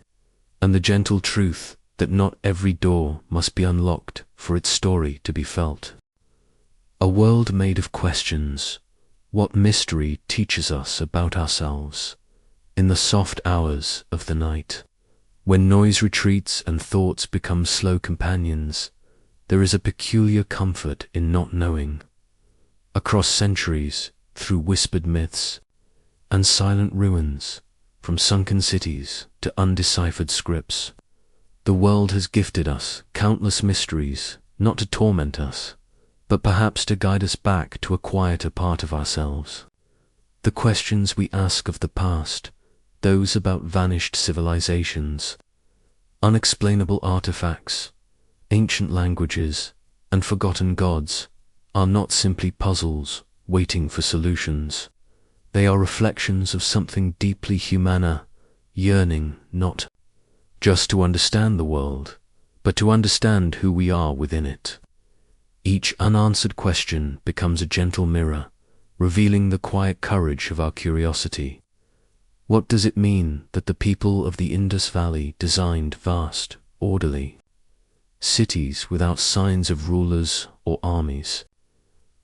and the gentle truth that not every door must be unlocked for its story to be felt. A world made of questions, what mystery teaches us about ourselves in the soft hours of the night? When noise retreats and thoughts become slow companions, there is a peculiar comfort in not knowing. Across centuries, through whispered myths and silent ruins, from sunken cities to undeciphered scripts, the world has gifted us countless mysteries, not to torment us, but perhaps to guide us back to a quieter part of ourselves. The questions we ask of the past, those about vanished civilizations, unexplainable artifacts, ancient languages, and forgotten gods, are not simply puzzles waiting for solutions. They are reflections of something deeply humana, yearning not just to understand the world, but to understand who we are within it. Each unanswered question becomes a gentle mirror, revealing the quiet courage of our curiosity. What does it mean that the people of the Indus Valley designed vast, orderly cities without signs of rulers or armies?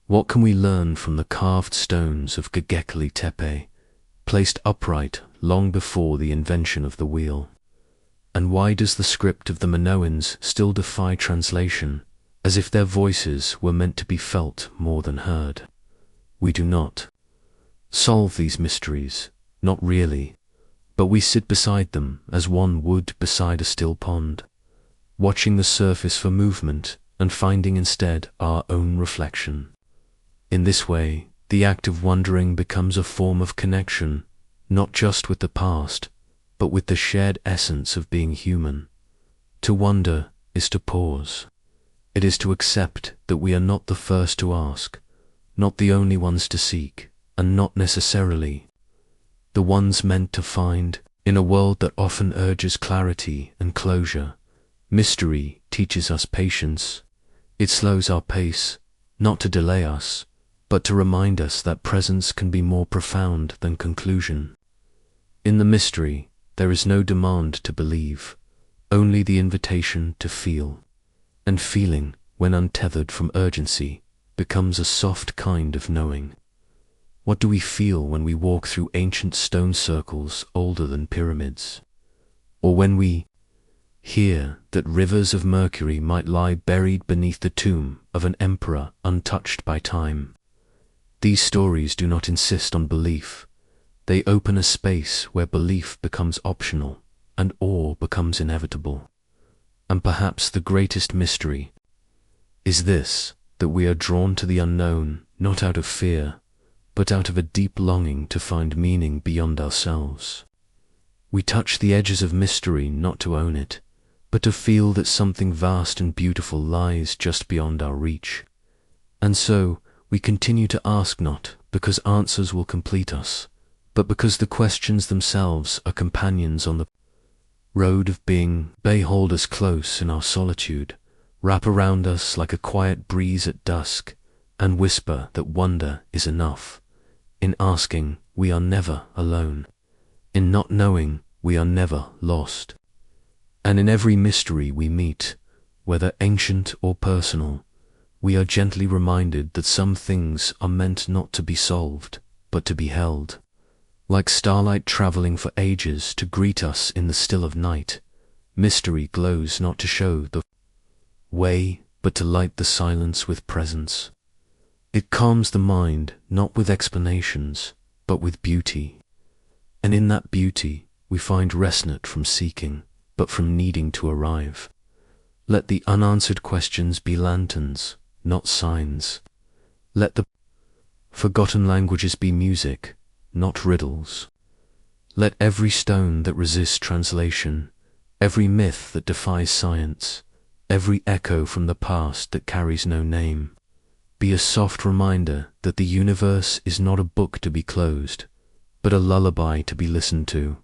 What can we learn from the carved stones of Göbekli Tepe, placed upright long before the invention of the wheel? And why does the script of the Minoans still defy translation, as if their voices were meant to be felt more than heard? We do not solve these mysteries, not really, but we sit beside them as one would beside a still pond, watching the surface for movement and finding instead our own reflection. In this way, the act of wondering becomes a form of connection, not just with the past, but with the shared essence of being human. To wonder is to pause. It is to accept that we are not the first to ask, not the only ones to seek, and not necessarily the ones meant to find. In a world that often urges clarity and closure, mystery teaches us patience. It slows our pace, not to delay us, but to remind us that presence can be more profound than conclusion. In the mystery, there is no demand to believe, only the invitation to feel. And feeling, when untethered from urgency, becomes a soft kind of knowing. What do we feel when we walk through ancient stone circles older than pyramids? Or when we hear that rivers of mercury might lie buried beneath the tomb of an emperor untouched by time? These stories do not insist on belief. They open a space where belief becomes optional and awe becomes inevitable. And perhaps the greatest mystery is this, that we are drawn to the unknown, not out of fear, but out of a deep longing to find meaning beyond ourselves. We touch the edges of mystery not to own it, but to feel that something vast and beautiful lies just beyond our reach. And so, we continue to ask not because answers will complete us, but because the questions themselves are companions on the road of being. They hold us close in our solitude, wrap around us like a quiet breeze at dusk, and whisper that wonder is enough. In asking, we are never alone. In not knowing, we are never lost. And in every mystery we meet, whether ancient or personal, we are gently reminded that some things are meant not to be solved, but to be held. Like starlight traveling for ages to greet us in the still of night, mystery glows not to show the way, but to light the silence with presence. It calms the mind not with explanations, but with beauty. And in that beauty we find rest not from seeking, but from needing to arrive. Let the unanswered questions be lanterns, not signs. Let the forgotten languages be music, not riddles. Let every stone that resists translation, every myth that defies science, every echo from the past that carries no name, be a soft reminder that the universe is not a book to be closed, but a lullaby to be listened to,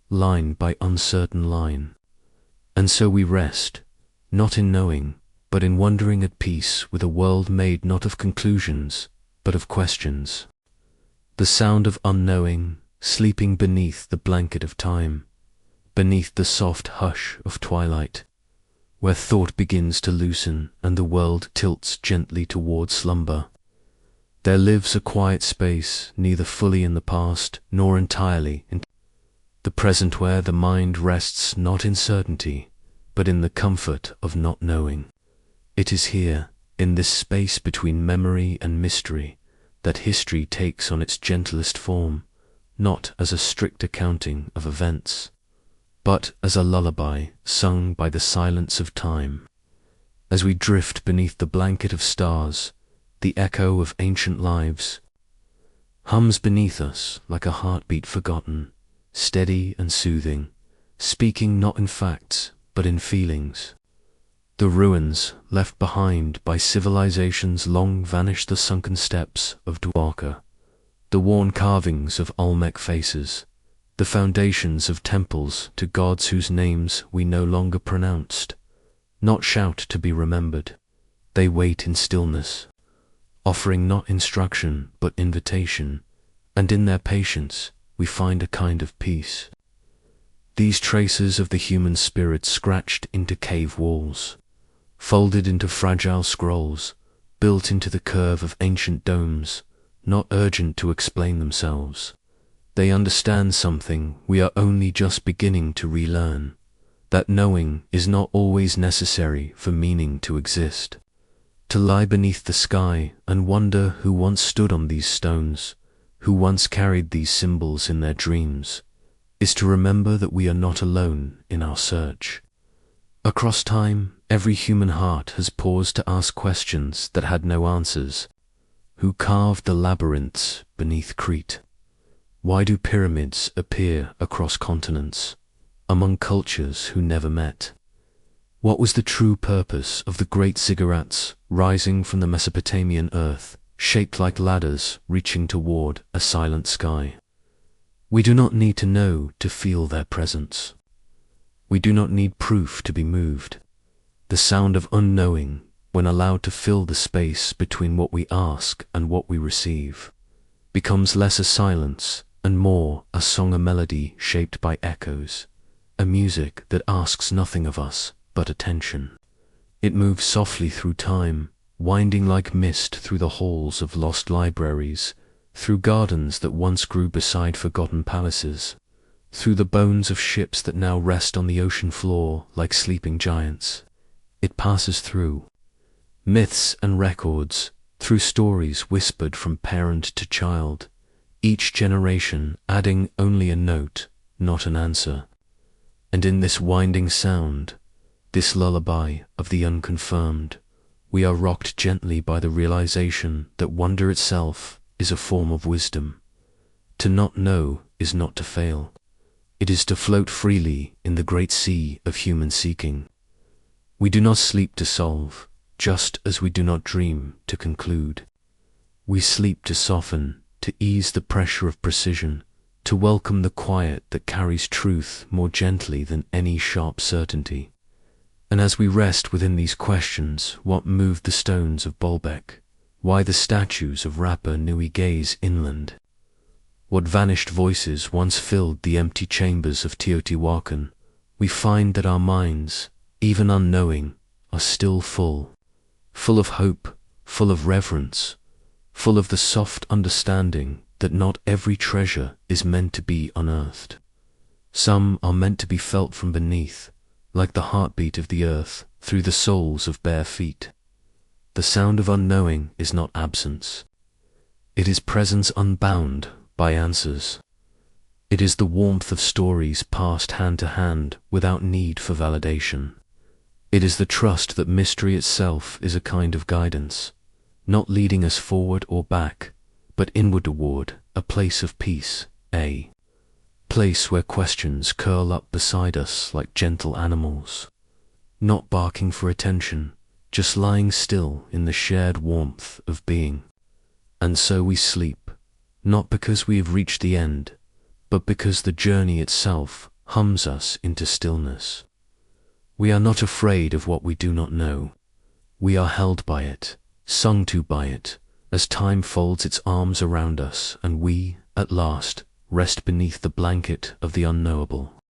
line by uncertain line. And so we rest, not in knowing, but in wondering at peace with a world made not of conclusions, but of questions. The sound of unknowing, sleeping beneath the blanket of time, beneath the soft hush of twilight, where thought begins to loosen and the world tilts gently toward slumber. There lives a quiet space, neither fully in the past nor entirely in the present, where the mind rests not in certainty, but in the comfort of not knowing. It is here, in this space between memory and mystery, that history takes on its gentlest form, not as a strict accounting of events, but as a lullaby sung by the silence of time. As we drift beneath the blanket of stars, the echo of ancient lives hums beneath us like a heartbeat forgotten, steady and soothing, speaking not in facts, but in feelings. The ruins left behind by civilizations long vanished, the sunken steps of Dwarka, the worn carvings of Olmec faces, the foundations of temples to gods whose names we no longer pronounced, not shout to be remembered. They wait in stillness, offering not instruction but invitation, and in their patience we find a kind of peace. These traces of the human spirit scratched into cave walls, folded into fragile scrolls, built into the curve of ancient domes, not urgent to explain themselves. They understand something we are only just beginning to relearn, that knowing is not always necessary for meaning to exist. To lie beneath the sky and wonder who once stood on these stones, who once carried these symbols in their dreams, is to remember that we are not alone in our search. Across time, every human heart has paused to ask questions that had no answers. Who carved the labyrinths beneath Crete? Why do pyramids appear across continents, among cultures who never met? What was the true purpose of the great ziggurats rising from the Mesopotamian earth, shaped like ladders reaching toward a silent sky? We do not need to know to feel their presence. We do not need proof to be moved. The sound of unknowing, when allowed to fill the space between what we ask and what we receive, becomes less a silence and more a song, a melody shaped by echoes, a music that asks nothing of us but attention. It moves softly through time, winding like mist through the halls of lost libraries, through gardens that once grew beside forgotten palaces, through the bones of ships that now rest on the ocean floor like sleeping giants. It passes through myths and records, through stories whispered from parent to child, each generation adding only a note, not an answer. And in this winding sound, this lullaby of the unconfirmed, we are rocked gently by the realization that wonder itself is a form of wisdom. To not know is not to fail. It is to float freely in the great sea of human seeking. We do not sleep to solve, just as we do not dream to conclude. We sleep to soften, to ease the pressure of precision, to welcome the quiet that carries truth more gently than any sharp certainty. And as we rest within these questions, what moved the stones of Baalbek? Why the statues of Rapa Nui gaze inland? What vanished voices once filled the empty chambers of Teotihuacan? We find that our minds, even unknowing, are still full of hope, full of reverence, full of the soft understanding that not every treasure is meant to be unearthed. Some are meant to be felt from beneath, like the heartbeat of the earth through the soles of bare feet. The sound of unknowing is not absence. It is presence unbound by answers. It is the warmth of stories passed hand to hand without need for validation. It is the trust that mystery itself is a kind of guidance, not leading us forward or back, but inward toward a place of peace, a place where questions curl up beside us like gentle animals, not barking for attention, just lying still in the shared warmth of being. And so we sleep, not because we have reached the end, but because the journey itself hums us into stillness. We are not afraid of what we do not know. We are held by it, sung to by it, as time folds its arms around us and we, at last, rest beneath the blanket of the unknowable.